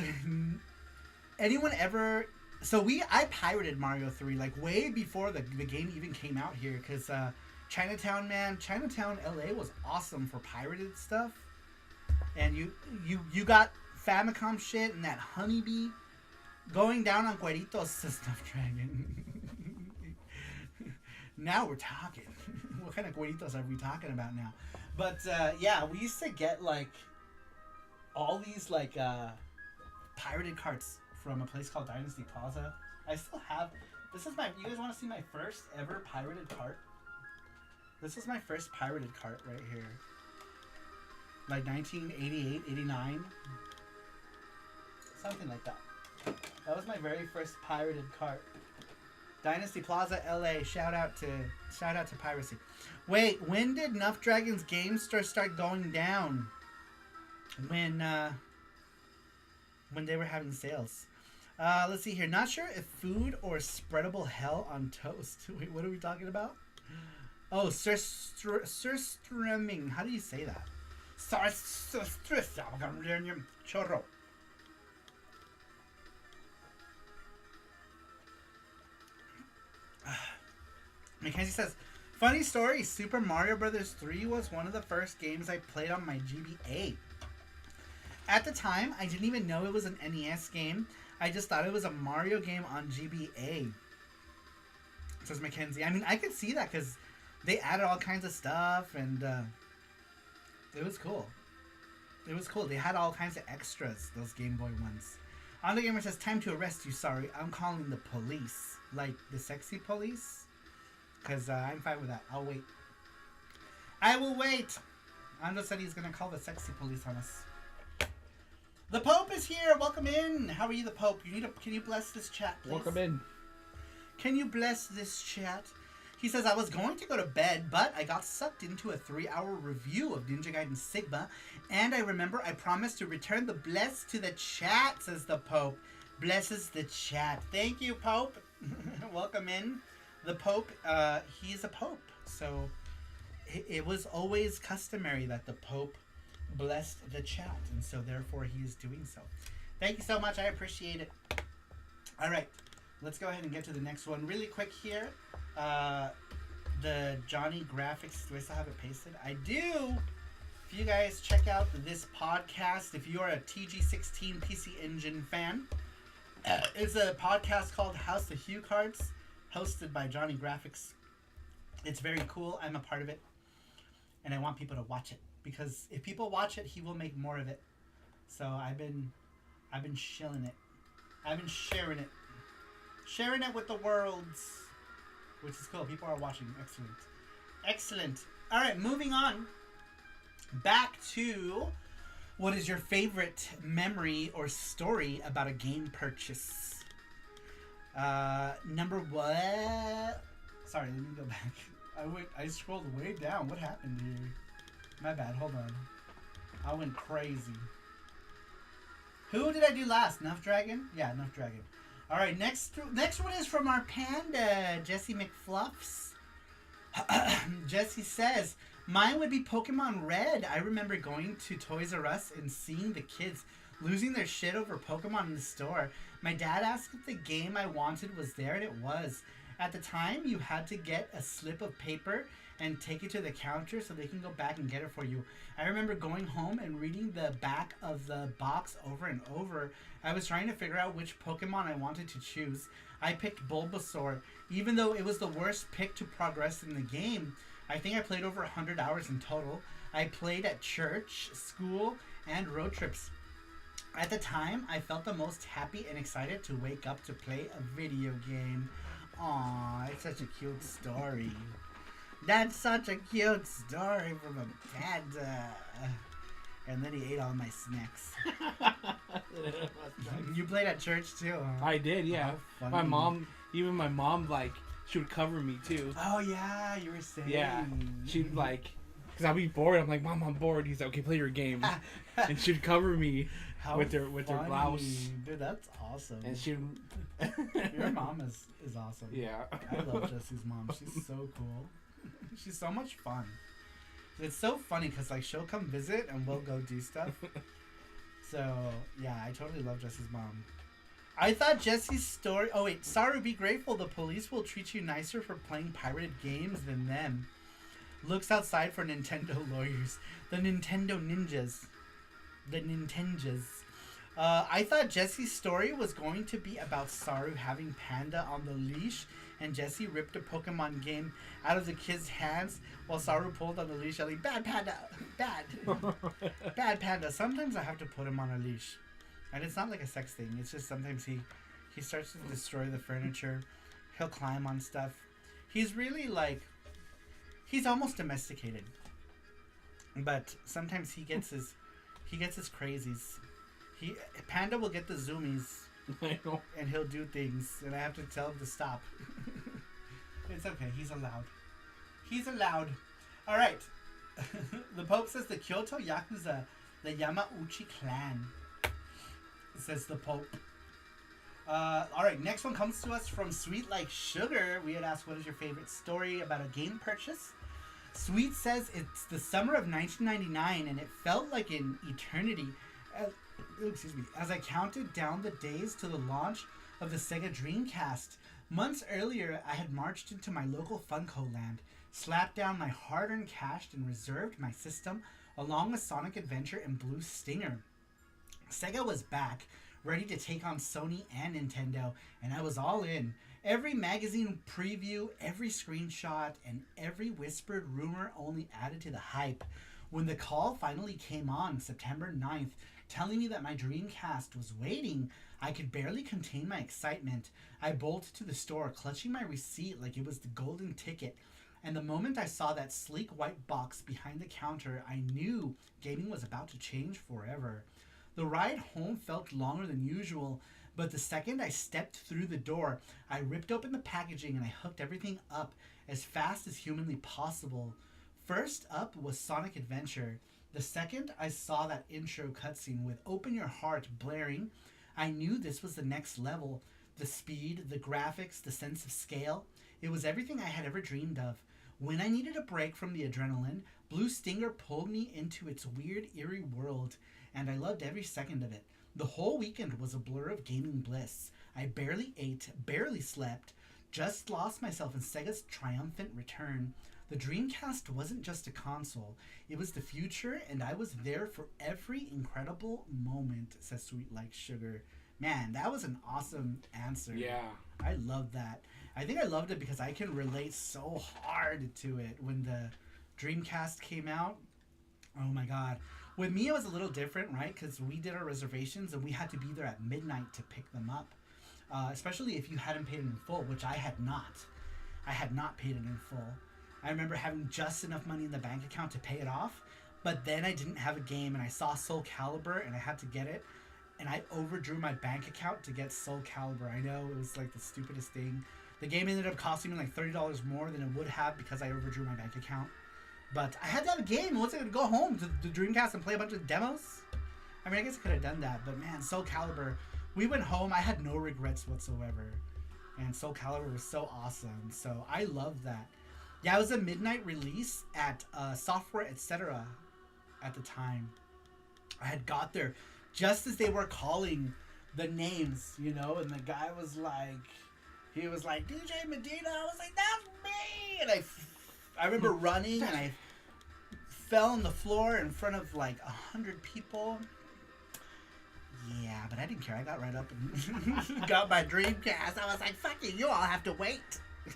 anyone ever... So I pirated Mario 3 like way before the game even came out here, because Chinatown LA was awesome for pirated stuff. And you got Famicom shit and that honeybee going down on Cueritos, says Nuff Dragon. Now we're talking. What kind of Cueritos are we talking about now? But yeah, we used to get like all these like pirated carts from a place called Dynasty Plaza. I still have. This is you guys want to see my first ever pirated cart? This is my first pirated cart right here. Like 1988, 89. Something like that. That was my very first pirated cart. Dynasty Plaza, LA. Shout out to piracy. Wait, when did Nuff Dragon's game store start going down? When they were having sales. Let's see here. Not sure if food or spreadable hell on toast. Wait, what are we talking about? Oh, surströmming. How do you say that? Chorro. Mackenzie says, funny story, Super Mario Brothers 3 was one of the first games I played on my GBA. At the time, I didn't even know it was an NES game. I just thought it was a Mario game on GBA. Says Mackenzie. I mean, I could see that because they added all kinds of stuff and it was cool. It was cool. They had all kinds of extras, those Game Boy ones. On the Gamer says, time to arrest you, sorry. I'm calling the police. Like, the sexy police? Because I'm fine with that. I'll wait. I will wait! Ando said he's going to call the sexy police on us. The Pope is here! Welcome in! How are you, the Pope? Can you bless this chat, please? Welcome in. Can you bless this chat? He says, I was going to go to bed, but I got sucked into a 3-hour review of Ninja Gaiden Sigma, and I remember I promised to return the bless to the chat, says the Pope. Blesses the chat. Thank you, Pope. Welcome in. The Pope, he's a Pope, so it was always customary that the Pope blessed the chat, and so therefore he is doing so. Thank you so much. I appreciate it. All right. Let's go ahead and get to the next one really quick here. The Johnny graphics, do I still have it pasted? I do. If you guys check out this podcast, if you're a TG16 PC Engine fan, it's a podcast called House of Hue Cards, hosted by Johnny Graphics. It's very cool. I'm a part of it, and I want people to watch it because if people watch it, he will make more of it. So I've been shilling it. I've been sharing it. Sharing it with the worlds, which is cool. People are watching. Excellent. Excellent. All right, moving on. Back to what is your favorite memory or story about a game purchase? Number one. Sorry, let me go back. I scrolled way down. What happened here? My bad. Hold on. I went crazy. Who did I do last? Nuff Dragon? Yeah, Nuff Dragon. All right, next one is from our panda, Jesse McFluffs. Jesse says, mine would be Pokemon Red. I remember going to Toys R Us and seeing the kids losing their shit over Pokemon in the store. My dad asked if the game I wanted was there, and it was. At the time, you had to get a slip of paper and take it to the counter so they can go back and get it for you. I remember going home and reading the back of the box over and over. I was trying to figure out which Pokemon I wanted to choose. I picked Bulbasaur, even though it was the worst pick to progress in the game. I think I played over 100 hours in total. I played at church, school, and road trips. At the time, I felt the most happy and excited to wake up to play a video game. Aww, it's such a cute story. That's such a cute story from a panda. And then he ate all my snacks. You played at church too, huh? I did, yeah. Oh, my mom, like, she would cover me too. Oh yeah, you were saying. Yeah, she'd like, Because I'll be bored. I'm like, Mom, I'm bored. He's like, okay, play your game. And she'd cover me with her blouse. Dude, that's awesome. And she Your mom is awesome. Yeah. I love Jesse's mom. She's so cool. She's so much fun. It's so funny because like she'll come visit and we'll go do stuff. So yeah, I totally love Jesse's mom. I thought Jesse's story. Oh wait, Saru, be grateful. The police will treat you nicer for playing pirated games than them. Looks outside for Nintendo lawyers. The Nintendo ninjas. The Nintenjas. I thought Jesse's story was going to be about Saru having Panda on the leash, and Jesse ripped a Pokemon game out of the kid's hands while Saru pulled on the leash, yelling, "Bad Panda! Bad! Bad Panda!" Sometimes I have to put him on a leash. And it's not like a sex thing. It's just sometimes he starts to destroy the furniture. He'll climb on stuff. He's really like... He's almost domesticated. But sometimes he gets his crazies. Panda will get the zoomies. I know. And he'll do things. And I have to tell him to stop. It's okay. He's allowed. He's allowed. Alright. The Pope says the Kyoto Yakuza, the Yamauchi clan. Says the Pope. Alright, next one comes to us from Sweet Like Sugar. We had asked, what is your favorite story about a game purchase? Sweet says it's the summer of 1999 and it felt like an eternity. As I counted down the days to the launch of the Sega Dreamcast. Months earlier, I had marched into my local Funko Land, slapped down my hard-earned cash and reserved my system along with Sonic Adventure and Blue Stinger. Sega was back, ready to take on Sony and Nintendo, and I was all in. Every magazine preview, every screenshot, and every whispered rumor only added to the hype. When the call finally came on September 9th, telling me that my Dreamcast was waiting, I could barely contain my excitement. I bolted to the store, clutching my receipt like it was the golden ticket. And the moment I saw that sleek white box behind the counter, I knew gaming was about to change forever. The ride home felt longer than usual, but the second I stepped through the door, I ripped open the packaging and I hooked everything up as fast as humanly possible. First up was Sonic Adventure. The second I saw that intro cutscene with Open Your Heart blaring, I knew this was the next level. The speed, the graphics, the sense of scale. It was everything I had ever dreamed of. When I needed a break from the adrenaline, Blue Stinger pulled me into its weird, eerie world, and I loved every second of it. The whole weekend was a blur of gaming bliss. I barely ate, barely slept, just lost myself in Sega's triumphant return. The Dreamcast wasn't just a console, it was the future, and I was there for every incredible moment, says Sweet Like Sugar. Man, that was an awesome answer. Yeah. I love that. I think I loved it because I can relate so hard to it when the Dreamcast came out. Oh my god. With me, it was a little different, right? Because we did our reservations and we had to be there at midnight to pick them up. Especially if you hadn't paid it in full, which I had not. I had not paid it in full. I remember having just enough money in the bank account to pay it off, but then I didn't have a game and I saw Soul Calibur and I had to get it. And I overdrew my bank account to get Soul Calibur. I know, it was like the stupidest thing. The game ended up costing me like $30 more than it would have because I overdrew my bank account. But I had to have a game. Once I could go home to the Dreamcast and play a bunch of demos. I mean, I guess I could have done that. But man, Soul Calibur. We went home. I had no regrets whatsoever. And Soul Calibur was so awesome. So I love that. Yeah, it was a midnight release at Software Etc. at the time. I had got there just as they were calling the names, you know. And the guy was like, he was like, DJ Medina. I was like, that's me. And I remember running and I fell on the floor in front of like 100 people. Yeah, but I didn't care. I got right up and got my Dreamcast. I was like, fuck you all have to wait.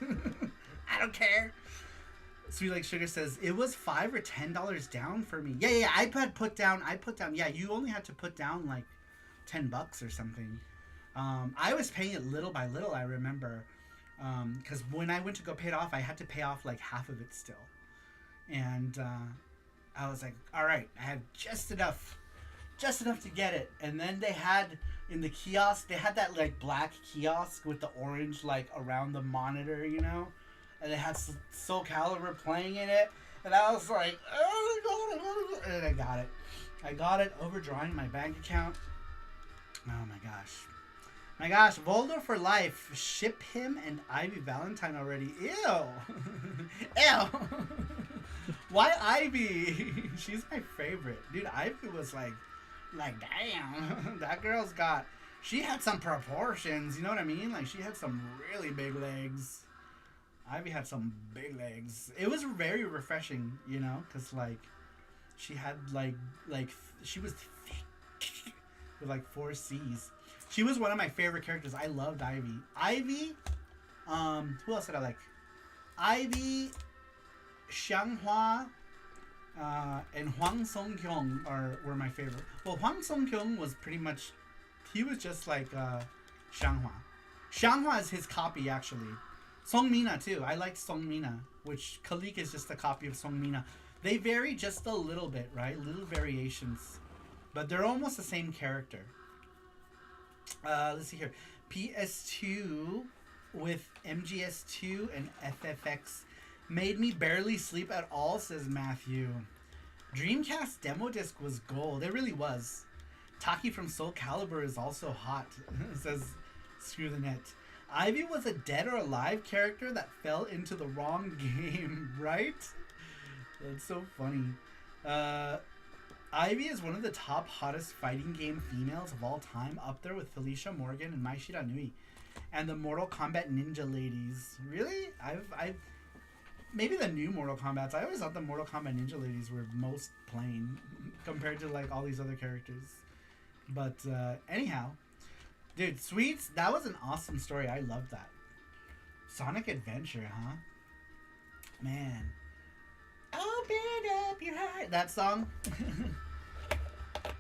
I don't care. Sweet Like Sugar says, it was $5 or $10 down for me. Yeah, I put down, yeah, you only had to put down like $10 or something. I was paying it little by little, I remember. Because when I went to go pay it off, I had to pay off like half of it still. And I was like, all right, I have just enough to get it. And then they had in the kiosk, they had that like black kiosk with the orange like around the monitor, you know, and they had Soul Calibur playing in it. And I was like, oh, and I got it. I got it, overdrawing my bank account. Oh my gosh. My gosh, Voldo for life. Ship him and Ivy Valentine already. Ew. Ew. Why Ivy? She's my favorite. Dude, Ivy was like damn. That girl's got, she had some proportions, you know what I mean? Like, she had some really big legs. Ivy had some big legs. It was very refreshing, you know, because, like, she had, like, she was thick with, like, 4 C's. She was one of my favorite characters. I loved Ivy. Ivy, who else did I like? Ivy, Xianghua, and Hwang Song-kyung were my favorite. Well, Hwang Song-kyung was pretty much, he was just like Xianghua. Xianghua is his copy, actually. Song Mina, too. I liked Song Mina, which Kalik is just a copy of Song Mina. They vary just a little bit, right? Little variations. But they're almost the same character. Let's see here. PS2 with MGS2 and FFX made me barely sleep at all, says Matthew. Dreamcast demo disc was gold. It really was. Taki from Soul Calibur is also hot, says Screw the Net. Ivy was a dead or alive character that fell into the wrong game, right? That's so funny. Ivy is one of the top hottest fighting game females of all time, up there with Felicia Morgan and Mai Shiranui, and the Mortal Kombat ninja ladies. Really? I've maybe the new Mortal Kombats. I always thought the Mortal Kombat ninja ladies were most plain compared to like all these other characters. But anyhow, dude, Sweets, that was an awesome story. I loved that. Sonic Adventure, huh? Man. Open up your heart. That song.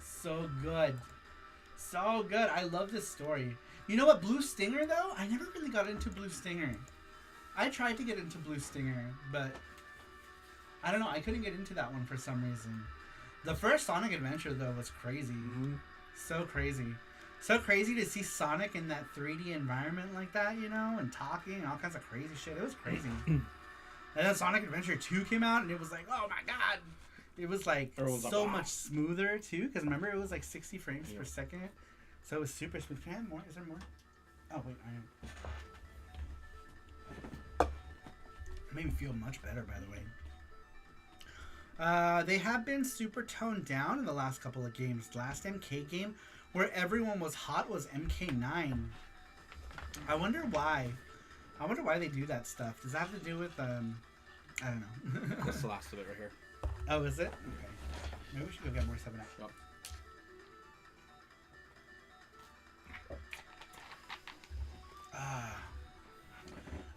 So good. So good. I love this story. You know what? Blue Stinger, though? I never really got into Blue Stinger. I tried to get into Blue Stinger, but I don't know. I couldn't get into that one for some reason. The first Sonic Adventure, though, was crazy. Mm-hmm. So crazy. So crazy to see Sonic in that 3D environment like that, you know, and talking and all kinds of crazy shit. It was crazy. And then Sonic Adventure 2 came out, and it was like, oh my god. It was like so much smoother, too, because remember, it was like 60 frames per second. So it was super smooth. Can I have more? Is there more? Oh, wait, I am. Made me feel much better, by the way. They have been super toned down in the last couple of games. The last MK game where everyone was hot was MK9. I wonder why. I wonder why they do that stuff. Does that have to do with, I don't know. That's the last of it right here. Oh, is it? Okay. Maybe we should go get more 7-Up. Yep.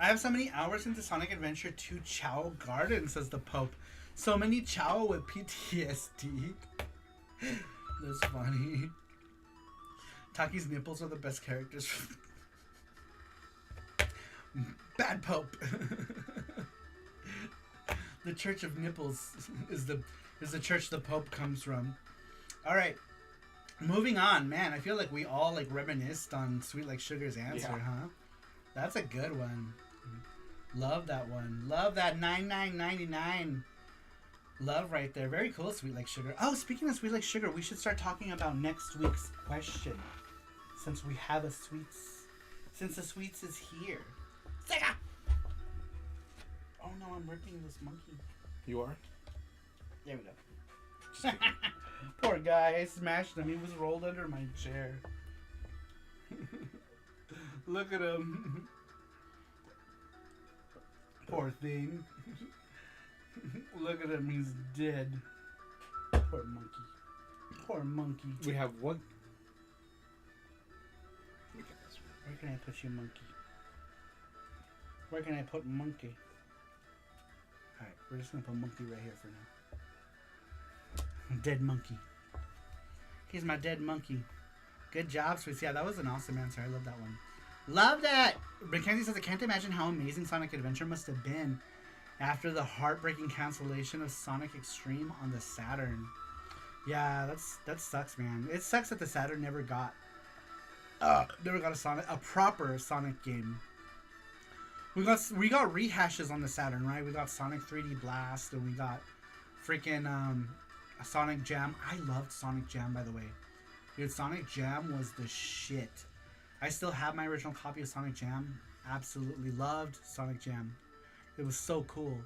I have so many hours into Sonic Adventure 2 Chao Garden, says the Pope. So many Chao with PTSD. That's funny. Taki's nipples are the best characters. Bad Pope. The Church of Nipples is the church the Pope comes from. All right, moving on. Man, I feel like we all like reminisced on Sweet Like Sugar's answer, huh? That's a good one. Love that one. Love that 99.99. Love right there. Very cool, Sweet Like Sugar. Oh, speaking of Sweet Like Sugar, we should start talking about next week's question. Since we have a Sweets. Since the Sweets is here. Sega! Oh no, I'm ripping this monkey. You are? There we go. Poor guy, I smashed him. He was rolled under my chair. Look at him. Poor thing. Look at him, he's dead. Poor monkey. Poor monkey. We have one. Where can I put you, monkey? Where can I put monkey? Alright, we're just gonna put monkey right here for now. Dead monkey. He's my dead monkey. Good job, Sweets. Yeah, that was an awesome answer. I love that one. Love that! Mackenzie says, I can't imagine how amazing Sonic Adventure must have been after the heartbreaking cancellation of Sonic Extreme on the Saturn. Yeah, that sucks, man. It sucks that the Saturn never got a proper Sonic game. We got rehashes on the Saturn, right? We got Sonic 3D Blast, and we got freaking Sonic Jam. I loved Sonic Jam, by the way. Dude, Sonic Jam was the shit. I still have my original copy of Sonic Jam. Absolutely loved Sonic Jam. It was so cool.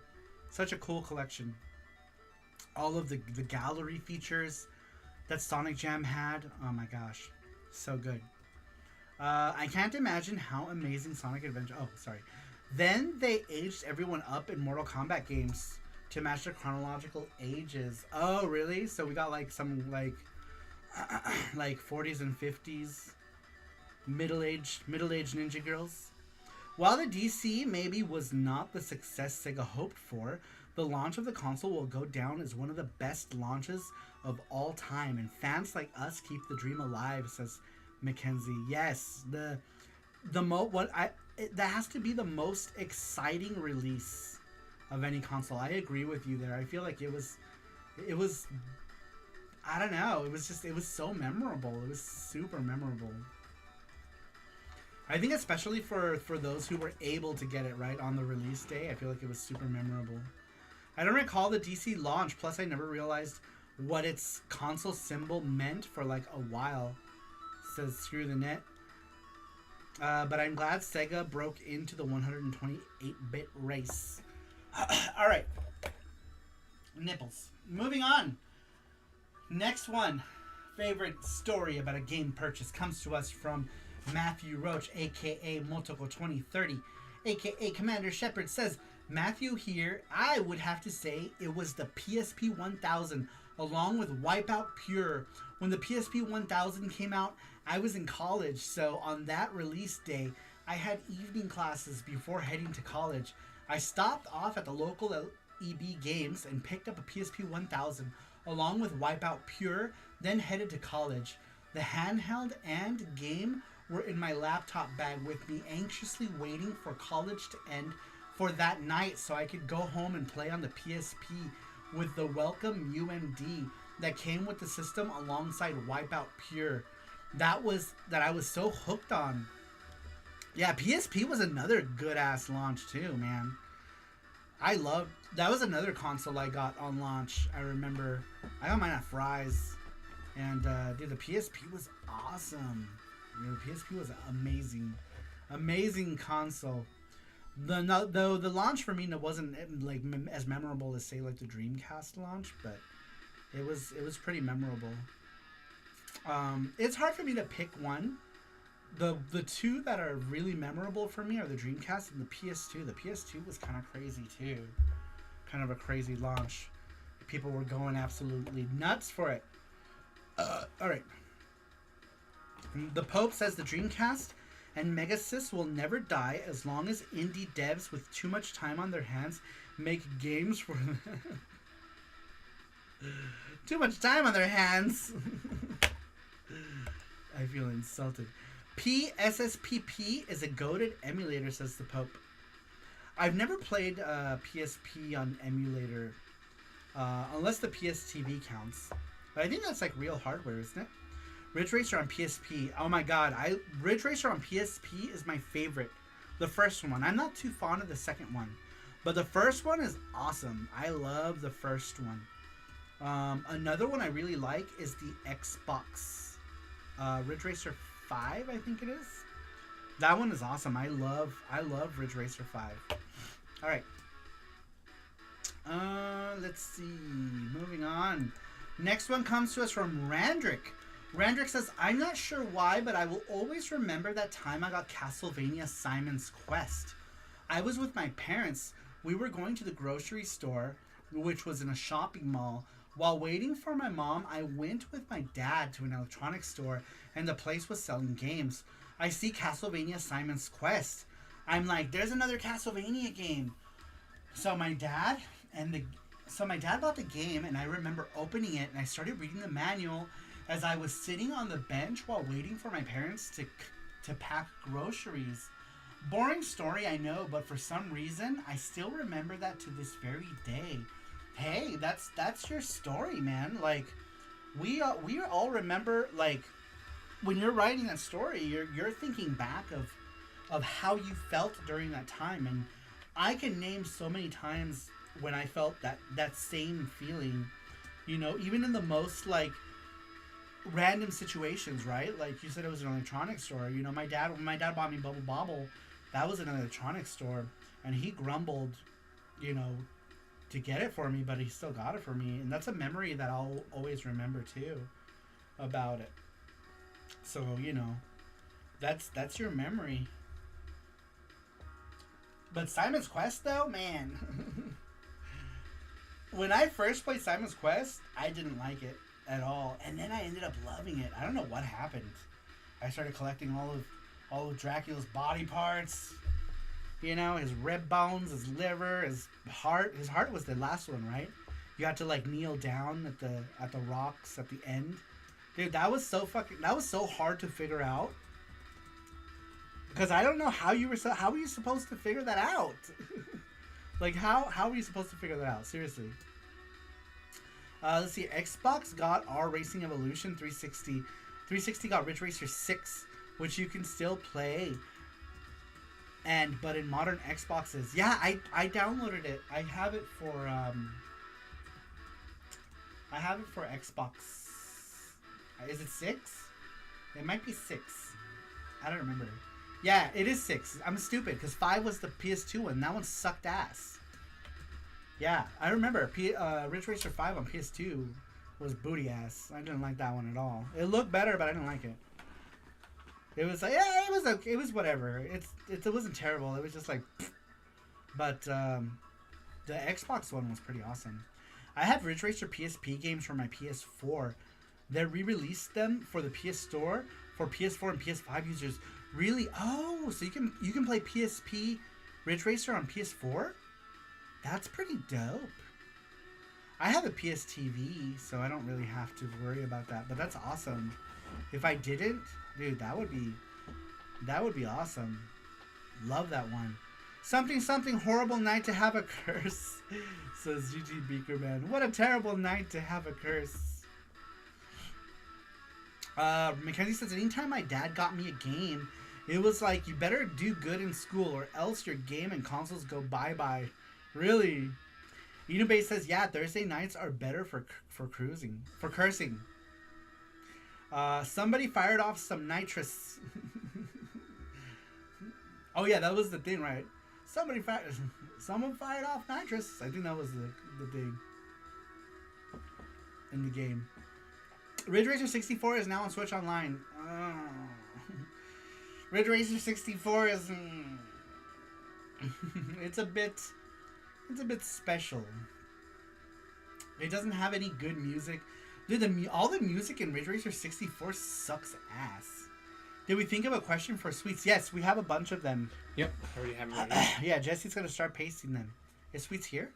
Such a cool collection. All of the gallery features that Sonic Jam had. Oh my gosh. So good. I can't imagine how amazing Sonic Adventure... Oh, sorry. Then they aged everyone up in Mortal Kombat games to match their chronological ages. Oh, really? So we got like some like 40s and 50s middle-aged ninja girls. While the DC maybe was not the success Sega hoped for, the launch of the console will go down as one of the best launches of all time, and fans like us keep the dream alive, says Mackenzie. Yes, that has to be the most exciting release of any console. I agree with you there. I feel like it was I don't know, it was so memorable. It was super memorable. I think especially for those who were able to get it right on the release day, I feel like it was super memorable. I don't recall the DC launch, plus I never realized what its console symbol meant for like a while, says Screw the Net. But I'm glad Sega broke into the 128-bit race. Alright. Nipples. Moving on. Next one. Favorite story about a game purchase comes to us from Matthew Roach, aka Motoko 2030, aka Commander Shepard, says, Matthew here, I would have to say it was the PSP 1000 along with Wipeout Pure. When the PSP 1000 came out, I was in college, so on that release day, I had evening classes before heading to college. I stopped off at the local EB Games and picked up a PSP 1000 along with Wipeout Pure, then headed to college. The handheld and game were in my laptop bag with me, anxiously waiting for college to end for that night so I could go home and play on the PSP with the welcome UMD that came with the system alongside Wipeout Pure. That I was so hooked on. Yeah, PSP was another good ass launch too, man. That was another console I got on launch. I remember I got mine at Fry's, and dude, the PSP was awesome. You know, the PSP was amazing console. The launch for me wasn't like as memorable as say like the Dreamcast launch, but it was pretty memorable. It's hard for me to pick one. The two that are really memorable for me are the Dreamcast and the PS2. The PS2 was kind of crazy too, kind of a crazy launch. People were going absolutely nuts for it. All right. The Pope says the Dreamcast and Megasys will never die as long as indie devs with too much time on their hands make games for too much time on their hands. I feel insulted. PSSPP is a goated emulator, says the Pope. I've never played PSP on emulator unless the PSTV counts. But I think that's like real hardware, isn't it? Ridge Racer on PSP. Oh my god, Ridge Racer on PSP is my favorite. The first one. I'm not too fond of the second one, but the first one is awesome. I love the first one. Another one I really like is the Xbox Ridge Racer 5, I think it is. That one is awesome. I love Ridge Racer 5. All right. Let's see. Moving on. Next one comes to us from Randrick. Randrick says, I'm not sure why, but I will always remember that time I got Castlevania Simon's Quest. I was with my parents. We were going to the grocery store, which was in a shopping mall. While waiting for my mom, I went with my dad to an electronics store, and the place was selling games. I see Castlevania Simon's Quest. I'm like, there's another Castlevania game. So my dad bought the game, and I remember opening it, and I started reading the manual as I was sitting on the bench while waiting for my parents to pack groceries. Boring story, I know, but for some reason, I still remember that to this very day. Hey, that's your story, man. Like, we all remember, like, when you're writing that story, you're thinking back of how you felt during that time. And I can name so many times when I felt that same feeling, you know, even in the most like random situations, right? Like you said, it was an electronics store. You know, when my dad bought me Bubble Bobble, that was an electronics store, and he grumbled, you know, to get it for me, but he still got it for me, and that's a memory that I'll always remember too about it. So, you know, that's your memory. But Simon's Quest though, man. When I first played Simon's Quest, I didn't like it at all, and then I ended up loving it. I don't know what happened. I started collecting all of Dracula's body parts. You know, his rib bones, his liver, his heart. His heart was the last one, right? You had to like kneel down at the rocks at the end. Dude, that was so hard to figure out. Because I don't know how were you supposed to figure that out? Like how were you supposed to figure that out? Seriously. Let's see. Xbox got R Racing Evolution 360. 360 got Ridge Racer 6, which you can still play. But in modern Xboxes, yeah, I downloaded it. I have it for Xbox. Is it 6? It might be 6. I don't remember. Yeah, it is 6. I'm stupid because 5 was the PS2 one. That one sucked ass. Yeah, I remember. Ridge Racer 5 on PS2 was booty ass. I didn't like that one at all. It looked better, but I didn't like it. It was like, yeah, it was okay. It was whatever. It wasn't terrible. It was just like, but the Xbox one was pretty awesome. I have Ridge Racer PSP games for my PS4. They re-released them for the PS Store for PS4 and PS5 users. Really? Oh, so you can play PSP Ridge Racer on PS4? That's pretty dope. I have a PS TV, so I don't really have to worry about that. But that's awesome. If I didn't, dude, that would be awesome. Love that one. Something horrible night to have a curse, says GG Beakerman. What a terrible night to have a curse. Mackenzie says, anytime my dad got me a game, it was like, you better do good in school or else your game and consoles go bye-bye. Really? Inubay says, yeah, Thursday nights are better for cursing. Somebody fired off some nitrous. Oh yeah, that was the thing, right? Someone fired off nitrous. I think that was the thing in the game. Ridge Racer 64 is now on Switch Online. Ridge Racer 64 is it's a bit special. It doesn't have any good music. Dude, all the music in Ridge Racer 64 sucks ass. Did we think of a question for Sweets? Yes, we have a bunch of them. Yep, I already have it ready. Yeah, Jesse's gonna start pasting them. Is Sweets here?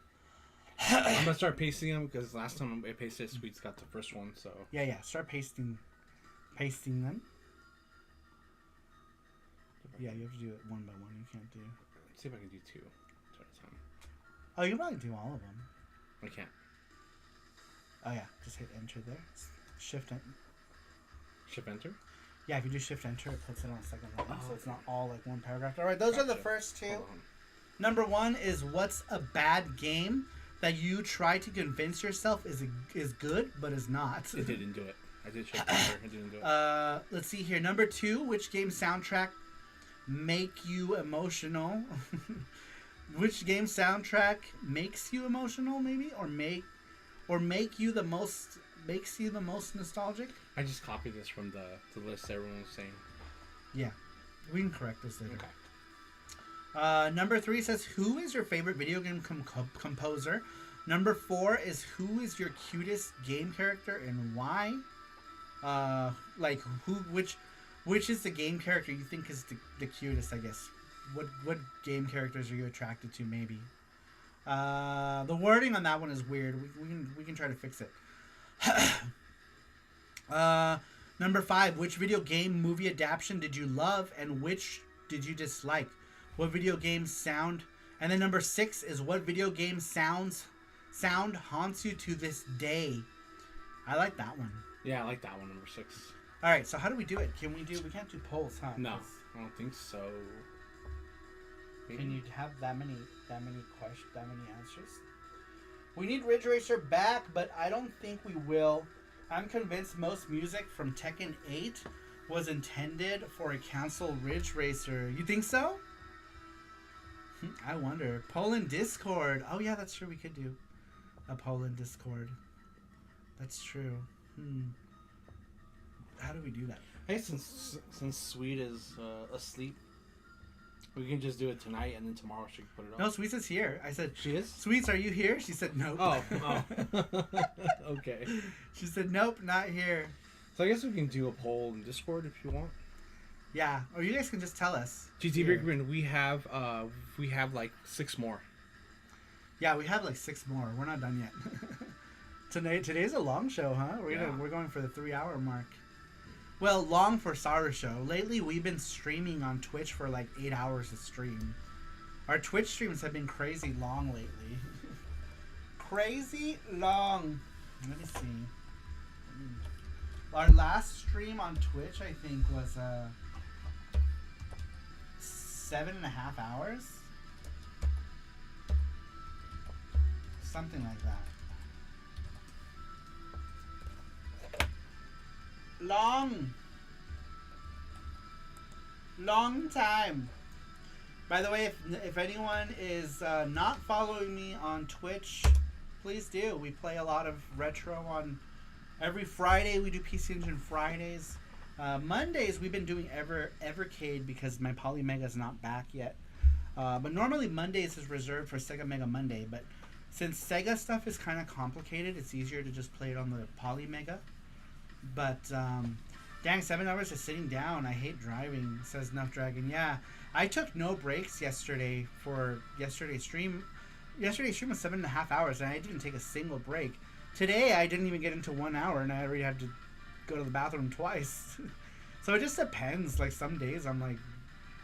I'm gonna start pasting them because last time I pasted, Sweets got the first one. So yeah, start pasting them. Yeah, you have to do it one by one. You can't do. Let's see if I can do 2 at a time. Oh, you can probably do all of them. I can't. Oh yeah, just hit enter there. Shift enter. Yeah, if you do shift enter, it puts it on a second line, so it's not all like one paragraph. All right, those are the first 2. Number 1 is, what's a bad game that you try to convince yourself is good but is not? It didn't do it. I did shift enter. It didn't do it. Let's see here. Number 2, which game soundtrack make you emotional? Which game soundtrack makes you emotional, maybe, or makes you the most nostalgic? I just copied this from the list everyone was saying. Yeah, we can correct this later. Okay. Number 3 says, who is your favorite video game composer? Number 4 is, who is your cutest game character and why? Which is the game character you think is the cutest, I guess. What game characters are you attracted to, maybe? The wording on that one is weird. We can try to fix it. Number 5, which video game movie adaptation did you love and which did you dislike? What video game sound? And then number 6 is, what video game sound haunts you to this day? I like that one. Yeah, I like that one, number 6. All right, so how do we do it? We can't do polls, huh? No, I don't think so. Can you have that many questions, that many answers? We need Ridge Racer back, but I don't think we will. I'm convinced most music from Tekken 8 was intended for a cancel Ridge Racer. You think so? I wonder. Poll in Discord. Oh yeah, that's true. We could do a poll in Discord. That's true. How do we do that? Hey, since Sweet is asleep, we can just do it tonight, and then tomorrow she can put it up. No, Sweets is here. I said, She is? Sweets, are you here? She said, nope. Oh. Okay. She said, nope, not here. So I guess we can do a poll in Discord if you want. Yeah, or you guys can just tell us. GT Brickman, we have like 6 more. Yeah, we have like 6 more. We're not done yet. Today's a long show, huh? We're going for the 3-hour mark. Well, long for SaruShow. Lately, we've been streaming on Twitch for like 8 hours a stream. Our Twitch streams have been crazy long lately. Crazy long. Let me see. Our last stream on Twitch, I think, was 7.5 hours. Something like that. Long time. By the way, if anyone is not following me on Twitch, please do. We play a lot of retro on every Friday. We do PC Engine Fridays. Mondays we've been doing Evercade because my Polymega is not back yet. But normally Mondays is reserved for Sega Mega Monday. But since Sega stuff is kind of complicated, it's easier to just play it on the Polymega. But dang, 7 hours of sitting down. I hate driving, says Nuff Dragon. Yeah, I took no breaks yesterday for yesterday's stream. Yesterday's stream was 7.5 hours, and I didn't take a single break. Today, I didn't even get into 1 hour, and I already had to go to the bathroom twice. So it just depends. Like some days, I'm like,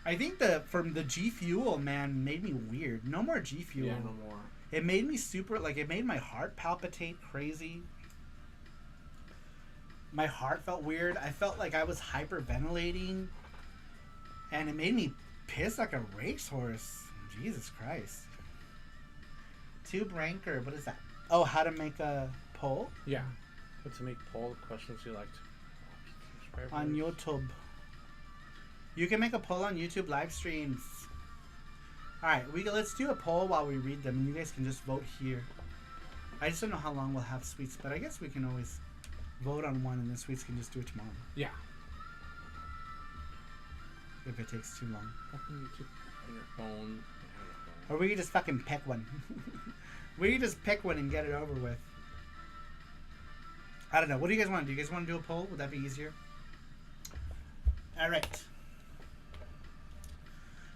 I think from the G Fuel, man, made me weird. No more G Fuel. Yeah, no more. It made me super, like, it made my heart palpitate crazy. My heart felt weird. I felt like I was hyperventilating. And it made me piss like a racehorse. Jesus Christ. Tube ranker. What is that? Oh, how to make a poll? Yeah. What to make poll questions you liked. On YouTube. You can make a poll on YouTube live streams. Alright, let's do a poll while we read them. And you guys can just vote here. I just don't know how long we'll have Sweets. But I guess we can always vote on one, and then Sweets can just do it tomorrow. Yeah. If it takes too long. On your phone. Or we can just fucking pick one. We can just pick one and get it over with. I don't know. What do you guys want to do? You guys want to do a poll? Would that be easier? Alright.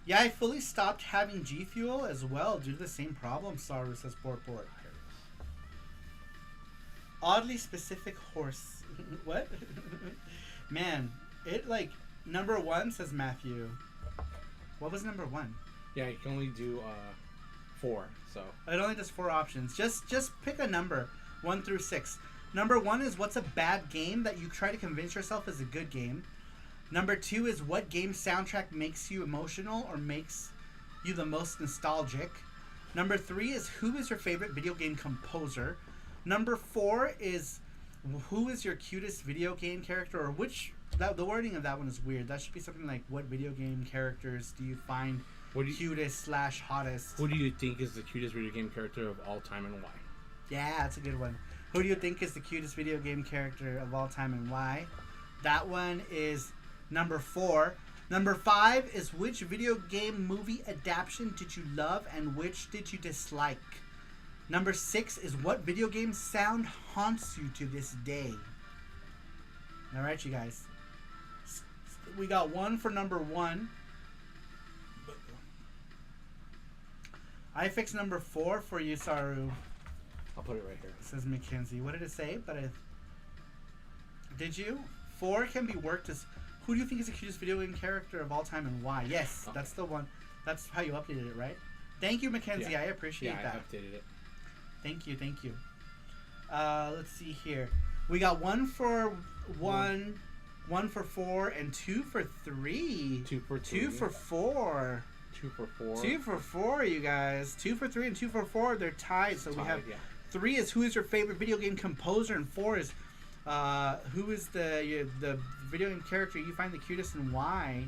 Yeah, I fully stopped having G Fuel as well due to the same problem, Saru says Port. Oddly specific horse. What? Man, it like number 1 says Matthew. What was number 1? Yeah, you can only do 4. So it only does 4 options. Just pick a number 1 through 6. Number 1 is what's a bad game that you try to convince yourself is a good game. Number 2 is what game soundtrack makes you emotional or makes you the most nostalgic. Number 3 is who is your favorite video game composer. Number 4 is who is your cutest video game character, or the wording of that one is weird. That should be something like what video game characters do you find cutest / hottest. Who do you think is the cutest video game character of all time and why? Yeah, that's a good one. Who do you think is the cutest video game character of all time and why? That one is number 4. Number 5 is which video game movie adaptation did you love and which did you dislike? Number 6 is what video game sound haunts you to this day. Alright, you guys. We got 1 for number 1. I fixed number 4 for you, Saru. I'll put it right here. Says Mackenzie. What did it say? Did you? 4 can be worked as who do you think is the cutest video game character of all time and why? Yes, okay. That's the one. That's how you updated it, right? Thank you, Mackenzie. Yeah. I appreciate that. I updated it. Thank you. Let's see here. We got 1 for 1, 1 for 4, and 2 for 3. 2 for 3. 2 for 4. 2 for 4. 2 for 4, you guys. 2 for 3 and 2 for 4. They're tied. So we have yeah. 3 is who is your favorite video game composer, and 4 is who is the video game character you find the cutest and why.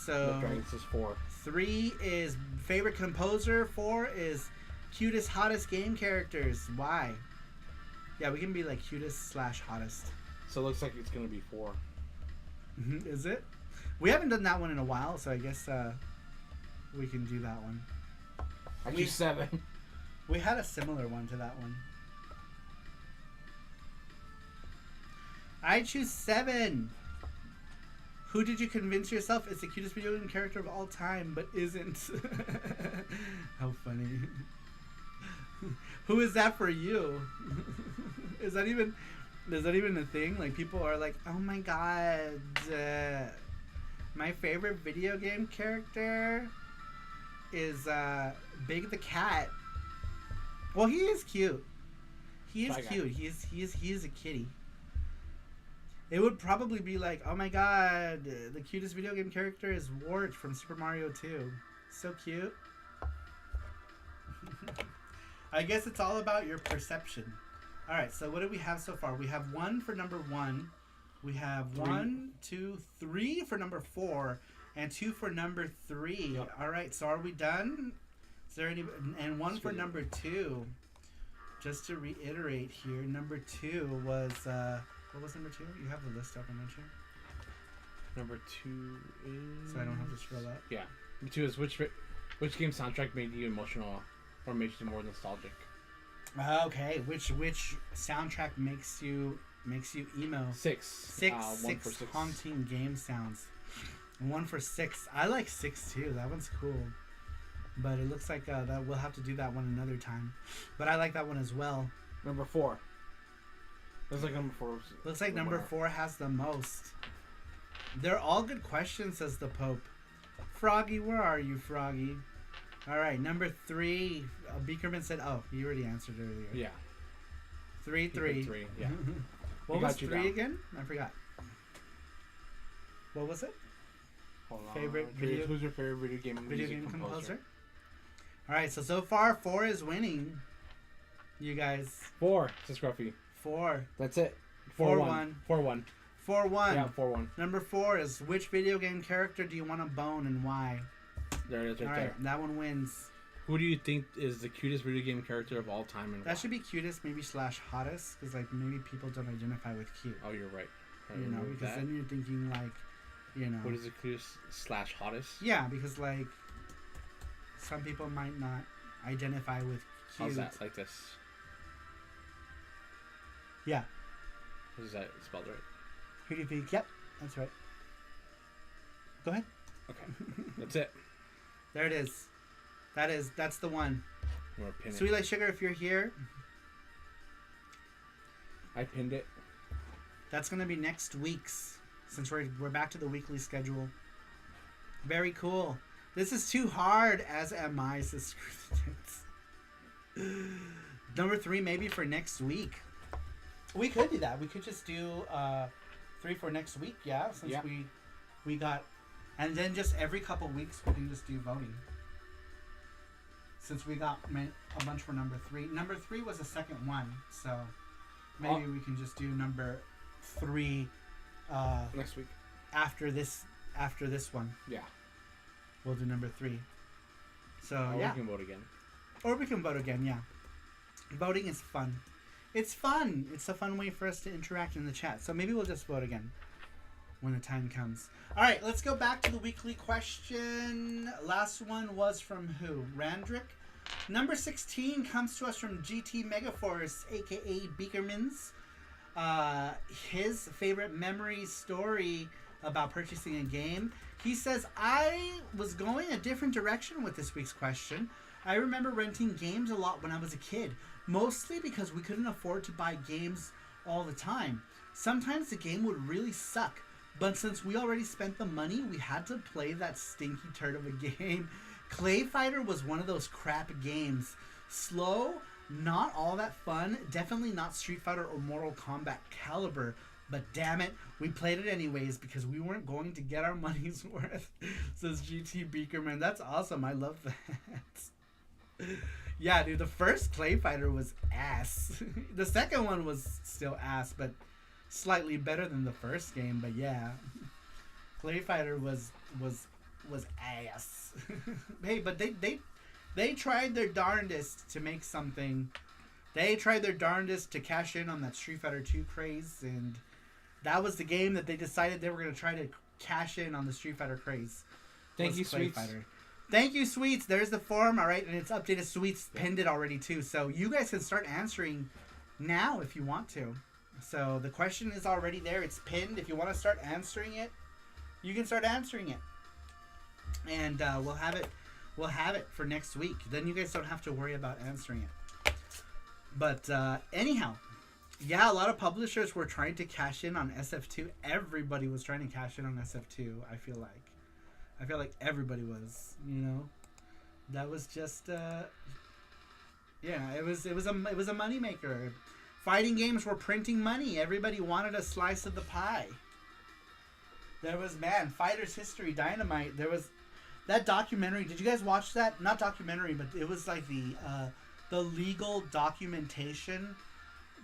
So Dragons is 4. 3 is favorite composer. 4 is cutest, hottest game characters. Why? Yeah, we can be like cutest / hottest. So it looks like it's gonna be 4. Is it? We haven't done that one in a while, so I guess we can do that one. I choose 7. We had a similar one to that one. I choose 7. Who did you convince yourself is the cutest video game character of all time, but isn't? How funny. Who is that for you? Is that even a thing? Like, people are like, oh my god, my favorite video game character is Big the Cat. Well, he is cute. He is cute. He is a kitty. It would probably be like, oh my god, the cutest video game character is Wart from Super Mario 2. So cute. I guess it's all about your perception. Alright, so what do we have so far? We have 1 for number 1. We have 1, 2, 3 for number 4. And 2 for number 3. Yep. Alright, so are we done? Is there any... And 1 for number 2. Just to reiterate here, number 2 was... what was number 2? You have the list open, don't you? Number 2 is... So I don't have to scroll up. Yeah. Number 2 is which game soundtrack made you emotional or made you more nostalgic? Okay, which soundtrack makes you emo? 6. 6 1 for 6. haunting game sounds. 1 for 6. I like 6 too. That one's cool. But it looks like that we'll have to do that one another time. But I like that one as well. Number 4. Looks like number 4. Looks like number 4 has the most. They're all good questions, says the Pope. Froggy, where are you, Froggy? All right, number 3. Beakerman said, "Oh, you already answered earlier." Yeah. 3. 3. Yeah. What We was got you 3 down. again? I forgot. What was it? Hold on. Favorite Who's your favorite video game composer? All right, so far 4 is winning. You guys. 4. Says Scruffy. 4. That's it. 4-1. 4-1. 4-1. Yeah, 4-1. Number 4 is which video game character do you want to bone and why? There it is, right All there. right, that one wins. Who do you think is the cutest video game character of all time? And That why? should be cutest, maybe / hottest, because like maybe people don't identify with cute. Oh, you're right. You know, because then you're thinking like, you know. What is the cutest / hottest? Yeah, because like some people might not identify with cute. How's that? Like this? Yeah. Is that spelled right? Who do you think? Yep, that's right. Go ahead. Okay. That's it. There it is. That's the one. I'm gonna pin Sweet it. Like Sugar, if you're here, I pinned it. that's gonna be next week's, since we're back to the weekly schedule. Very cool. This is too hard, as am I, says Screw the Tits. Number 3 maybe for next week. We could do that. We could just do 3 for next week, yeah, since we got, and then just every couple weeks we can just do voting. Since we got a bunch for number 3. Number 3 was the second one, so maybe we can just do number 3 Next week. after this one. Yeah. We'll do number 3. So Or yeah, we can vote again. or we can vote again. Yeah, voting is fun. It's fun. It's a fun way for us to interact in the chat. So maybe we'll just vote again when the time comes. All right, let's go back to the weekly question. Last one was from who? Randrick. Number 16 comes to us from GT Megaforce, aka Beakermans. His favorite memory story about purchasing a game. He says, I was going a different direction with this week's question. I remember renting games a lot when I was a kid, mostly because we couldn't afford to buy games all the time. Sometimes the game would really suck, but since we already spent the money, we had to play that stinky turd of a game. Clay Fighter was one of those crap games. Slow, not all that fun, definitely not Street Fighter or Mortal Kombat caliber, But damn it, we played it anyways because we weren't going to get our money's worth, says GT Beakerman. That's awesome. I love that. Yeah, dude, the first Clay Fighter was ass. The second one was still ass, but slightly better than the first game. But yeah, Clay Fighter was ass. Hey, but they tried their darndest to make something. They tried their darndest to cash in on that Street Fighter 2 craze, and that was the game that they decided they were going to try to cash in on the Street Fighter craze. Thank you, Clay Sweets. Fighter. Thank you, Sweets. There's the form, all right, and it's updated. Sweets pinned it already too, so you guys can start answering now if you want to. So the question is already there. It's pinned. If you want to start answering it, you can start answering it, and we'll have it. We'll have it for next week. Then you guys don't have to worry about answering it. But anyhow, yeah, a lot of publishers were trying to cash in on SF2. Everybody was trying to cash in on SF2. I feel like everybody was. You know, that was just yeah. It was a moneymaker. Fighting games were printing money. Everybody wanted a slice of the pie. There was, man, Fighters History Dynamite. There was that documentary. Did you guys watch that? Not documentary, but it was like the legal documentation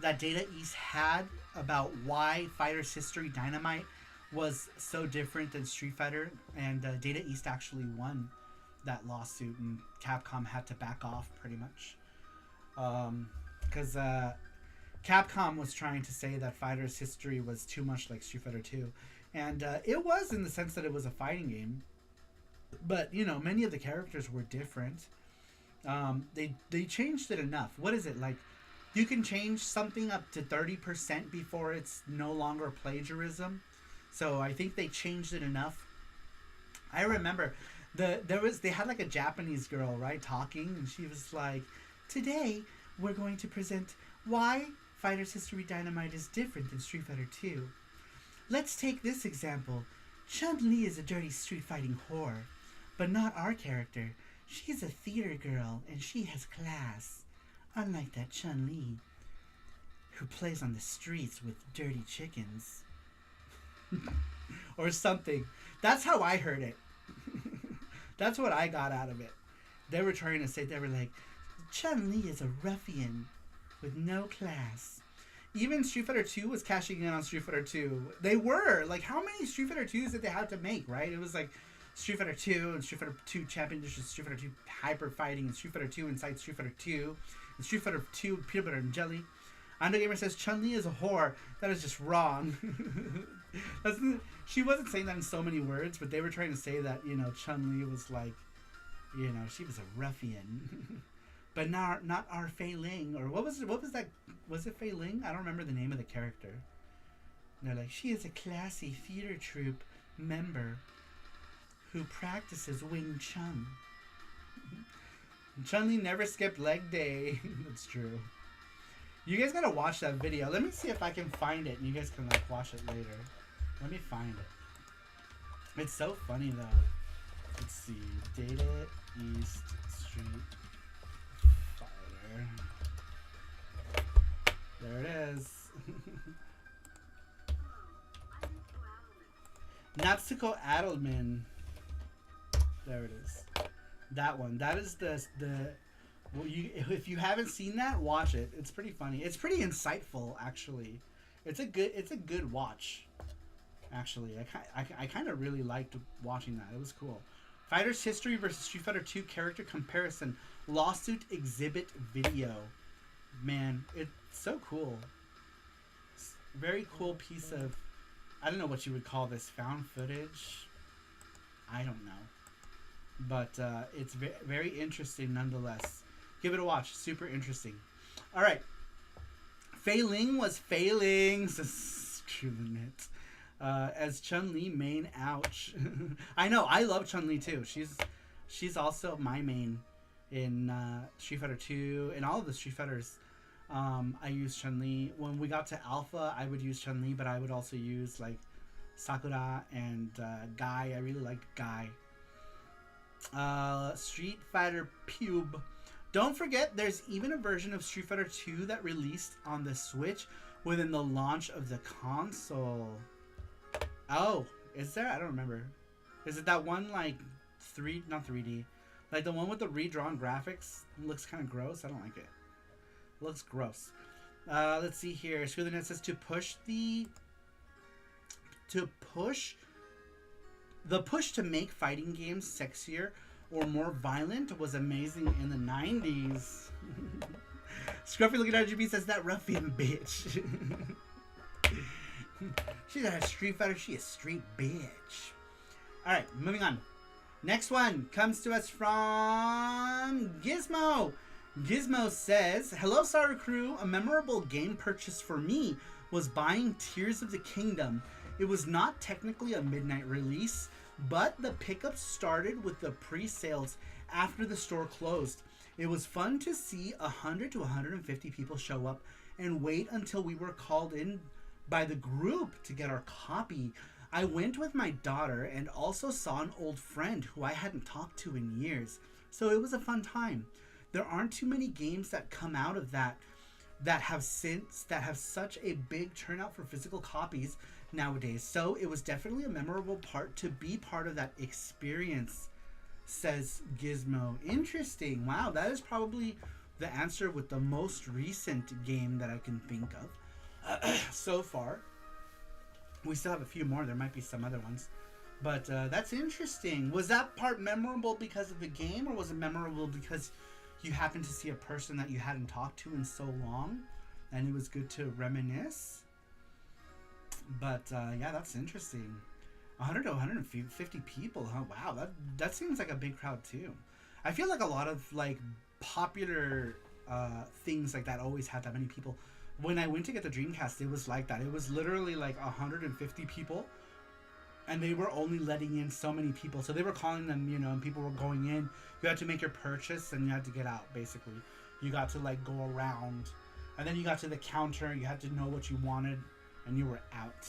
that Data East had about why Fighters History Dynamite was so different than Street Fighter, and Data East actually won that lawsuit, and Capcom had to back off pretty much because Capcom was trying to say that Fighters History was too much like Street Fighter 2, and it was in the sense that it was a fighting game, but you know, many of the characters were different. They changed it enough. What is it like? You can change something up to 30% before it's no longer plagiarism. So I think they changed it enough. I remember they had like a Japanese girl, right, talking, and she was like, "Today we're going to present why Fighters History Dynamite is different than Street Fighter 2. Let's take this example. Chun-Li is a dirty street fighting whore, but not our character. She's a theater girl, and she has class. Unlike that Chun-Li, who plays on the streets with dirty chickens." Or something. That's how I heard it. That's what I got out of it. They were trying to say, they were like, Chun-Li is a ruffian with no class. Even Street Fighter 2 was cashing in on Street Fighter 2. They were. Like, how many Street Fighter 2s did they have to make, right? It was like Street Fighter 2 and Street Fighter 2 Champion Edition, Street Fighter 2 Hyper Fighting, and Street Fighter 2 Inside Street Fighter 2, and Street Fighter 2 Peanut Butter and Jelly. Gamer says Chun-Li is a whore. That is just wrong. She wasn't saying that in so many words, but they were trying to say that, you know, Chun-Li was like, you know, she was a ruffian. But not our Fei Ling, or what was that? Was it Fei Ling? I don't remember the name of the character. And they're like, she is a classy theater troupe member who practices Wing Chun. Chun-Li never skipped leg day. That's true. You guys gotta watch that video. Let me see if I can find it, and you guys can like watch it later. Let me find it. It's so funny though. Let's see, Data East Street Fighter. There it is. Natsuko Adelman. There it is. That one. That is the. Well, if you haven't seen that, watch it. It's pretty funny. It's pretty insightful, actually. It's a good watch. Actually, I kind of really liked watching that. It was cool. Fighters History versus Street Fighter 2 character comparison lawsuit exhibit video. Man, it's so cool. It's a very cool piece of, I don't know what you would call this, found footage. I don't know, but it's very interesting nonetheless. Give it a watch. Super interesting. All right. Fei Ling was failing. Screw the net. As Chun-Li main. Ouch. I know. I love Chun-Li too. She's also my main in Street Fighter 2 and all of the Street Fighters. I use Chun-Li. When we got to Alpha, I would use Chun-Li, but I would also use like Sakura and Guy. I really liked Guy. Street Fighter Pube. Don't forget, there's even a version of Street Fighter 2 that released on the Switch within the launch of the console. Oh, is there? I don't remember. Is it that one like not 3D, like the one with the redrawn graphics? Looks kind of gross. I don't like it. Looks gross. Let's see here. ScrewTheNet says to push to make fighting games sexier or more violent was amazing in the 90s. Scruffy looking at RGB says that ruffian bitch. She's not a Street Fighter, she a street bitch. Alright, moving on. Next one comes to us from Gizmo. Gizmo says, hello Saru crew, a memorable game purchase for me was buying Tears of the Kingdom. It was not technically a midnight release, but the pickup started with the pre-sales after the store closed. It was fun to see 100 to 150 people show up and wait until we were called in by the group to get our copy. I went with my daughter and also saw an old friend who I hadn't talked to in years, so it was a fun time. There aren't too many games that come out of that have such a big turnout for physical copies nowadays, so it was definitely a memorable part to be part of that experience, says Gizmo. Interesting. Wow, that is probably the answer with the most recent game that I can think of so far. We still have a few more. There might be some other ones, but that's interesting. Was that part memorable because of the game, or was it memorable because you happened to see a person that you hadn't talked to in so long and it was good to reminisce? But yeah, that's interesting. 100 to 150 people, huh? Wow, that seems like a big crowd too. I feel like a lot of like popular things like that always had that many people. When I went to get the Dreamcast, it was like that. It was literally like 150 people, and they were only letting in so many people. So they were calling them, you know, and people were going in. You had to make your purchase, and you had to get out, basically. You got to like go around, and then you got to the counter. You had to know what you wanted, and you were out.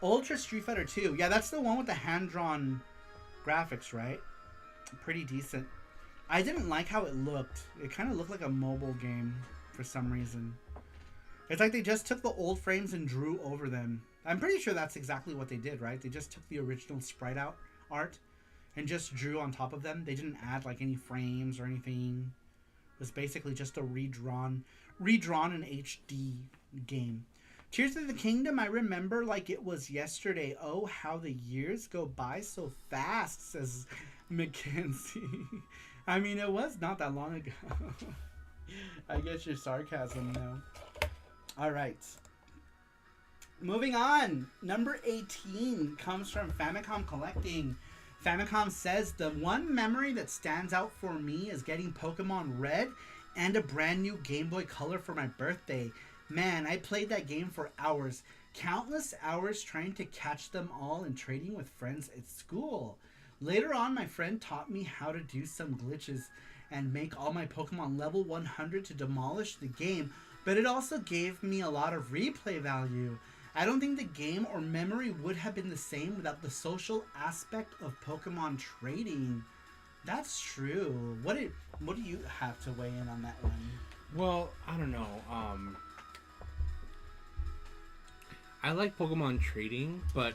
Ultra Street Fighter 2. Yeah, that's the one with the hand-drawn graphics, right? Pretty decent. I didn't like how it looked. It kind of looked like a mobile game for some reason. It's like they just took the old frames and drew over them. I'm pretty sure that's exactly what they did, right? They just took the original sprite art and just drew on top of them. They didn't add like any frames or anything. It was basically just a redrawn in HD game. Tears of the Kingdom, I remember like it was yesterday. Oh, how the years go by so fast, says Mackenzie. I mean, it was not that long ago. I get your sarcasm now. All right. Moving on. Number 18 comes from Famicom Collecting. Famicom says, the one memory that stands out for me is getting Pokemon Red and a brand new Game Boy Color for my birthday. Man, I played that game for hours. Countless hours trying to catch them all and trading with friends at school. Later on, my friend taught me how to do some glitches and make all my Pokemon level 100 to demolish the game, but it also gave me a lot of replay value. I don't think the game or memory would have been the same without the social aspect of Pokemon trading. That's true. What do you have to weigh in on that one? Well, I don't know. I like Pokemon trading, but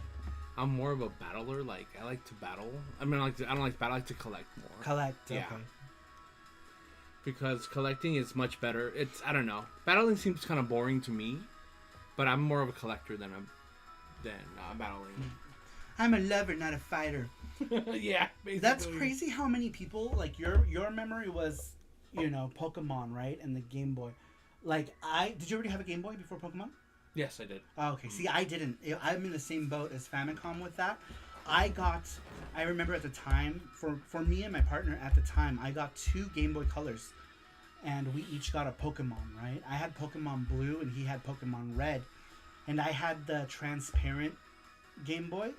I'm more of a battler. Like, I like to battle. I mean, I don't like to battle. I like to collect more. Collect, yeah. Okay. Because collecting is much better. I don't know. Battling seems kind of boring to me, but I'm more of a collector than battling. I'm a lover, not a fighter. Yeah, basically. That's crazy how many people, like, your memory was, you know, Pokemon, right? And the Game Boy. Like, did you already have a Game Boy before Pokemon? Yes, I did. Oh, okay. See, I didn't. I'm in the same boat as Famicom with that. I remember at the time, for me and my partner at the time, I got 2 Game Boy Colors. And we each got a Pokemon, right? I had Pokemon Blue and he had Pokemon Red. And I had the transparent Game Boy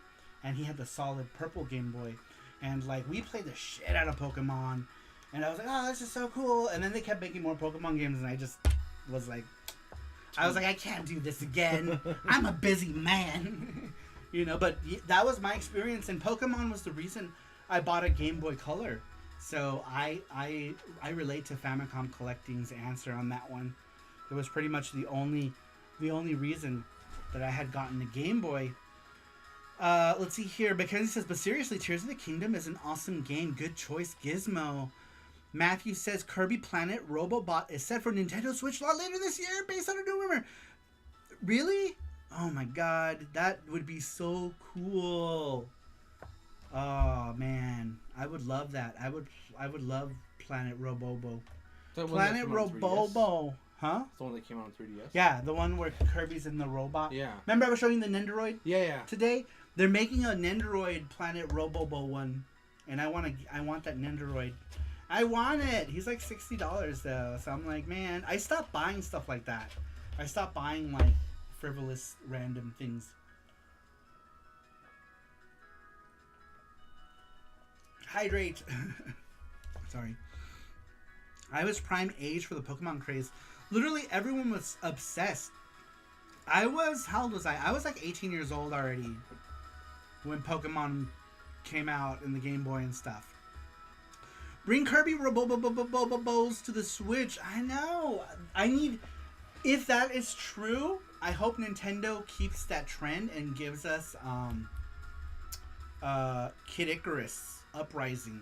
and he had the solid purple Game Boy. And like, we played the shit out of Pokemon. And I was like, oh, this is so cool. And then they kept making more Pokemon games and I just was like, I can't do this again. I'm a busy man. You know, but that was my experience. And Pokemon was the reason I bought a Game Boy Color. So I relate to Famicom Collecting's answer on that one. It was pretty much the only reason that I had gotten the Game Boy. Let's see here. Mackenzie says, but seriously, Tears of the Kingdom is an awesome game. Good choice, Gizmo. Matthew says, Kirby Planet Robobot is set for Nintendo Switch a lot later this year based on a new rumor. Really? Oh my god, that would be so cool. Oh man, I would love that. I would love Planet Robobo. Planet Robobo. Huh? It's the one that came out on 3DS? Yeah, the one where Kirby's in the robot. Yeah. Remember I was showing the Nendoroid? Yeah. Today? They're making a Nendoroid Planet Robobo one. And I want that Nendoroid. I want it! He's like $60 though. So I'm like, man, I stopped buying stuff like that. I stopped buying like frivolous random things. Hydrate. Sorry. I was prime age for the Pokemon craze. Literally everyone was obsessed. How old was I? I was like 18 years old already when Pokemon came out in the Game Boy and stuff. Bring Kirby Robobos to the Switch. I know. If that is true, I hope Nintendo keeps that trend and gives us Kid Icarus Uprising.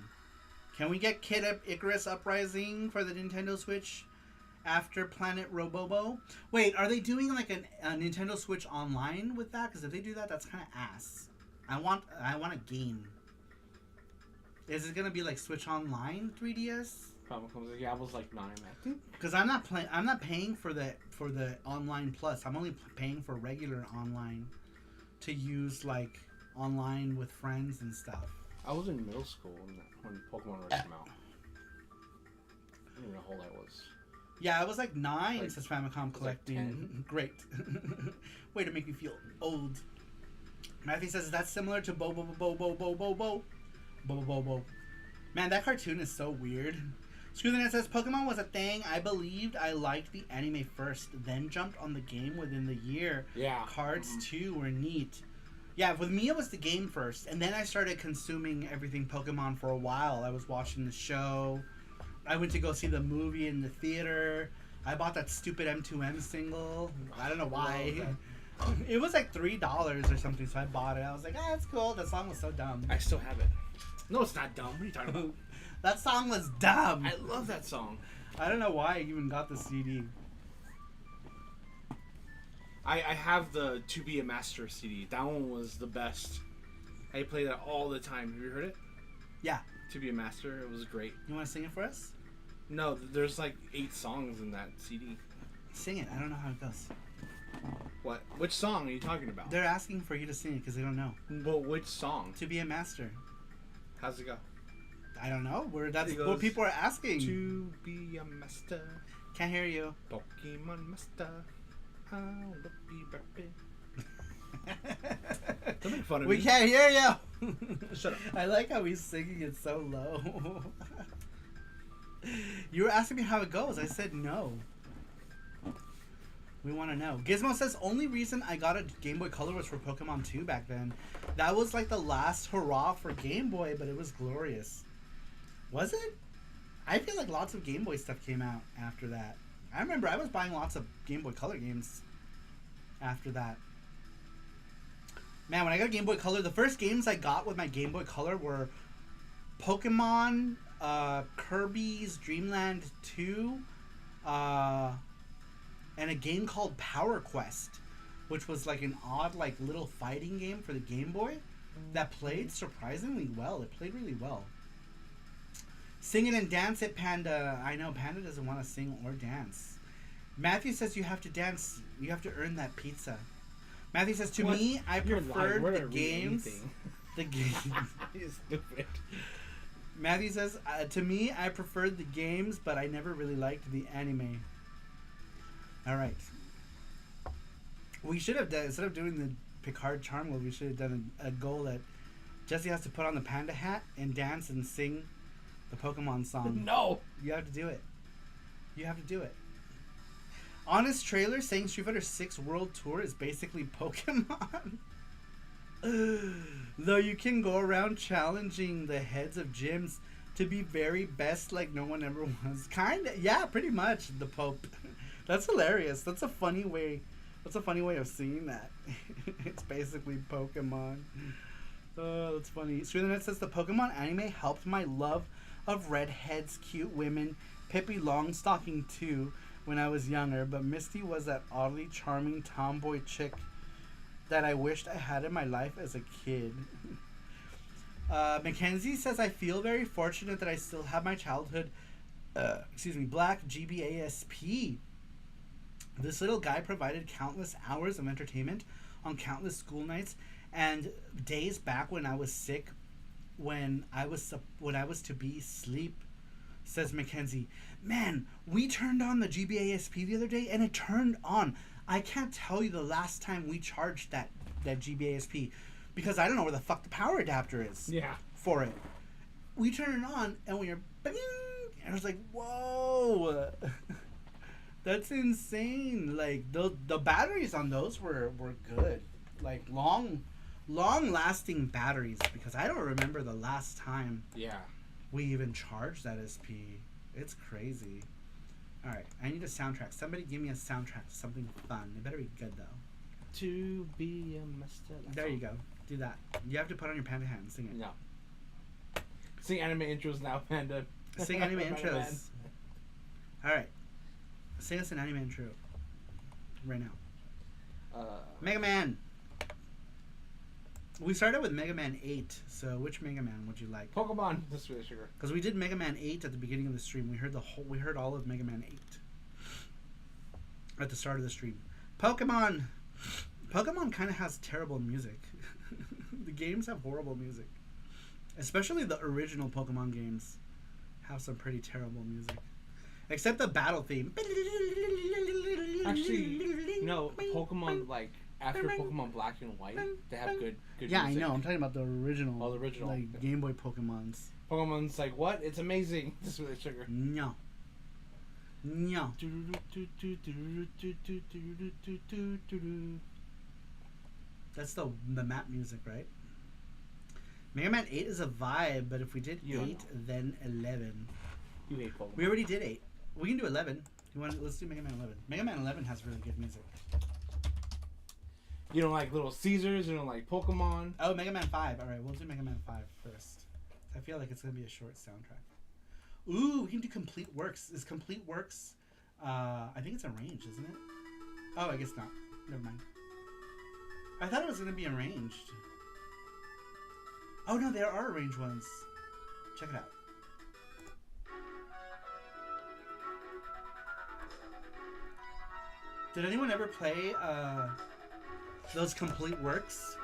Can we get Kid Icarus Uprising for the Nintendo Switch after Planet Robobo? Wait, are they doing like a Nintendo Switch Online with that? Because if they do that, that's kind of ass. I want a game. Is it gonna be like Switch Online 3DS? Probably. Yeah, I was like 9, I think. Because I'm not paying for the Online Plus. I'm only paying for regular online to use like online with friends and stuff. I was in middle school when Pokemon already came out. I don't even know how old I was. Yeah, I was like 9, Like, says Famicom collecting. like Great. Way to make me feel old. Matthew says, is that similar to Bo Bo Bo Bo Bo Bo Bo Bo Bo Bo? Man, that cartoon is so weird. Screw the Net says, Pokemon was a thing. I believed I liked the anime first, then jumped on the game within the year. Yeah. Cards too were neat. Yeah, with me it was the game first, and then I started consuming everything Pokemon for a while. I was watching the show. I went to go see the movie in the theater. I bought that stupid M2M single. I don't know why. It was like $3 or something, so I bought it. I was like, that's cool. That song was so dumb. I still have it. No, it's not dumb. What are you talking about? That song was dumb. I love that song. I don't know why I even got the CD. I have the To Be a Master CD. That one was the best. I play that all the time. Have you heard it? Yeah. To Be a Master. It was great. You want to sing it for us? No, there's like 8 songs in that CD. Sing it. I don't know how it goes. What? Which song are you talking about? They're asking for you to sing it because they don't know. Well, which song? To Be a Master. How's it go? I don't know. That's It goes, what people are asking. To be a master. Can't hear you. Pokemon master. I will be rapid. Don't make fun of We me. can't hear you. Shut up. I like how he's singing it so low. You were asking me how it goes. I said no. We want to know. Gizmo says, only reason I got a Game Boy Color was for Pokemon 2 back then. That was like the last hurrah for Game Boy, but it was glorious. Was it? I feel like lots of Game Boy stuff came out after that. I remember I was buying lots of Game Boy Color games after that. Man, when I got a Game Boy Color, the first games I got with my Game Boy Color were Pokemon, Kirby's Dream Land 2, and a game called Power Quest, which was like an odd, like little fighting game for the Game Boy that played surprisingly well. It played really well. Sing it and dance it, Panda. I know Panda doesn't want to sing or dance. Matthew says you have to dance. You have to earn that pizza. Matthew says, to What? me, I You're preferred lying. the We're not reading games. anything. The games. You're stupid. Matthew says, to me, I preferred the games, but I never really liked the anime. All right. We should have done, instead of doing the Picard Charm World, we should have done a goal that Jesse has to put on the panda hat and dance and sing the Pokemon song. No. You have to do it. You have to do it. Honest Trailer saying Street Fighter 6 World Tour is basically Pokemon. Though you can go around challenging the heads of gyms to be very best like no one ever was. Kinda. Yeah, pretty much. The Pope. That's hilarious. That's a funny way. That's a funny way of seeing that. It's basically Pokemon. Oh, that's funny. Sweetnet says the Pokemon anime helped my love of redheads, cute women, Pippi Longstocking too when I was younger, but Misty was that oddly charming tomboy chick that I wished I had in my life as a kid. Mackenzie says I feel very fortunate that I still have my childhood black GBASP. This little guy provided countless hours of entertainment on countless school nights and days back when I was sick, when I was to be sleep, says Mackenzie. Man, we turned on the GBASP the other day and it turned on. I can't tell you the last time we charged that GBASP because I don't know where the fuck the power adapter is. Yeah. For it. We turn it on and when you're bing, and I was like, whoa. That's insane. Like the batteries on those were good. Like long lasting batteries because I don't remember the last time we even charged that SP. It's crazy. Alright, I need a soundtrack. Somebody give me a soundtrack to something fun. It better be good though. To be a master. There you go. Do that. You have to put on your panda hand and sing it. No. Sing anime intros now, Panda. Sing anime intros. Alright. Sing us an anime intro. Right now. Mega Man. We started with Mega Man 8, so which Mega Man would you like? Pokemon. This really sugar. Because we did Mega Man 8 at the beginning of the stream. We heard all of Mega Man 8 at the start of the stream. Pokemon kind of has terrible music. The games have horrible music. Especially the original Pokemon games have some pretty terrible music. Except the battle theme. Actually, no, Pokemon, like, after Pokemon Black and White, they have good yeah, music. I know. I'm talking about the original. Oh, the original. Like, Game Boy Pokemons. Pokemon's like, what? It's amazing. This is really sugar. No. No. That's the map music, right? Mega Man 8 is a vibe, but if we did 8, then 11. You hate Pokemon. We already did 8. We can do 11. Let's do Mega Man 11. Mega Man 11 has really good music. You don't like Little Caesars? You don't like Pokemon? Oh, Mega Man 5. Alright, we'll do Mega Man 5 first. I feel like it's going to be a short soundtrack. Ooh, we can do Complete Works. Is Complete Works... I think it's arranged, isn't it? Oh, I guess not. Never mind. I thought it was going to be arranged. Oh, no, there are arranged ones. Check it out. Did anyone ever play those Complete Works?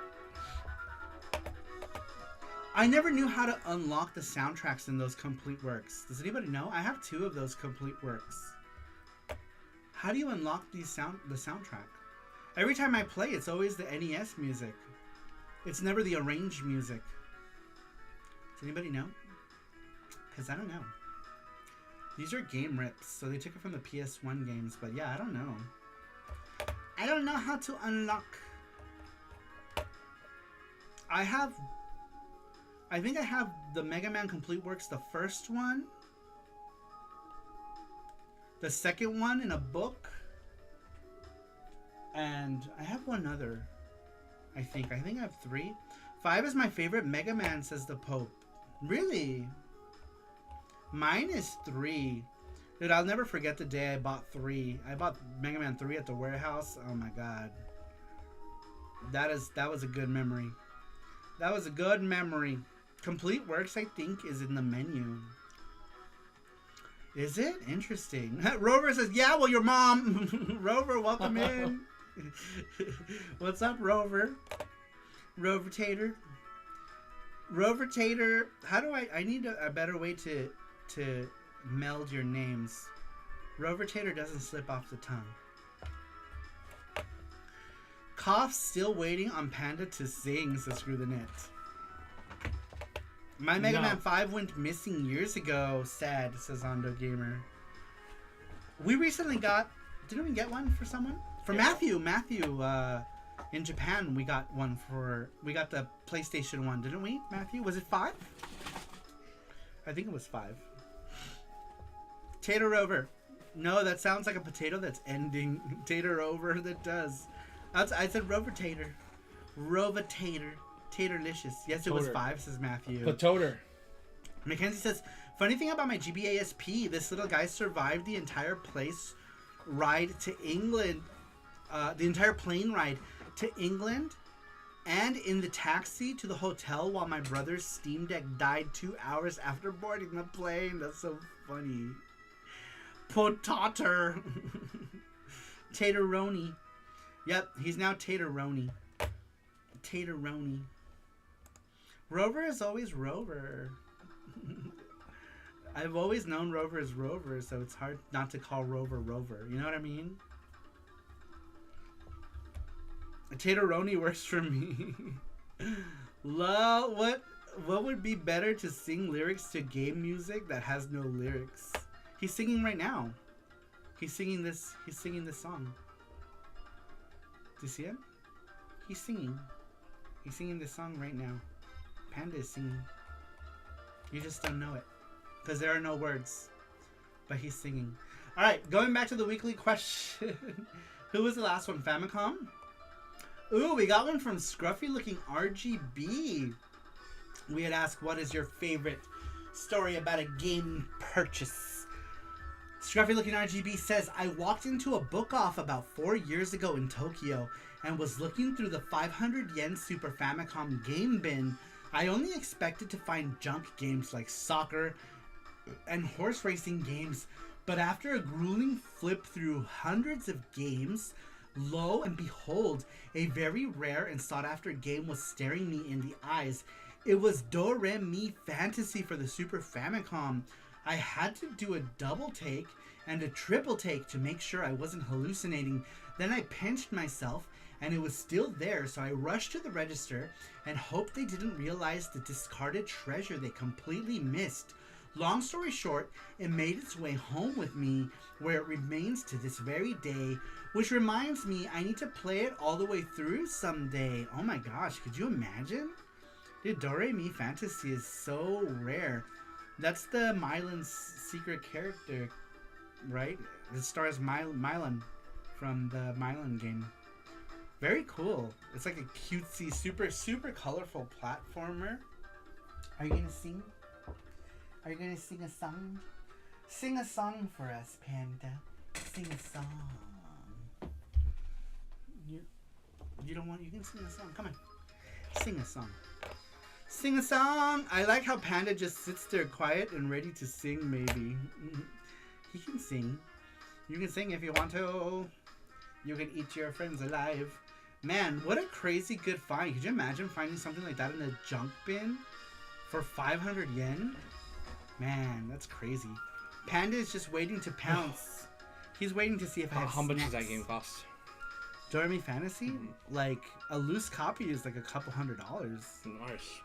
I never knew how to unlock the soundtracks in those Complete Works. Does anybody know? I have 2 of those Complete Works. How do you unlock the soundtrack? Every time I play, it's always the NES music. It's never the arranged music. Does anybody know? Because I don't know. These are game rips, so they took it from the PS1 games, but yeah, I don't know. I don't know how to unlock. I think I have the Mega Man Complete Works, the first one. The second one in a book. And I have one other. I think I have 3. 5 is my favorite Mega Man, says the Pope. Really? Mine is 3. Dude, I'll never forget the day I bought 3. I bought Mega Man 3 at the warehouse. Oh my god. That was a good memory. That was a good memory. Complete Works, I think, is in the menu. Is it? Interesting. Rover says, yeah, well, your mom. Rover, welcome in. What's up, Rover? Rover Tater. Rover Tater. How do I need a better way to meld your names. Rover Tater doesn't slip off the tongue. Cough still waiting on Panda to sing, says Screw the Net. My Mega Man 5 went missing years ago. Sad, says Ondo Gamer. We recently got... Didn't we get one for someone? For Matthew. Matthew, in Japan, we got one for... We got the PlayStation 1, didn't we, Matthew? Was it 5? I think it was 5. Tater Rover. No, that sounds like a potato that's ending. Tater over, that does. I said Rover Tater. Rover Tater. Taterlicious. Yes, it was Toter. 5, says Matthew. Pototer. Mackenzie says, funny thing about my GBASP, this little guy survived the entire place ride to England, the entire plane ride to England, and in the taxi to the hotel while my brother's Steam Deck died 2 hours after boarding the plane. That's so funny. Potater. Tateroni. Yep, he's now Tateroni. Tateroni. Rover is always Rover. I've always known Rover is Rover, so it's hard not to call Rover Rover. You know what I mean? Tateroni works for me. What would be better to sing lyrics to game music that has no lyrics? He's singing right now. He's singing this song. Do you see him? He's singing. He's singing this song right now. Panda is singing. You just don't know it. Because there are no words. But he's singing. Alright, going back to the weekly question. Who was the last one? Famicom? Ooh, we got one from Scruffy Looking RGB. We had asked, what is your favorite story about a game purchase? Scruffy Looking RGB says, I walked into a book off about 4 years ago in Tokyo and was looking through the 500 yen Super Famicom game bin. I only expected to find junk games like soccer and horse racing games, but after a grueling flip through hundreds of games, lo and behold, a very rare and sought after game was staring me in the eyes. It was Do Re Mi Fantasy for the Super Famicom. I had to do a double take and a triple take to make sure I wasn't hallucinating. Then I pinched myself and it was still there, so I rushed to the register and hoped they didn't realize the discarded treasure they completely missed. Long story short, it made its way home with me, where it remains to this very day, which reminds me I need to play it all the way through someday. Oh my gosh, could you imagine? Dude, Do Re Mi Fantasy is so rare. That's the Mylan's secret character, right? It stars Mylan from the Mylan game. Very cool. It's like a cutesy, super colorful platformer. Are you gonna sing? Are you gonna sing a song? Sing a song for us, Panda. Sing a song. You don't want? You can sing a song. Come on, sing a song. Sing a song. I like how Panda just sits there quiet and ready to sing. Maybe he can sing. You can sing if you want to. You can eat your friends alive. Man, what a crazy good find. Could you imagine finding something like that in a junk bin for 500 yen? Man, that's crazy. Panda is just waiting to pounce. He's waiting to see if I have How much does snacks. that game cost? Do Re Mi Fantasy? Mm-hmm. Like, a loose copy is like a couple $100. Nice.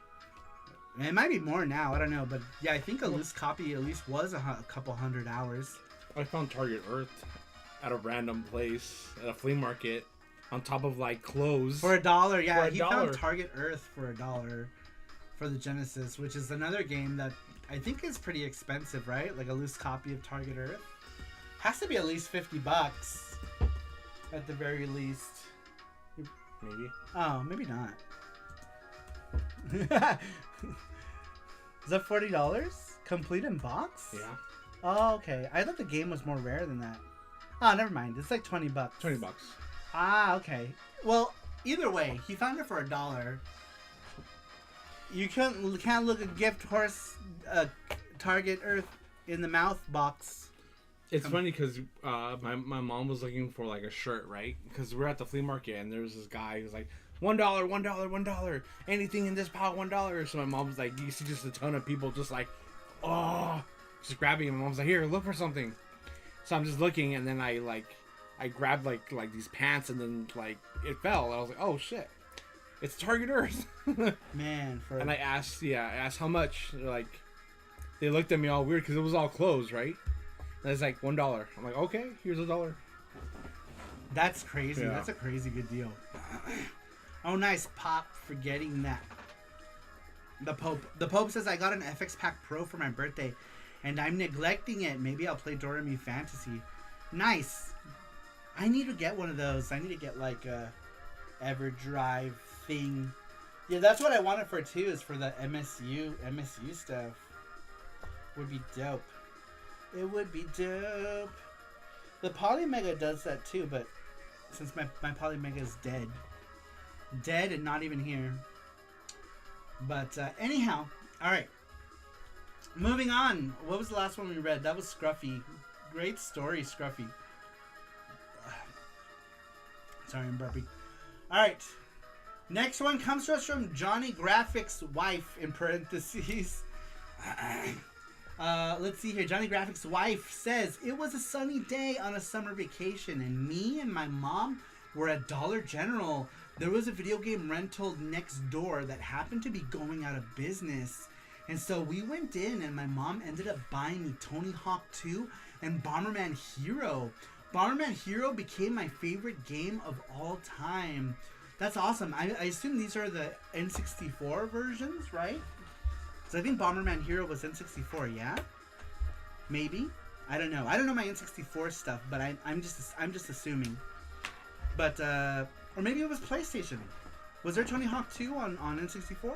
It might be more now, I don't know. But yeah, I think a loose copy at least was a couple $100. I found Target Earth at a random place at a flea market on top of like clothes. For $1, yeah. For He $1. found Target Earth for $1 for the Genesis, which is another game that I think is pretty expensive, right? Like a loose copy of Target Earth. Has to be at least $50 at the very least. Maybe. Oh, maybe not. Is that $40? Complete in box? Yeah. Oh, okay. I thought the game was more rare than that. Oh, never mind. It's like $20. $20. Ah, okay. Well, either way, he found it for $1. You can't look a gift horse Target Earth in the mouth box. It's funny because my mom was looking for like a shirt, right? Because we're at the flea market and there's this guy who's like, $1, $1, anything in this pile, $1. So my mom was like, you see just a ton of people just like, oh, just grabbing him. My mom's like, here, look for something. So I'm just looking, and then I grabbed like these pants, and then like it fell. I was like, oh shit, it's Target Earth. Man, and I asked how much. They're like, they looked at me all weird because it was all closed, right? And it's like $1. I'm like, okay, here's $1. That's crazy. Yeah. That's a crazy good deal. Oh, nice, Pop, for getting that. The Pope says, I got an FX Pack Pro for my birthday, and I'm neglecting it. Maybe I'll play Do Re Mi Fantasy. Nice. I need to get one of those. I need to get like a EverDrive thing. Yeah, that's what I wanted for too. Is for the MSU stuff. Would be dope. It would be dope. The Polymega does that too, but since my Polymega is dead and not even here. But anyhow, all right. Moving on. What was the last one we read? That was Scruffy. Great story, Scruffy. Sorry, I'm burping. All right. Next one comes to us from Johnny Graphic's wife, in parentheses. Let's see here. Johnny Graphic's wife says, it was a sunny day on a summer vacation, and me and my mom were at Dollar General. There was a video game rental next door that happened to be going out of business. And so we went in, and my mom ended up buying me Tony Hawk 2 and Bomberman Hero. Bomberman Hero became my favorite game of all time. That's awesome. I assume these are the N64 versions, right? So I think Bomberman Hero was N64, yeah? Maybe? I don't know. I don't know my N64 stuff, but I'm just assuming. But or maybe it was PlayStation. Was there Tony Hawk 2 on N64?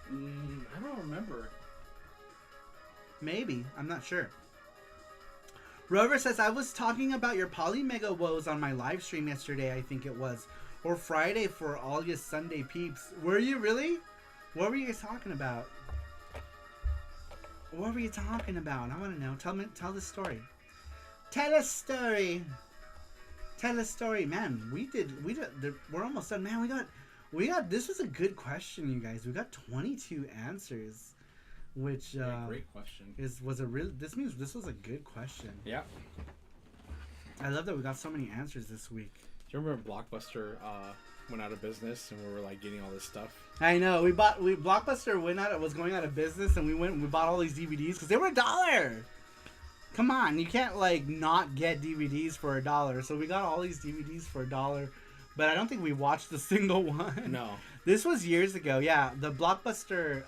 I don't remember. Maybe. I'm not sure. Rover says, I was talking about your Polymega woes on my live stream yesterday, I think it was. Or Friday for all your Sunday peeps. Were you really? What were you guys talking about? What were you talking about? I want to know. Tell the story. Tell a story. Tell a story. Man, we're almost done. Man, we got, this was a good question, you guys. We got 22 answers. Which great question. This means this was a good question. Yeah. I love that we got so many answers this week. Do you remember Blockbuster went out of business and we were like getting all this stuff? I know. Blockbuster was going out of business, and we bought all these DVDs because they were $1. Come on, you can't like not get DVDs for $1. So we got all these DVDs for $1, but I don't think we watched a single one. No. This was years ago. Yeah, the Blockbuster.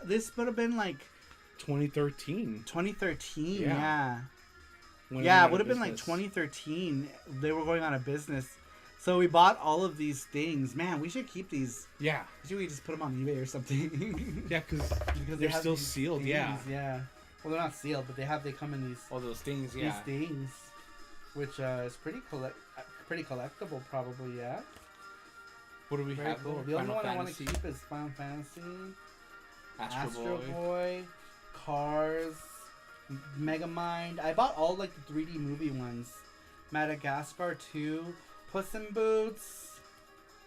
This would have been like 2013. 2013. Yeah. Yeah, it would have been like 2013. They were going out of business. So we bought all of these things. Man, we should keep these. Yeah. Should we just put them on eBay or something? Yeah, because they're still sealed. Things, yeah. Yeah. Well, they're not sealed, but they come in these. All those things. Yeah. These things, which is pretty collectible, probably. Yeah. What do we Very have? cool. The only one I want to keep is Final Fantasy, Astro Boy, Cars, Megamind. I bought all like the 3D movie ones. Madagascar 2, Puss in Boots,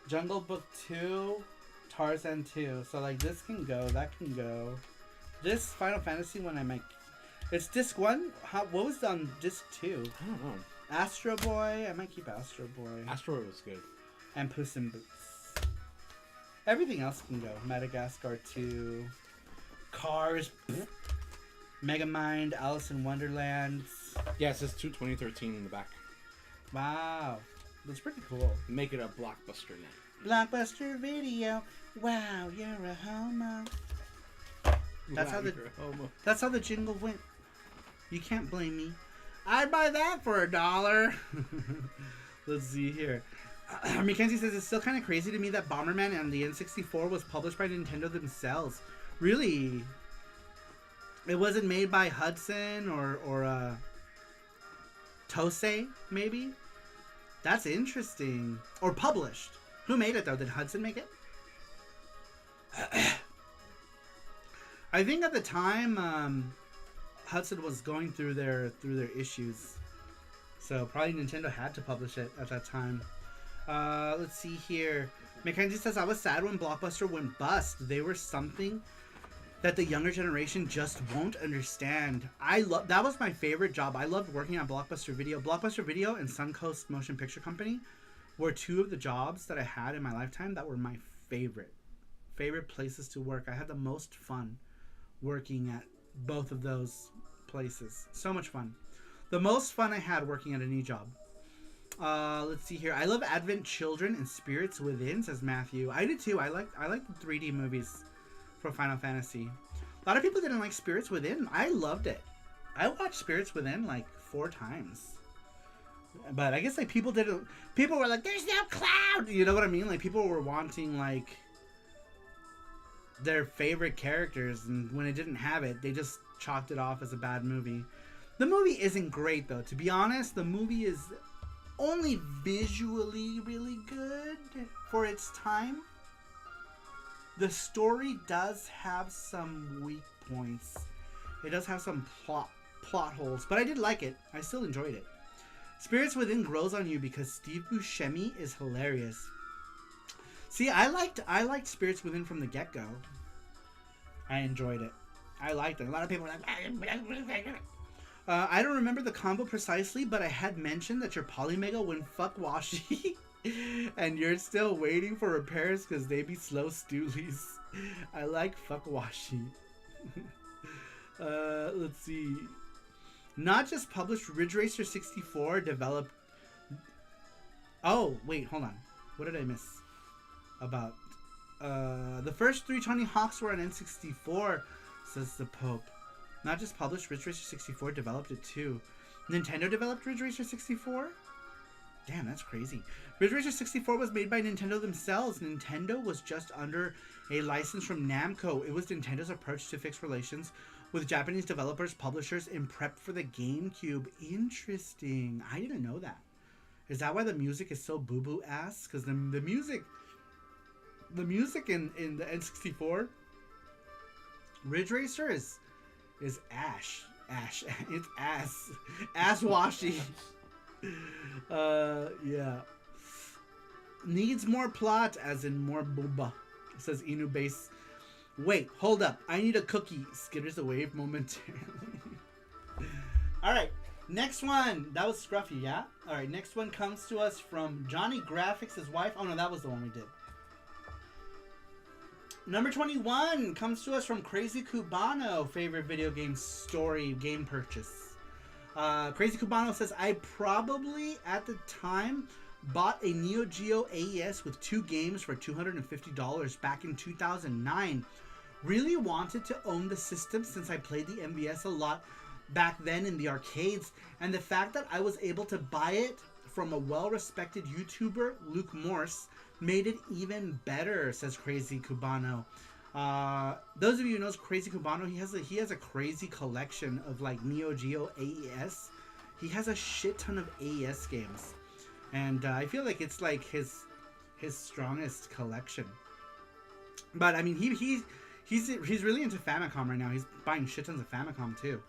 Jungle Book 2, Tarzan 2. So like this can go, that can go. This Final Fantasy one I might. It's disc 1. What was on disc 2? I don't know. Astro Boy. I might keep Astro Boy. Astro Boy was good. And Puss in Boots. Everything else can go. Madagascar 2, Cars, Megamind, Alice in Wonderland. Yeah, it says 2013 in the back. Wow. That's pretty cool. Make it a Blockbuster night. Blockbuster Video. Wow, you're a homo. That's how the jingle went. You can't blame me. I'd buy that for $1. Let's see here. Mackenzie says it's still kind of crazy to me that Bomberman and the N64 was published by Nintendo themselves. Really? It wasn't made by Hudson or Tosei, maybe? That's interesting. Or published. Who made it though? Did Hudson make it? I think at the time Hudson was going through their issues. So probably Nintendo had to publish it at that time. Let's see here. Mackenzie says, I was sad when Blockbuster went bust. They were something that the younger generation just won't understand. That was my favorite job. I loved working on Blockbuster Video. Blockbuster Video and Suncoast Motion Picture Company were two of the jobs that I had in my lifetime that were my favorite places to work. I had the most fun working at both of those places. So much fun. The most fun I had working at any job. Let's see here. I love Advent Children and Spirits Within, says Matthew. I did too. I like the 3D movies for Final Fantasy. A lot of people didn't like Spirits Within. I loved it. I watched Spirits Within like 4 times. But I guess like people were like, there's no cloud. You know what I mean? Like people were wanting like their favorite characters, and when it didn't have it, they just chalked it off as a bad movie. The movie isn't great though. To be honest, the movie is only visually really good for its time. The story does have some weak points. It does have some plot holes, but I did like it. I still enjoyed it. Spirits Within grows on you because Steve Buscemi is hilarious. See, I liked Spirits Within from the get-go. I enjoyed it. I liked it. A lot of people were like, I don't remember the combo precisely, but I had mentioned that your Polymega went fuck washy, and you're still waiting for repairs because they be slow stoolies. I like fuck washy. Let's see. Not just published, Ridge Racer 64 developed... Oh, wait, hold on. What did I miss? About... the first 320 Hawks were on N64, says the Pope. Not just published, Ridge Racer 64 developed it too. Nintendo developed Ridge Racer 64? Damn, that's crazy. Ridge Racer 64 was made by Nintendo themselves. Nintendo was just under a license from Namco. It was Nintendo's approach to fix relations with Japanese developers, publishers, in prep for the GameCube. Interesting. I didn't know that. Is that why the music is so boo-boo ass? Because the music in the N64 Ridge Racer is ash. It's ass washy. Yeah. Needs more plot, as in more booba, says Inu Base. Wait, hold up. I need a cookie. Skitters away momentarily. Alright, next one. That was Scruffy, yeah? Alright, next one comes to us from Johnny Graphics, his wife. Oh no, that was the one we did. Number 21 comes to us from Crazy Cubano. Favorite video game story game purchase. Crazy Cubano says, I probably, at the time, bought a neo-geo AES with 2 games for $250 back in 2009. Really wanted to own the system since I played the MVS a lot back then in the arcades, and the fact that I was able to buy it from a well-respected YouTuber, Luke Morse, made it even better, says Crazy Cubano. Those of you who knows Crazy Cubano, he has a crazy collection of like Neo Geo AES. He has a shit ton of AES games, and I feel like it's like his strongest collection. But I mean, he's really into Famicom right now. He's buying shit tons of Famicom too.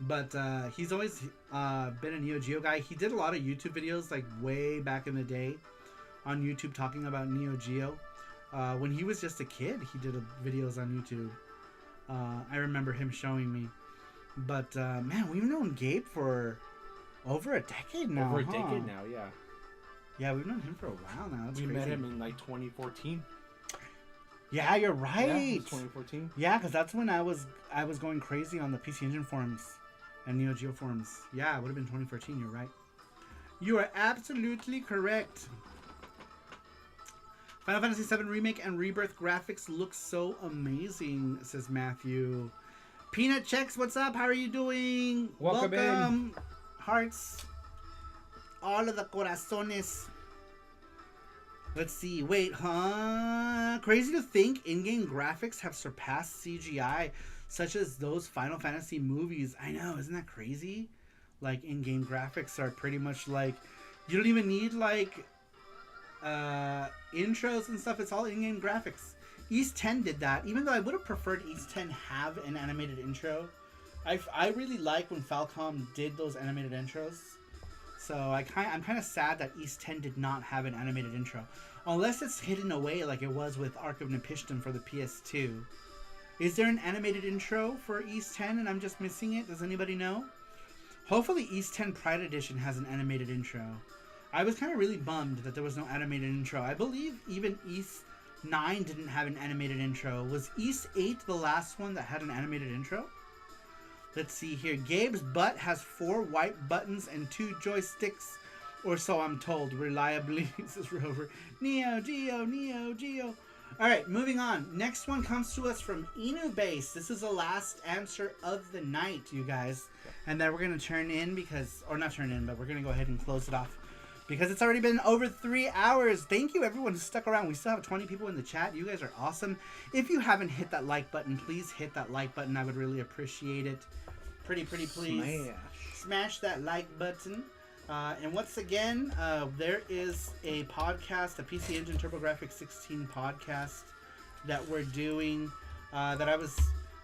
But he's always been a Neo Geo guy. He did a lot of YouTube videos like way back in the day on YouTube talking about Neo Geo. When he was just a kid, he did videos on YouTube. I remember him showing me. But man, we've known Gabe for over a decade now. Over a decade now, yeah. Yeah, we've known him for a while now. That's we crazy. met him in like 2014. Yeah, you're right. Yeah, it was 2014. Yeah, because that's when I was going crazy on the PC Engine forums and Neo Geo forums. Yeah, it would have been 2014. You're right. You are absolutely correct. Final Fantasy VII Remake and Rebirth graphics look so amazing, says Matthew. Peanut Checks, what's up? How are you doing? Welcome. Hearts. All of the corazones. Let's see. Wait, huh? Crazy to think in-game graphics have surpassed CGI, such as those Final Fantasy movies. I know, isn't that crazy? Like, in-game graphics are pretty much like... You don't even need, like... intros and stuff. It's all in-game graphics. East 10 did that, even though I would have preferred East 10 have an animated intro. I really like when Falcom did those animated intros, so I'm kind of sad that East 10 did not have an animated intro, unless it's hidden away like it was with Ark of Nepishtim for the PS2. Is there an animated intro for East 10 and I'm just missing it? Does anybody know? Hopefully East 10 Pride Edition has an animated intro. I was kind of really bummed that there was no animated intro. I believe even East 9 didn't have an animated intro. Was East 8 the last one that had an animated intro? Let's see here. Gabe's butt has 4 white buttons and 2 joysticks, or so I'm told, reliably, says Rover. Neo Geo, Neo Geo. All right, moving on. Next one comes to us from Inu Base. This is the last answer of the night, you guys. And then we're going to turn in because, or not turn in, but we're going to go ahead and close it off because it's already been over 3 hours. Thank you, everyone who stuck around. We still have 20 people in the chat. You guys are awesome. If you haven't hit that like button, please hit that like button. I would really appreciate it. Pretty please. Smash that like button. And once again, there is a podcast, a PC Engine TurboGrafx 16 podcast that we're doing, that I was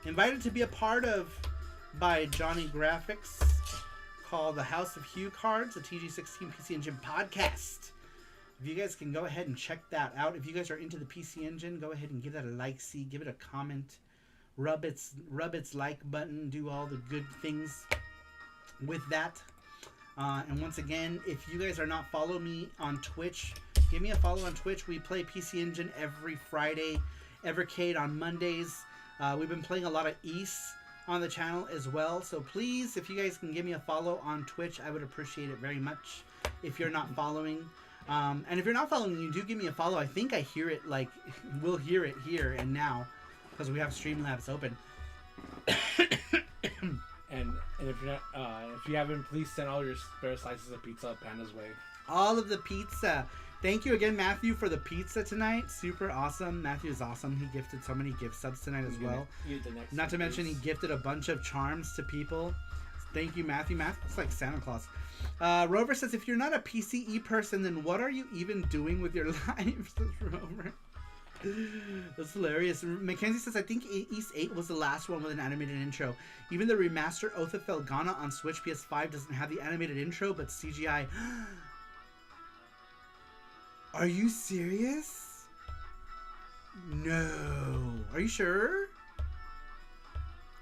invited to be a part of by Johnny Graphics, called The House of Hue Cards, a TG16 PC Engine podcast. If you guys can go ahead and check that out. If you guys are into the PC Engine, go ahead and give that a like-see, give it a comment, rub its like button, do all the good things with that. And once again, if you guys are not following me on Twitch, give me a follow on Twitch. We play PC Engine every Friday, Evercade on Mondays. We've been playing a lot of East on the channel as well. So please, if you guys can give me a follow on Twitch, I would appreciate it very much if you're not following. And if you're not following, you do give me a follow. I think I hear it, like, we'll hear it here and now because we have Streamlabs open. And if you're not, if you haven't, please send all your spare slices of pizza up Panda's way. All of the pizza. Thank you again, Matthew, for the pizza tonight. Super awesome. Matthew is awesome. He gifted so many gift subs tonight as well. Not to mention, he gifted a bunch of charms to people. Thank you, Matthew. Matthew's like Santa Claus. Rover says, if you're not a PCE person, then what are you even doing with your life? Rover. That's hilarious. Mackenzie says, I think East 8 was the last one with an animated intro. Even the remaster Oath of Felghana on Switch PS5 doesn't have the animated intro, but CGI. Are you serious? No. Are you sure?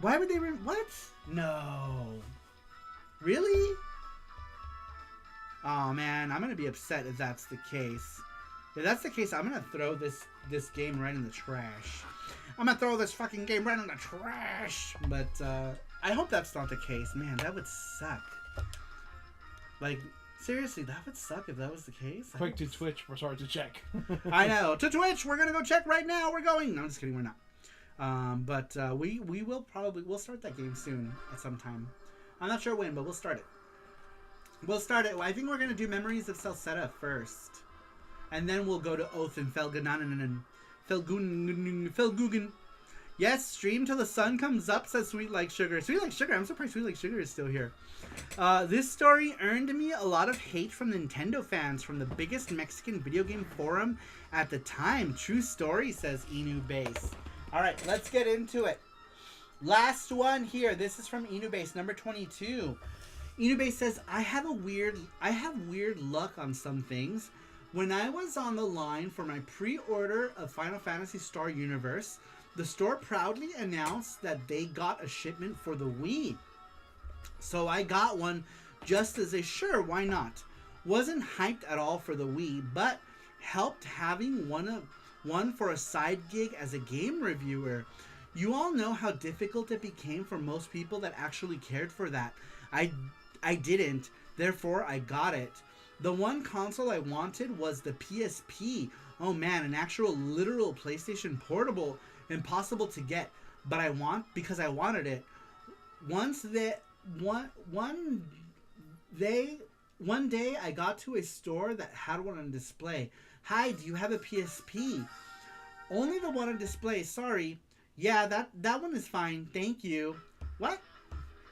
Why would they what? No. Really? Oh man, I'm gonna be upset if that's the case. If that's the case, I'm gonna throw this game right in the trash. I'm gonna throw this fucking game right in the trash. But I hope that's not the case. Man, that would suck. Like, seriously, that would suck if that was the case. Quick to Twitch, we're sorry to check. I know. To Twitch, we're gonna go check right now. We're going. No, I'm just kidding, we're not. But we will we'll start that game soon at some time. I'm not sure when, but we'll start it. We'll start it. I think we're gonna do Memories of Celceta first. And then we'll go to Oath and Felghana and Felgugen. Yes, stream till the sun comes up, says Sweet Like Sugar. Sweet Like Sugar, I'm surprised Sweet Like Sugar is still here. This story earned me a lot of hate from Nintendo fans from the biggest Mexican video game forum at the time. True story, says Inu Base. Alright, let's get into it. Last one here. This is from Inu Base, number 22. Inu Base says, I have weird luck on some things. When I was on the line for my pre-order of Final Fantasy Star Universe, the store proudly announced that they got a shipment for the Wii. So I got one just as a sure, why not? Wasn't hyped at all for the Wii, but helped having one for a side gig as a game reviewer. You all know how difficult it became for most people that actually cared for that. I didn't, therefore I got it. The one console I wanted was the PSP. Oh man, an actual literal PlayStation Portable. Impossible to get, but I wanted it. One day I got to a store that had one on display. Hi, do you have a PSP? Only the one on display, sorry. Yeah, that one is fine, thank you. What?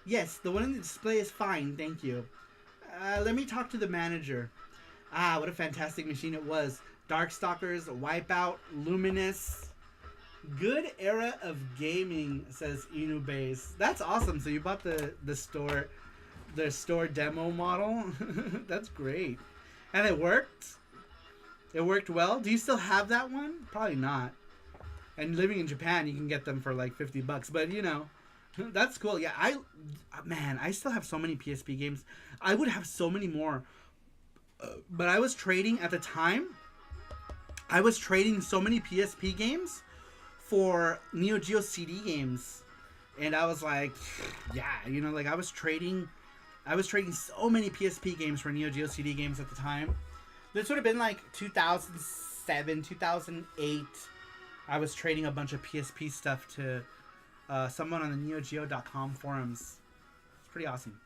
Yes, the one on the display is fine, thank you. Let me talk to the manager. Ah, what a fantastic machine it was. Darkstalkers, Wipeout, Luminous. Good era of gaming, says Inu Base. That's awesome. So you bought the store demo model? That's great. And it worked? It worked well? Do you still have that one? Probably not. And living in Japan, you can get them for like $50. But you know, that's cool. Yeah, I still have so many PSP games. I would have so many more. But I was trading at the time. I was trading so many PSP games for neo-geo CD games. And I was like, yeah, you know, like I was trading so many PSP games for neo-geo CD games at the time. This would have been like 2007, 2008. I was trading a bunch of PSP stuff to someone on the neo-geo.com forums. It's pretty awesome.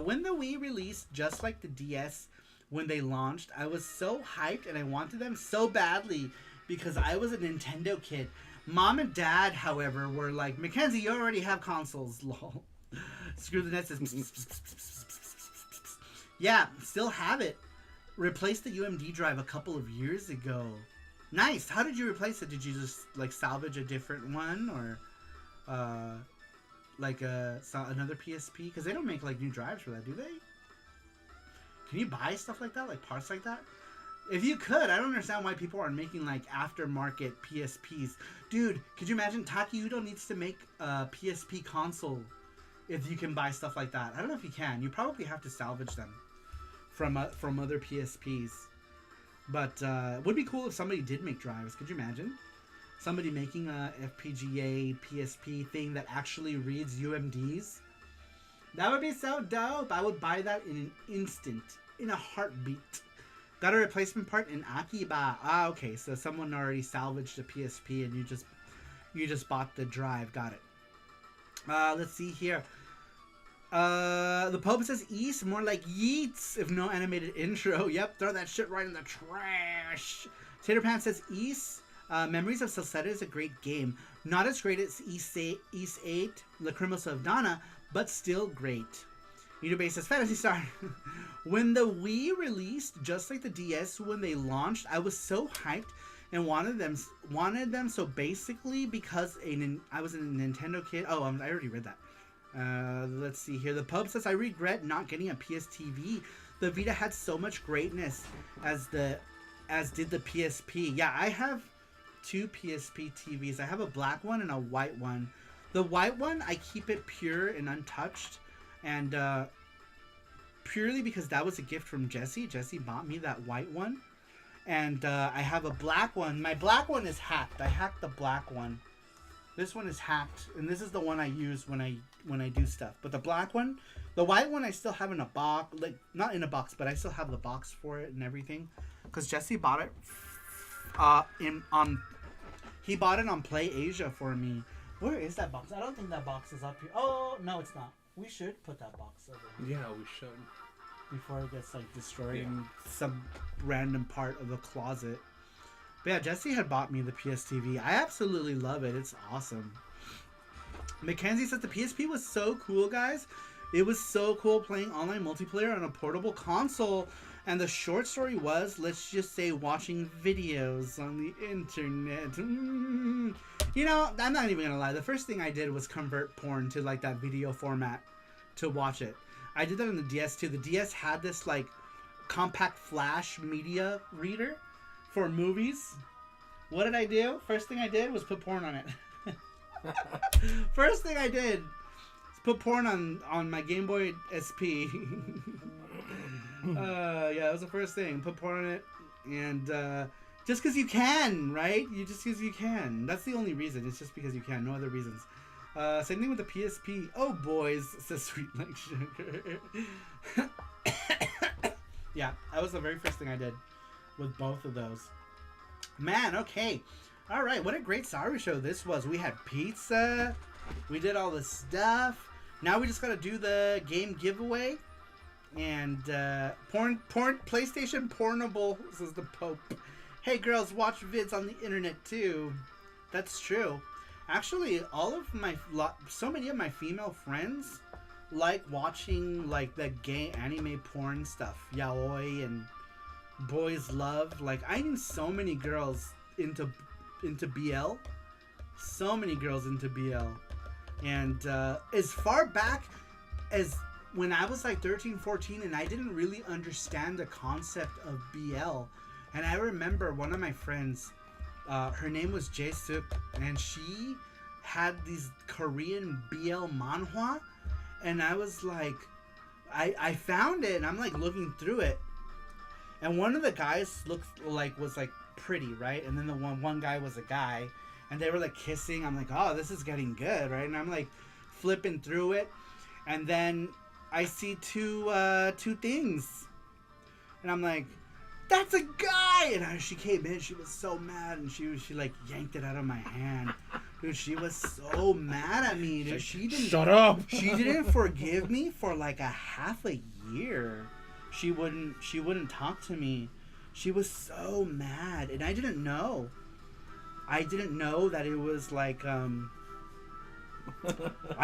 When the Wii released, just like the DS when they launched, I was so hyped and I wanted them so badly because I was a Nintendo kid. Mom and Dad, however, were like, Mackenzie, you already have consoles, lol. Screw the net says, yeah, still have it. Replaced the UMD drive a couple of years ago. Nice. How did you replace it? Did you just like salvage a different one or another PSP? Because they don't make like new drives for that, do they? Can you buy stuff like that, like parts like that? If you could, I don't understand why people aren't making like aftermarket PSPs. Dude, could you imagine Taki Udo needs to make a PSP console if you can buy stuff like that? I don't know if you can. You probably have to salvage them from other PSPs. But it would be cool if somebody did make drives. Could you imagine? Somebody making a FPGA PSP thing that actually reads UMDs? That would be so dope. I would buy that in an instant, in a heartbeat. Got a replacement part in Akiba. Ah, okay. So someone already salvaged a PSP and you just bought the drive. Got it. Let's see here. The Pope says East, more like Yeets, if no animated intro. Yep, throw that shit right in the trash. Tater Pan says East. Memories of Salsetta is a great game. Not as great as East 8, Lacrimosa of Donna, but still great. Eaterbase says Fantasy Star. When the Wii released, just like the DS when they launched, I was so hyped and wanted them so basically because I was a Nintendo kid. Oh, I already read that. Let's see here. The Pub says, I regret not getting a PS TV. The Vita had so much greatness as did the PSP. Yeah, I have 2 PSP TVs. I have a black one and a white one. The white one, I keep it pure and untouched. And purely because that was a gift from Jesse. Jesse bought me that white one. And I have a black one. My black one is hacked. I hacked the black one. This one is hacked. And this is the one I use when I do stuff. But the black one, the white one I still have in a box. Like, not in a box, but I still have the box for it and everything. Because Jesse bought it he bought it on Play Asia for me. Where is that box? I don't think that box is up here. Oh, no, it's not. We should put that box over here. Yeah, we should. Before it gets like destroyed in some random part of the closet. But yeah, Jesse had bought me the PS TV. I absolutely love it. It's awesome. Mackenzie says the PSP was so cool, guys. It was so cool playing online multiplayer on a portable console. And the short story was, let's just say, watching videos on the internet. You know, I'm not even gonna lie. The first thing I did was convert porn to like that video format to watch it. I did that on the DS too. The DS had this like compact flash media reader for movies. What did I do? First thing I did was put porn on it. First thing I did was put porn on my Game Boy SP. Yeah, that was the first thing. Put porn on it, and just because you can, right? Just because you can. That's the only reason. It's just because you can. No other reasons. Same thing with the PSP. Oh, boys, says Sweet Like Sugar. Yeah, that was the very first thing I did with both of those. Man, okay. All right, what a great Saru show this was. We had pizza. We did all the stuff. Now we just got to do the game giveaway. And PlayStation pornable, says the Pope. Hey girls, watch vids on the internet too. That's true. Actually, so many of my female friends like watching like the gay anime porn stuff, yaoi and boys love. Like I knew so many girls into BL, so many girls into BL, and as far back as when I was like 13, 14 and I didn't really understand the concept of BL. And I remember one of my friends, her name was Jae-suk, and she had these Korean BL manhwa. And I was like, I found it and I'm like looking through it. And one of the guys was like pretty, right? And then the one guy was a guy and they were like kissing. I'm like, oh, this is getting good, right? And I'm like flipping through it. And then I see two things, and I'm like, that's a guy. And she came in, she was so mad, and she like yanked it out of my hand. Dude, she was so mad at me, dude. She didn't Shut up. She didn't forgive me for like a half a year. She wouldn't talk to me. She was so mad, and I didn't know. I didn't know that it was like I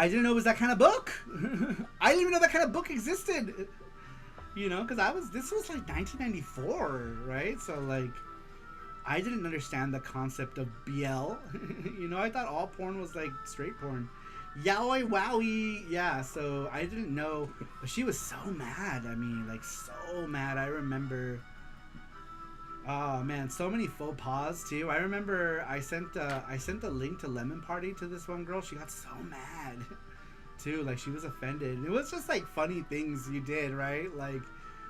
didn't know it was that kind of book. I didn't even know that kind of book existed. You know, because this was like 1994, right? So like, I didn't understand the concept of BL. You know, I thought all porn was like straight porn. Yaoi wowie. Yeah, so I didn't know. But she was so mad at me, like so mad. I remember. Oh man, so many faux pas too. I remember I sent a link to Lemon Party to this one girl. She got so mad too, like she was offended. It was just like funny things you did, right? Like,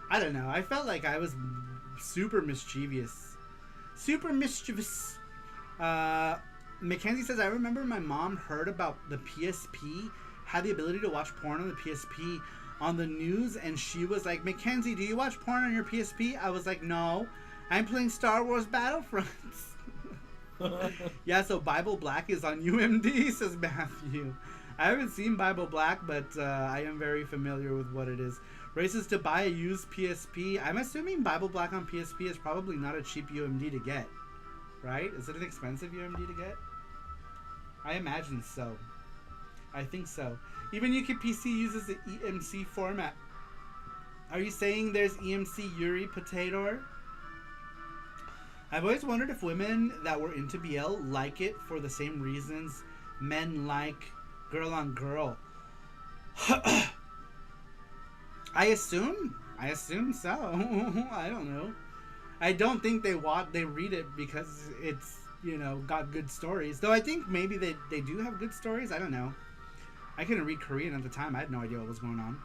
I don't know. I felt like I was super mischievous. Mackenzie says, I remember my mom heard about the PSP, had the ability to watch porn on the PSP on the news, and she was like, Mackenzie, do you watch porn on your PSP? I was like, no. I'm playing Star Wars Battlefronts. Yeah, so Bible Black is on UMD, says Matthew. I haven't seen Bible Black, but I am very familiar with what it is. Races to buy a used PSP. I'm assuming Bible Black on PSP is probably not a cheap UMD to get. Right? Is it an expensive UMD to get? I imagine so. I think so. Even UKPC uses the EMC format. Are you saying there's EMC Yuri Potato? I've always wondered if women that were into BL like it for the same reasons men like girl on girl. I assume so. I don't know. I don't think they read it because it's, you know, got good stories. Though I think maybe they do have good stories. I don't know. I couldn't read Korean at the time. I had no idea what was going on.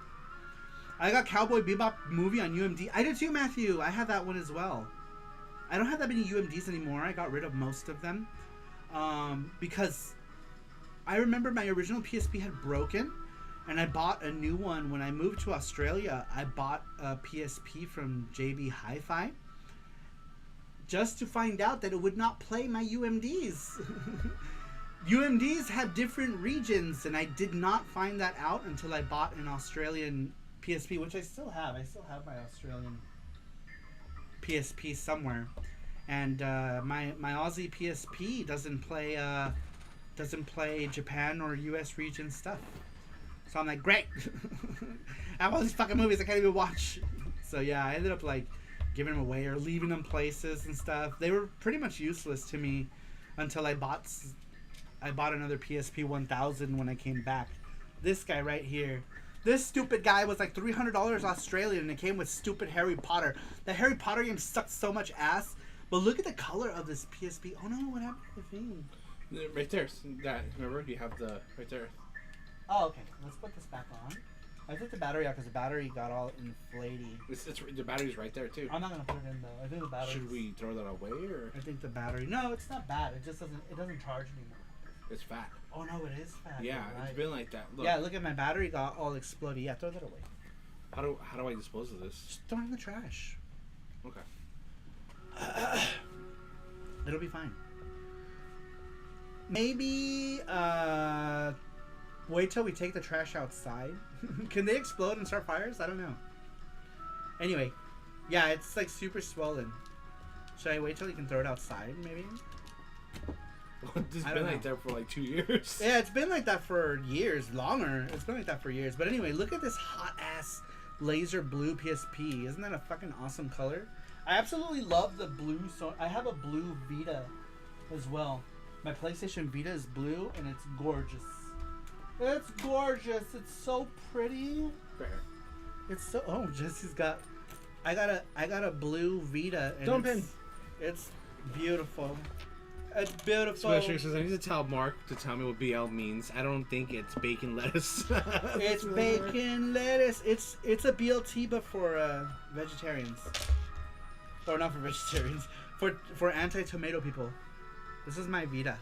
I got Cowboy Bebop movie on UMD. I did too, Matthew. I had that one as well. I don't have that many UMDs anymore. I got rid of most of them. Because I remember my original PSP had broken. And I bought a new one when I moved to Australia. I bought a PSP from JB Hi-Fi. Just to find out that it would not play my UMDs. UMDs had different regions, and I did not find that out until I bought an Australian PSP, which I still have. I still have my Australian PSP somewhere. And my Aussie PSP doesn't play Japan or US region stuff. So I'm like, great. I have all these fucking movies I can't even watch. So yeah, I ended up like giving them away or leaving them places and stuff. They were pretty much useless to me until I bought another PSP 1000 when I came back. This guy right here. This stupid guy was like $300 Australian, and it came with stupid Harry Potter. The Harry Potter game sucked so much ass. But look at the color of this PSP. Oh no, what happened to the thing? Right there. That, remember? You have the right there. Oh, okay. Let's put this back on. I took the battery out because the battery got all inflated. It's the battery's right there too. I'm not gonna put it in though. I think the battery. Should we throw that away or? I think the battery. No, it's not bad. It just doesn't. It doesn't charge anymore. It's fat. Oh no, it is fat. Yeah, right. it's been like that. Look. Yeah, look at my battery got all exploded. Yeah, throw that away. How do I dispose of this? Just throw it in the trash. Okay. It'll be fine. Maybe wait till we take the trash outside. Can they explode and start fires? I don't know. Anyway, yeah, it's like super swollen. Should I wait till you can throw it outside, maybe? It's been like that for like 2 years. Yeah, it's been like that for years, longer. It's been like that for years. But anyway, look at this hot ass laser blue PSP. Isn't that a fucking awesome color? I absolutely love the blue. So I have a blue Vita as well. My PlayStation Vita is blue and it's gorgeous. It's gorgeous. It's so pretty. Fair. It's so. Oh, Jesse's got. I got a blue Vita. And Don't pin. It's beautiful. It's beautiful. Sweatshirt says I need to tell Mark to tell me what BL means. I don't think it's bacon lettuce. It's bacon lettuce. It's a BLT but for vegetarians. Or not for vegetarians. For anti-tomato people. This is my Vita.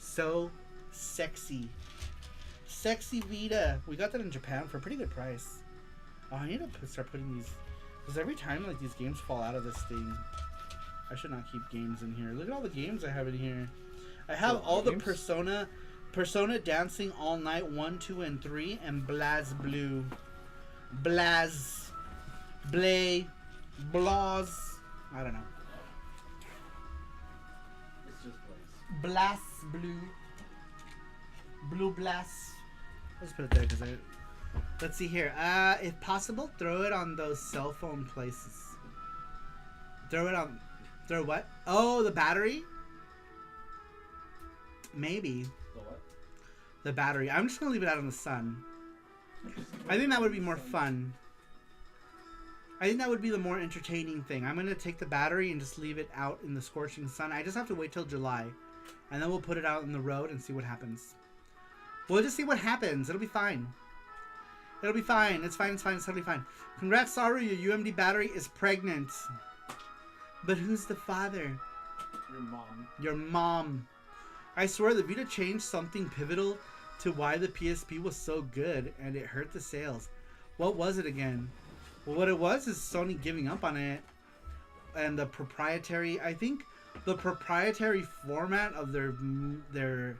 So sexy. Sexy Vita. We got that in Japan for a pretty good price. Oh, I need to start putting these. Because every time like these games fall out of this thing, I should not keep games in here. Look at all the games I have in here. I have all the games? Persona Dancing All Night 1, 2, and 3, and Blaz Blue. Blaz. Blay. Blaz. I don't know. It's just place. Blast Blue. Blue Blast. Let's put it there because I. Let's see here. If possible, throw it on those cell phone places. Throw it on. Throw what? Oh, the battery? Maybe. The what? The battery. I'm just going to leave it out in the sun. I think that would be more fun. I think that would be the more entertaining thing. I'm going to take the battery and just leave it out in the scorching sun. I just have to wait till July. And then we'll put it out in the road and see what happens. We'll just see what happens. It'll be fine. It'll be fine. It's fine. It's fine. It's totally fine. Congrats, Saru. Your UMD battery is pregnant. But who's the father? Your mom. Your mom. I swear the Vita changed something pivotal to why the PSP was so good and it hurt the sales. What was it again? Well, what it was is Sony giving up on it. And the proprietary, I think the proprietary format of their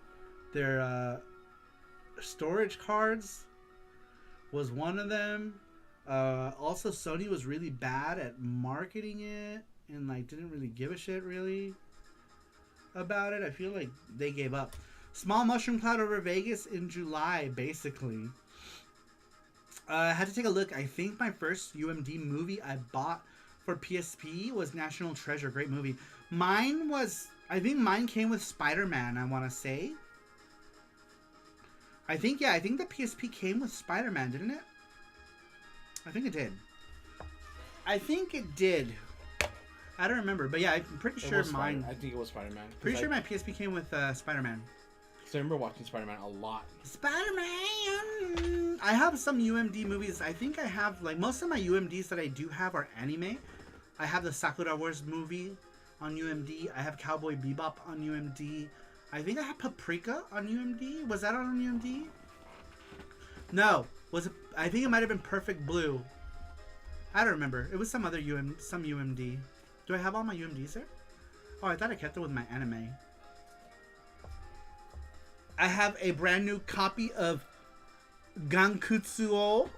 storage cards was one of them. Also, Sony was really bad at marketing it and like didn't really give a shit really about it. I feel like they gave up. Small mushroom cloud over Vegas in July, basically. I had to take a look. I think my first UMD movie I bought for PSP was National Treasure. Great movie. Mine was, I think mine came with Spider-Man, I want to say. I think the PSP came with Spider-Man, didn't it? I think it did. I think it did. I don't remember, but yeah, I'm pretty sure mine. I think it was Spider-Man. Pretty sure my PSP came with Spider-Man. Because I remember watching Spider-Man a lot. Spider-Man! I have some UMD movies. I think I have, like, most of my UMDs that I do have are anime. I have the Sakura Wars movie on UMD. I have Cowboy Bebop on UMD. I think I have Paprika on UMD. Was that on UMD? No. Was it? I think it might have been Perfect Blue. I don't remember. It was some other some UMD. Do I have all my UMDs there? Oh, I thought I kept it with my anime. I have a brand new copy of Gankutsuo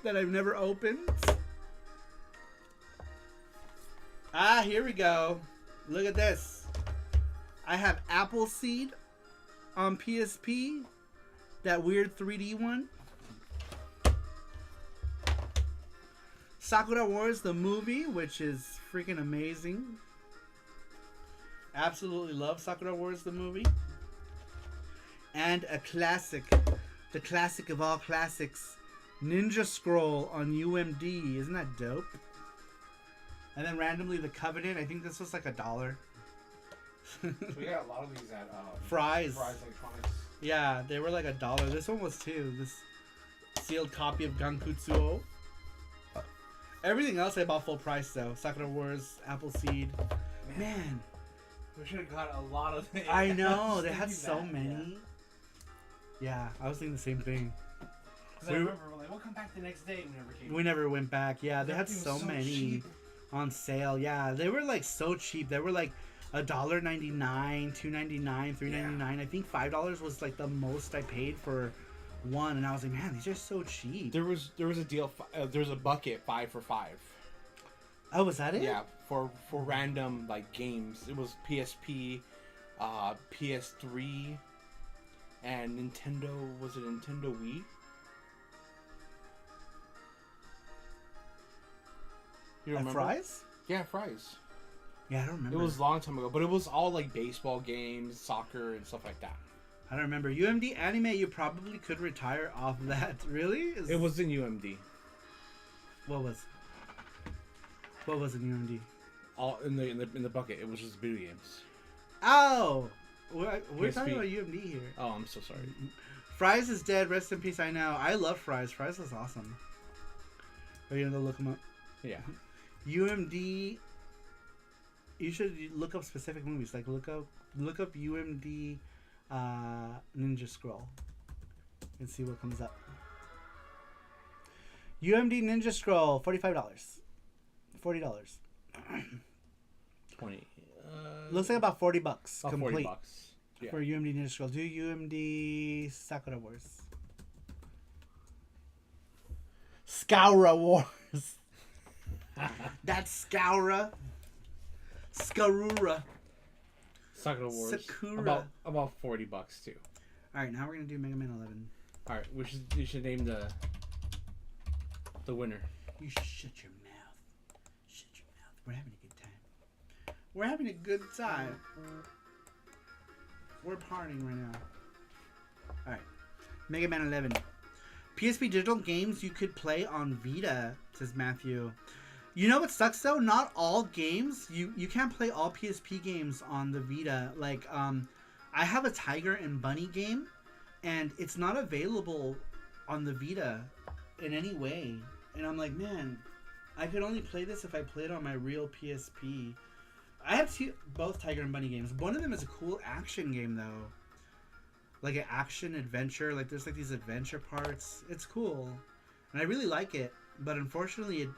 that I've never opened. Ah, here we go. Look at this. I have Appleseed on PSP. That weird 3D one. Sakura Wars, the movie, which is freaking amazing. Absolutely love Sakura Wars, the movie. And a classic, the classic of all classics, Ninja Scroll on UMD. Isn't that dope? And then randomly the Covenant. I think this was like $1. We got a lot of these at Fry's. Fry's Electronics. Yeah, they were like $1. This one was too. This sealed copy of Gankutsuo. Everything else I bought full price though. Sakura Wars, Appleseed. Man. We should have got a lot of things. I know, they had so many. Yeah, I was thinking the same thing. I remember we're like, we'll come back the next day. We never came. We never went back. Yeah, they had Everything was so many cheap. on sale. Yeah, they were like so cheap. They were like $1.99, $2.99, $3.99. Yeah. I think $5 was like the most I paid for one, and I was like, man, these are so cheap. There was a deal. There was a bucket 5 for $5. Oh, was that it? Yeah, for random like games. It was PSP, PS3, and Nintendo. Was it Nintendo Wii? You At remember? Fry's? Yeah, Fry's. Yeah, I don't remember. It was a long time ago, but it was all like baseball games, soccer, and stuff like that. I don't remember. UMD anime, you probably could retire off that. Really? It was in UMD. What was in UMD? All in the bucket. It was just video games. Oh! We're PSP. talking about UMD here. Oh, I'm so sorry. Fry's is dead. Rest in peace, I know. I love Fry's. Fry's is awesome. Are you gonna go look them up? Yeah. UMD. You should look up specific movies. Like look up UMD Ninja Scroll and see what comes up. UMD Ninja Scroll, $45. $40. 20. Looks like about $40 about complete $40. Yeah. for UMD Ninja Scroll. Do UMD Sakura Wars. Scoura Wars. That's Scoura. Scarura. Sakura Wars. Sakura. About $40 too. Alright, now we're gonna do Mega Man 11. All right, you should name the winner. You shut your mouth. Shut your mouth. We're having a good time. We're having a good time. We're partying right now. Alright. Mega Man 11. PSP digital games you could play on Vita, says Matthew. You know what sucks though? Not all games. You can't play all PSP games on the Vita. Like, I have a Tiger and Bunny game, and it's not available on the Vita in any way. And I'm like, man, I could only play this if I played on my real PSP. I have both Tiger and Bunny games. One of them is a cool action game, though. Like an action adventure. Like, there's like these adventure parts. It's cool. And I really like it. But unfortunately,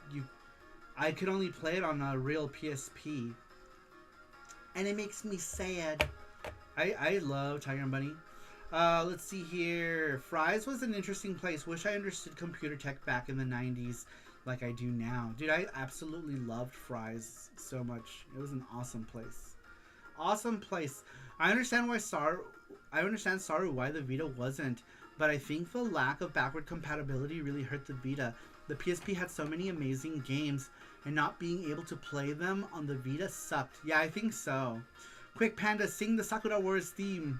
I could only play it on a real PSP. And it makes me sad. I love Tiger and Bunny. Let's see here. Fry's was an interesting place. Wish I understood computer tech back in the 90s like I do now. Dude, I absolutely loved Fry's so much. It was an awesome place. Awesome place. I understand Saru why the Vita wasn't, but I think the lack of backward compatibility really hurt the Vita. The PSP had so many amazing games, and not being able to play them on the Vita sucked. Yeah, I think so. Quick Panda, sing the Sakura Wars theme.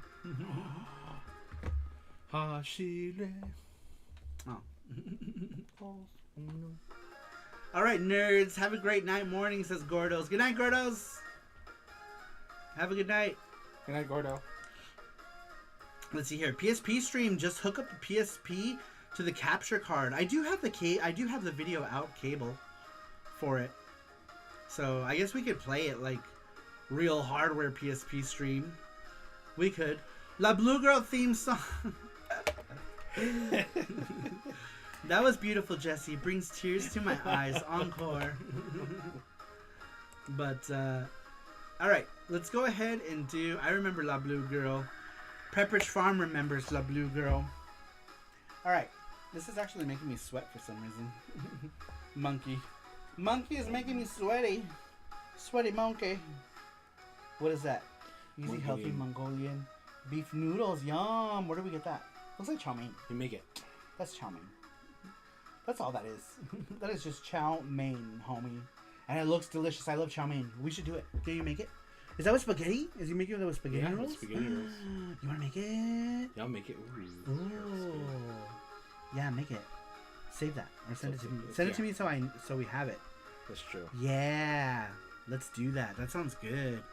Hashire. Oh. Alright, nerds. Have a great night. Morning, says Gordos. Good night, Gordos. Have a good night. Good night, Gordo. Let's see here. PSP stream. Just hook up the PSP to the capture card. I do have the video out cable for it. So I guess we could play it like real hardware PSP stream. We could. La Blue Girl theme song. That was beautiful, Jesse. Brings tears to my eyes. Encore. But, alright. Let's go ahead and do... I remember La Blue Girl. Pepperidge Farm remembers La Blue Girl. Alright. This is actually making me sweat for some reason. Monkey. Monkey is making me sweaty. Sweaty monkey. What is that? Easy, Mongolian. healthy Mongolian. Beef noodles. Yum. Where do we get that? Looks like chow mein. You make it. That's chow mein. That's all that is. That is just chow mein, homie. And it looks delicious. I love chow mein. We should do it. Can you make it? Is that with spaghetti? Is you making it with spaghetti Yeah, rolls? spaghetti rolls. You want to make it? Yeah, I'll make it. Ooh. Yeah, make it. Save that or send it to me. Send it to me so we have it. That's true. Yeah. Let's do that. That sounds good.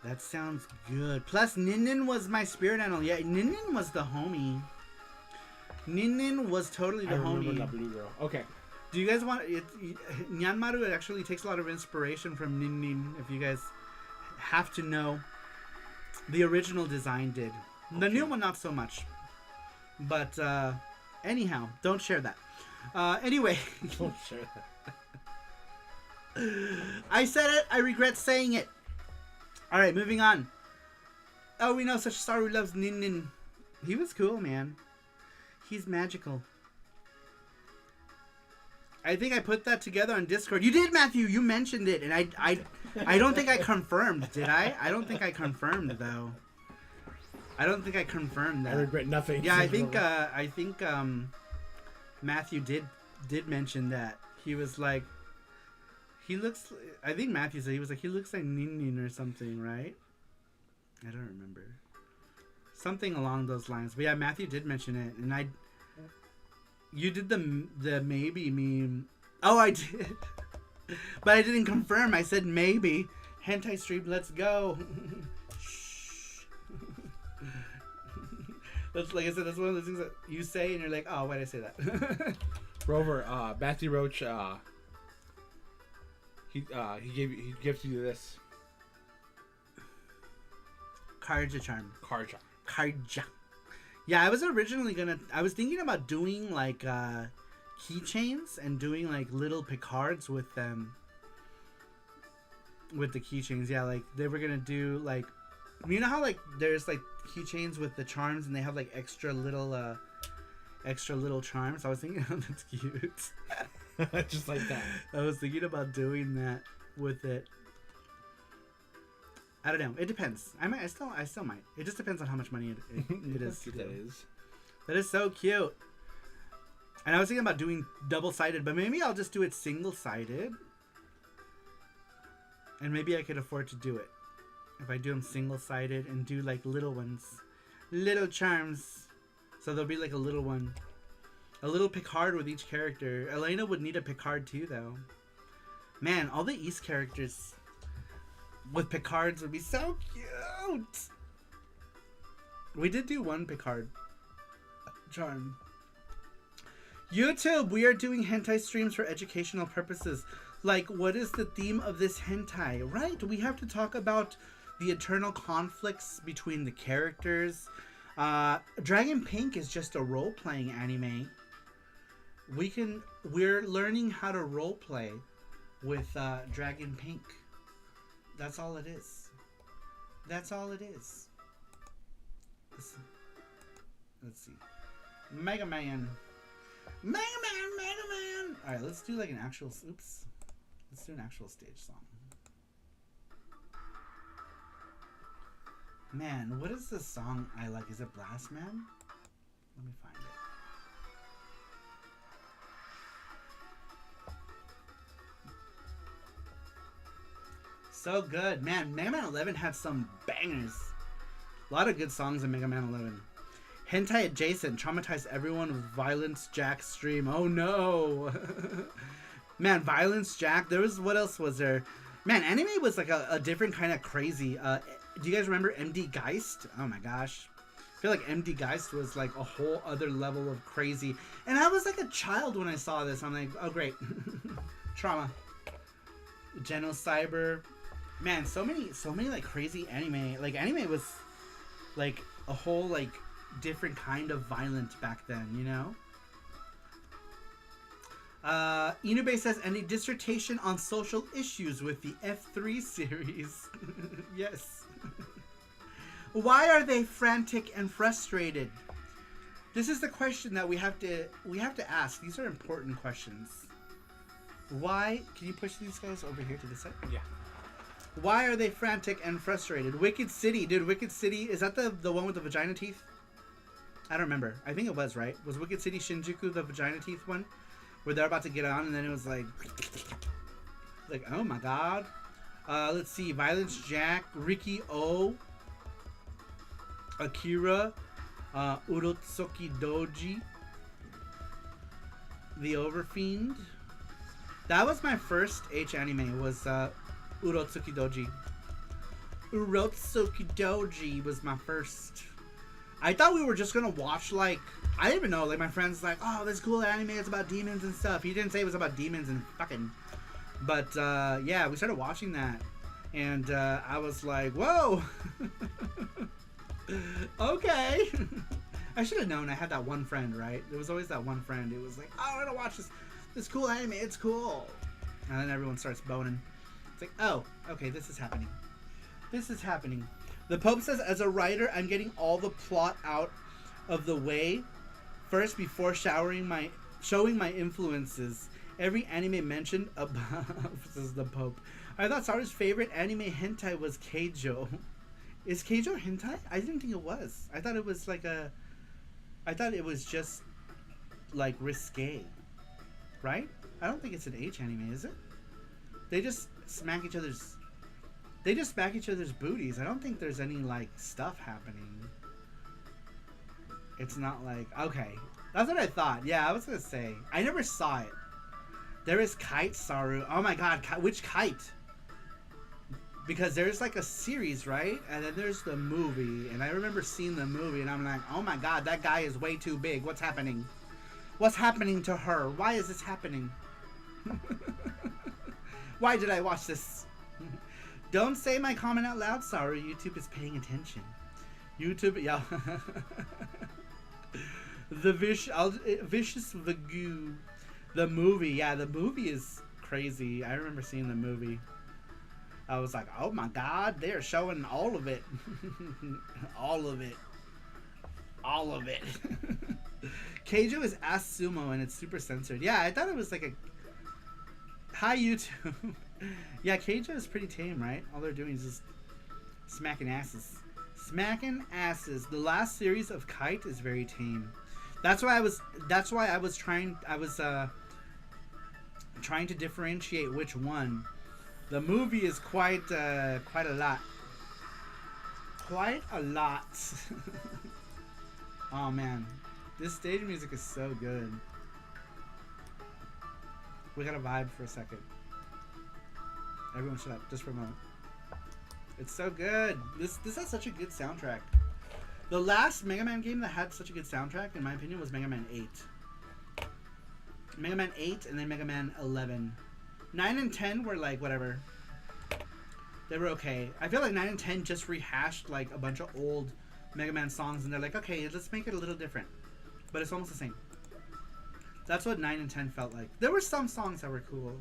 That sounds good. Plus, Nin was my spirit animal. Yeah, Nin was the homie. Nin was totally the I remember homie. La Blue Girl. Okay. Do you guys want it? Nyanmaru, it actually takes a lot of inspiration from Nin. If you guys have to know, the original design did. The new one, not so much. But anyhow, don't share that. Anyway, Don't share that. I said it. I regret saying it. All right, moving on. Oh, we know such Saru loves Nin. He was cool, man. He's magical. I think I put that together on Discord. You did, Matthew. You mentioned it, and I don't think I confirmed. Did I? I don't think I confirmed though. I don't think I confirmed that. I regret nothing. Yeah, I think Matthew did mention that. He was like, he looks. I think Matthew said he was like he looks like Nin or something, right? I don't remember. Something along those lines. But yeah, Matthew did mention it, and you did the maybe meme. Oh, I did. But I didn't confirm. I said maybe. Hentai stream, let's go. Shh. That's like I said. That's one of those things that you say, and you're like, oh, why did I say that? Rover, Matthew Roach, he gives you this Karja charm. Karja. Karja. Yeah, I was originally I was thinking about doing like keychains and doing like little picards with them. With the keychains, yeah, like they were gonna do like, you know how like there's like keychains with the charms and they have like extra little charms. I was thinking, oh, that's cute. Just like that. I was thinking about doing that with it. I don't know. It depends. I still might. It just depends on how much money it is. Cute that is. That is so cute. And I was thinking about doing double-sided, but maybe I'll just do it single-sided. And maybe I could afford to do it. If I do them single-sided and do like little ones. Little charms. So there'll be like a little one. A little Picard with each character. Elena would need a Picard too, though. Man, all the East characters with Picards would be so cute. We did do one Picard charm. YouTube, we are doing hentai streams for educational purposes. Like, what is the theme of this hentai? Right, we have to talk about the internal conflicts between the characters. Dragon Pink is just a role-playing anime. We're learning how to role-play with Dragon Pink. That's all it is. That's all it is. Let's see. Mega Man. Mega Man! Alright, let's do like an actual... Oops. Let's do an actual stage song. Man, what is the song I like? Is it Blast Man? Let me find it. So good. Man, Mega Man 11 had some bangers. A lot of good songs in Mega Man 11. Hentai adjacent. Traumatized everyone with Violence Jack stream. Oh no. Man, Violence Jack. There was... What else was there? Man, anime was like a different kind of crazy. Do you guys remember MD Geist? Oh my gosh. I feel like MD Geist was like a whole other level of crazy. And I was like a child when I saw this. I'm like, oh great. Trauma. Genocyber. Man, so many like crazy anime. Like anime was like a whole like different kind of violent back then, you know? Inube says, any dissertation on social issues with the F3 series? Yes. Why are they frantic and frustrated? This is the question that we have to ask. These are important questions. Why? Can you push these guys over here to the side? Yeah. Why are they frantic and frustrated? Wicked City, dude. Wicked City, is that the one with the vagina teeth? I don't remember. I think it was, right? Was Wicked City Shinjuku the vagina teeth one? Where they're about to get on and then it was like, oh my god. Let's see. Violence Jack, Ricky O, Akira, Urotsuki Doji, The Overfiend. That was my first H anime, was Urotsuki Doji. Urotsuki Doji was my first. I thought we were just gonna watch like, I didn't even know, like my friend's like, oh, this cool anime is about demons and stuff. He didn't say it was about demons and fucking, but yeah, we started watching that and I was like, whoa. Okay. I should have known. I had that one friend, right? There was always that one friend who was like, oh, I'm gonna watch this cool anime, it's cool. And then everyone starts boning. It's like, oh, okay, this is happening. This is happening. The Pope says, as a writer, I'm getting all the plot out of the way first before showing my influences. Every anime mentioned above, says the Pope. I thought Saru's favorite anime hentai was Keijo. Is Keijo hentai? I didn't think it was. I thought it was like I thought it was just like risque. Right? I don't think it's an H anime, is it? They just smack each other's booties. I don't think there's any like stuff happening. It's not like, okay. That's what I thought. Yeah, I was gonna say. I never saw it. There is Kite Saru. Oh my god, which Kite? Because there's like a series, right? And then there's the movie. And I remember seeing the movie and I'm like, oh my god, that guy is way too big. What's happening? What's happening to her? Why is this happening? Why did I watch this? Don't say my comment out loud, Saru. YouTube is paying attention. YouTube, yeah. The vicious Vagu. The movie, yeah, the movie is crazy. I remember seeing the movie. I was like, oh my god, they're showing all of it. All of it. All of it. Keijo is ass sumo and it's super censored. Yeah, I thought it was like a... Hi, YouTube. Yeah, Keijo is pretty tame, right? All they're doing is just smacking asses. Smacking asses. The last series of Kite is very tame. That's why I was trying to differentiate which one. The movie is quite a lot. Quite a lot. Oh man, this stage music is so good. We gotta vibe for a second. Everyone shut up, just for a moment. It's so good. This has such a good soundtrack. The last Mega Man game that had such a good soundtrack, in my opinion, was Mega Man 8. Mega Man 8 and then Mega Man 11. 9 and 10 were like, whatever. They were okay. I feel like 9 and 10 just rehashed like a bunch of old Mega Man songs and they're like, okay, let's make it a little different. But it's almost the same. That's what 9 and 10 felt like. There were some songs that were cool.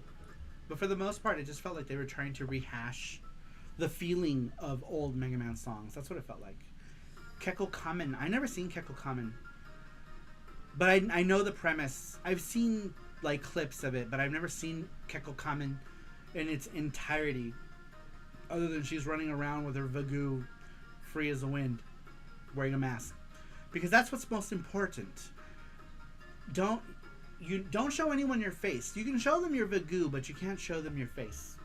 But for the most part, it just felt like they were trying to rehash the feeling of old Mega Man songs. That's what it felt like. Kekko Kamen. I never seen Kekko Kamen. But I know the premise. I've seen like clips of it, but I've never seen Kekko Kamen in its entirety. Other than she's running around with her Vagu free as the wind, wearing a mask. Because that's what's most important. Don't show anyone your face. You can show them your Vagu, but you can't show them your face.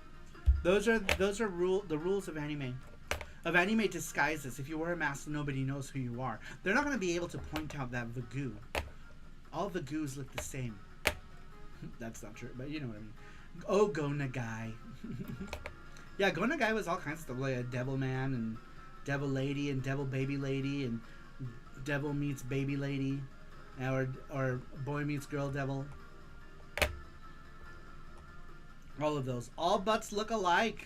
Those are the rules of anime. Of anime disguises. If you wear a mask, nobody knows who you are. They're not going to be able to point out that Vagu. All Vagus look the same. That's not true, but you know what I mean. Oh, Go Nagai. Yeah, Go Nagai was all kinds of stuff, like a Devil Man and Devil Lady and Devil Baby Lady and Devil Meets Baby Lady, or Boy Meets Girl Devil. All of those. All butts look alike.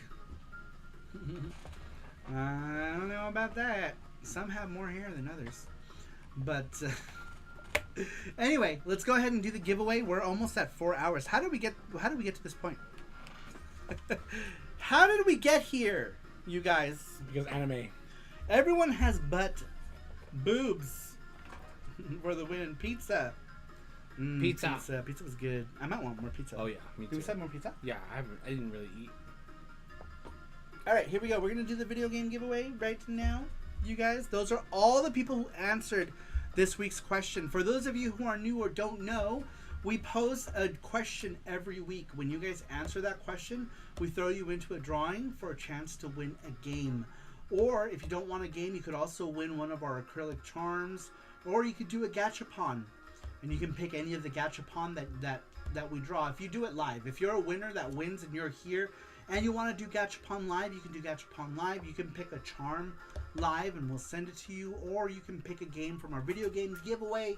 I don't know about that. Some have more hair than others. But anyway, let's go ahead and do the giveaway. We're almost at 4 hours. How did we get to this point? How did we get here, you guys? Because anime. Everyone has butt boobs for the win. Pizza. Pizza was good. I might want more pizza. Oh yeah, me too. Do we have more pizza? Yeah, I didn't really eat. All right, here we go. We're gonna do the video game giveaway right now, you guys. Those are all the people who answered this week's question. For those of you who are new or don't know, we pose a question every week. When you guys answer that question, we throw you into a drawing for a chance to win a game. Or if you don't want a game, you could also win one of our acrylic charms, or you could do a gachapon, and you can pick any of the gachapon that we draw. If you do it live, if you're a winner that wins and you're here and you want to do gachapon live, you can do gachapon live. You can pick a charm live and we'll send it to you, or you can pick a game from our video game giveaway.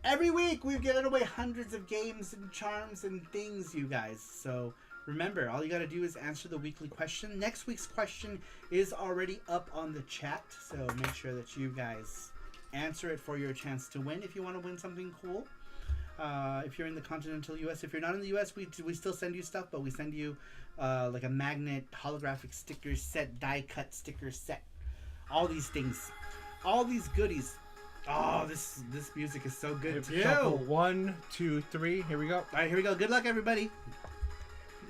Every week we've given away hundreds of games and charms and things, you guys. So remember, all you got to do is answer the weekly question. Next week's question is already up on the chat, so make sure that you guys answer it for your chance to win if you want to win something cool. If you're in the continental US, if you're not in the US, we still send you stuff, but we send you like a magnet, holographic sticker set, die cut sticker set, all these things, all these goodies. Oh, this music is so good too. Shuffle 1, 2, 3. Here we go. All right, here we go. Good luck, everybody.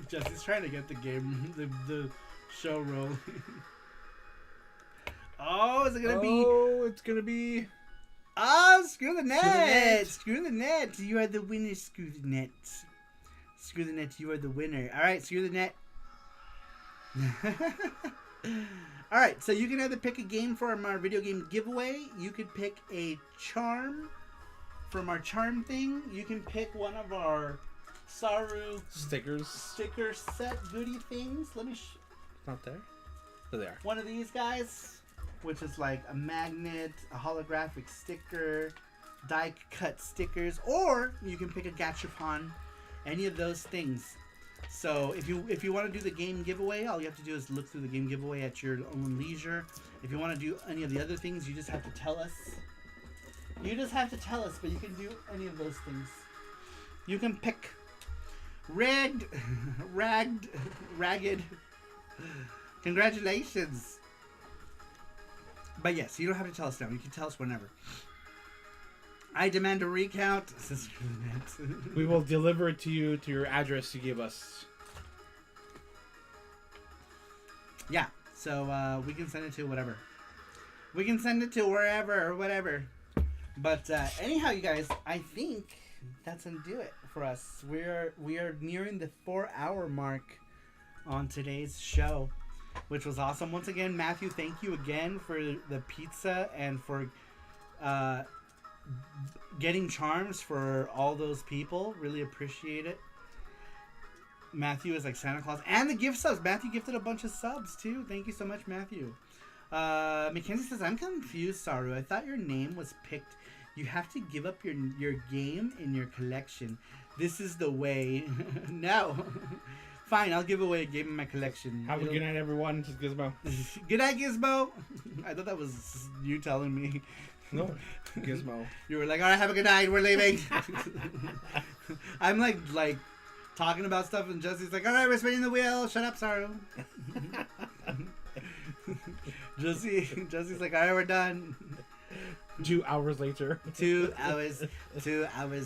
Jesse's trying to get the game, the show rolling. Oh, is it gonna be? Oh, it's gonna be. Oh, screw the net! Screw the net! You are the winner. Screw the net. Screw the net. You are the winner. All right, screw the net. All right, so you can either pick a game from our video game giveaway. You could pick a charm from our charm thing. You can pick one of our Saru Sticker set goodie things. Let me. Not there. There they are. One of these guys, which is like a magnet, a holographic sticker, die cut stickers, or you can pick a gachapon, any of those things. So if you want to do the game giveaway, all you have to do is look through the game giveaway at your own leisure. If you want to do any of the other things, you just have to tell us. You just have to tell us, but you can do any of those things. You can pick ragged. Congratulations. But yes, you don't have to tell us now. You can tell us whenever. I demand a recount. We will deliver it to you to your address you give us. Yeah, so we can send it to whatever. We can send it to wherever or whatever. But anyhow, you guys, I think that's gonna do it for us. We are nearing the 4-hour mark on today's show, which was awesome. Once again, Matthew, thank you again for the pizza and for getting charms for all those people. Really appreciate it. Matthew is like Santa Claus. And the gift subs. Matthew gifted a bunch of subs too. Thank you so much, Matthew. Mackenzie says, I'm confused, Saru. I thought your name was picked. You have to give up your game in your collection. This is the way. No. Fine, I'll give away a game in my collection. Have a good night, everyone. This is Gizmo. Good night, Gizmo. I thought that was you telling me. No, Gizmo. You were like, all right, have a good night. We're leaving. I'm like talking about stuff, and Jesse's like, all right, we're spinning the wheel. Shut up, Saru. Jesse's like, all right, we're done. 2 hours later. 2 hours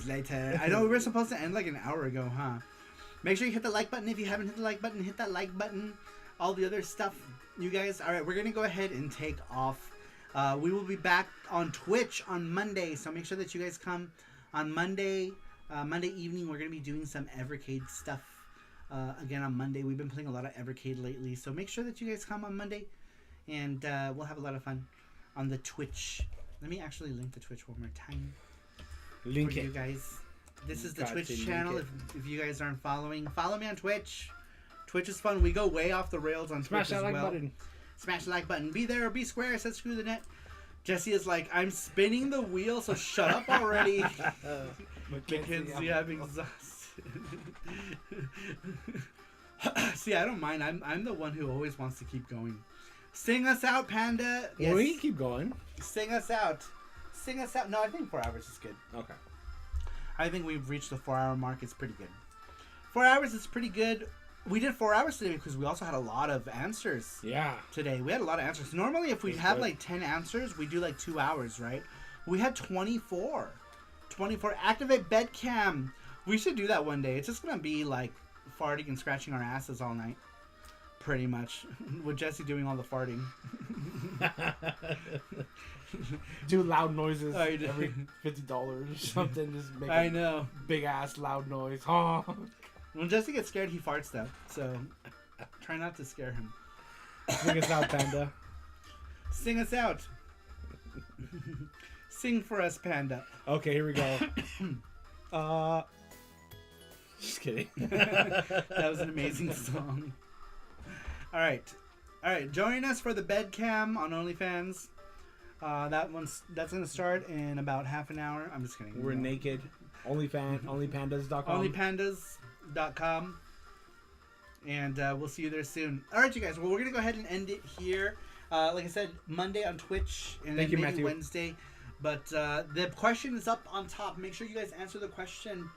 later. I know we were supposed to end like an hour ago, huh? Make sure you hit the like button. If you haven't hit the like button, hit that like button. All the other stuff, you guys. All right, we're going to go ahead and take off. We will be back on Twitch on Monday, so make sure that you guys come on Monday. Monday evening, we're going to be doing some Evercade stuff. Again, on Monday. We've been playing a lot of Evercade lately, so make sure that you guys come on Monday, and we'll have a lot of fun on the Twitch. Let me actually link the Twitch one more time. Link for it. you guys. This is the Got Twitch to link channel. it. If you guys aren't following, follow me on Twitch. Twitch is fun. We go way off the rails on Smash Twitch that as like well. button. Smash the like button. Be there or be square. Said screw the net. Jesse is like, I'm spinning the wheel, so shut up already. Mackenzie, I'm exhausted. See, I don't mind. I'm the one who always wants to keep going. Sing us out, Panda. Yes. Well, we can keep going. Sing us out. Sing us out. No, I think 4 hours is good. Okay. I think we've reached the 4-hour mark. It's pretty good. 4 hours is pretty good. We did 4 hours today because we also had a lot of answers. Yeah. Today we had a lot of answers. Normally, if we have like 10 answers, we do like 2 hours, right? We had 24. 24. Activate bed cam. We should do that one day. It's just gonna be like farting and scratching our asses all night, pretty much, with Jesse doing all the farting. Do loud noises I know. every $50 or something. Just make I a know. big ass loud noise. Honk. When Jesse gets scared, he farts though. So try not to scare him. Sing us out, Panda. Sing us out. Sing for us, Panda. Okay, here we go. Just kidding. That was an amazing song. All right. Join us for the bed cam on OnlyFans. That's gonna start in about half an hour. I'm just kidding. We're naked. Onlypandas.com. Onlypandas.com. And we'll see you there soon. All right, you guys. Well, we're gonna go ahead and end it here. Like I said, Monday on Twitch, and then Thank you, maybe Matthew. Wednesday. But the question is up on top. Make sure you guys answer the question.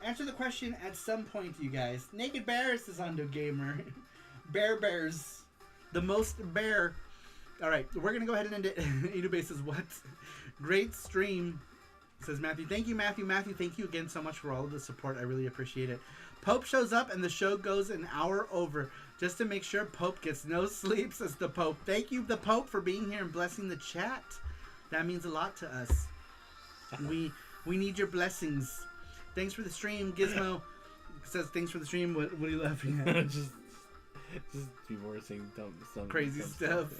Answer the question at some point, you guys. Naked Bears is on the gamer. Bears. The most bear. All right, we're going to go ahead and end it. Inubase says, what? Great stream, says Matthew. Thank you, Matthew. Matthew, thank you again so much for all of the support. I really appreciate it. Pope shows up and the show goes an hour over. Just to make sure Pope gets no sleep, says the Pope. Thank you, the Pope, for being here and blessing the chat. That means a lot to us. We need your blessings. Thanks for the stream. Gizmo says thanks for the stream. What are you laughing at? just people were saying some Crazy dumb stuff.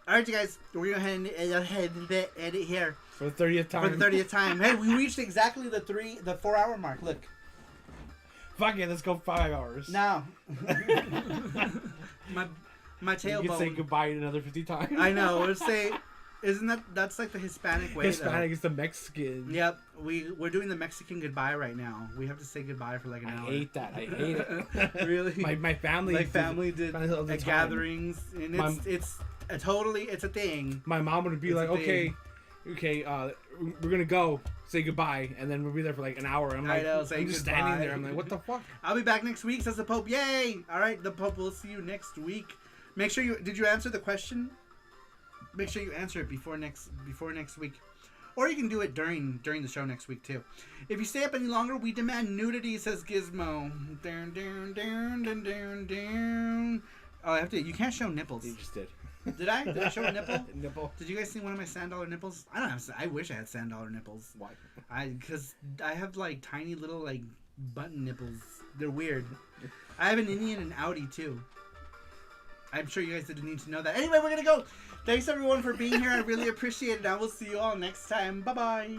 All right, you guys. We're going to go ahead and edit here. For the 30th time. For the 30th time. Hey, we reached exactly the 4-hour mark. Look. Fuck it, let's go 5 hours. Now. my tailbone. You can say goodbye another 50 times. I know. We'll say, that's like the Hispanic way. Hispanic is the Mexican. Yep. We're doing the Mexican goodbye right now. We have to say goodbye for like an hour. I hate that. I hate it. Really? My family. My family did all the at time. gatherings, and it's a thing. My mom would be It's like, a okay, thing. okay, we're gonna go say goodbye, and then we'll be there for like an hour. I'm like, I'm just standing there. I'm like, what the fuck? I'll be back next week, says the Pope. Yay! All right, the Pope. We'll see you next week. Make sure did you answer the question? Make sure you answer it before next week. Or you can do it during the show next week too. If you stay up any longer, we demand nudity, says Gizmo. Down, down, down, down, down, down. Oh, you can't show nipples. You just did. Did I? Did I show a nipple? Nipple. Did you guys see one of my sand dollar nipples? I don't have. I wish I had sand dollar nipples. Why? Because I have like tiny little like button nipples. They're weird. I have an Indian and Audi too. I'm sure you guys didn't need to know that. Anyway, we're gonna go. Thanks everyone for being here. I really appreciate it. I will see you all next time. Bye bye.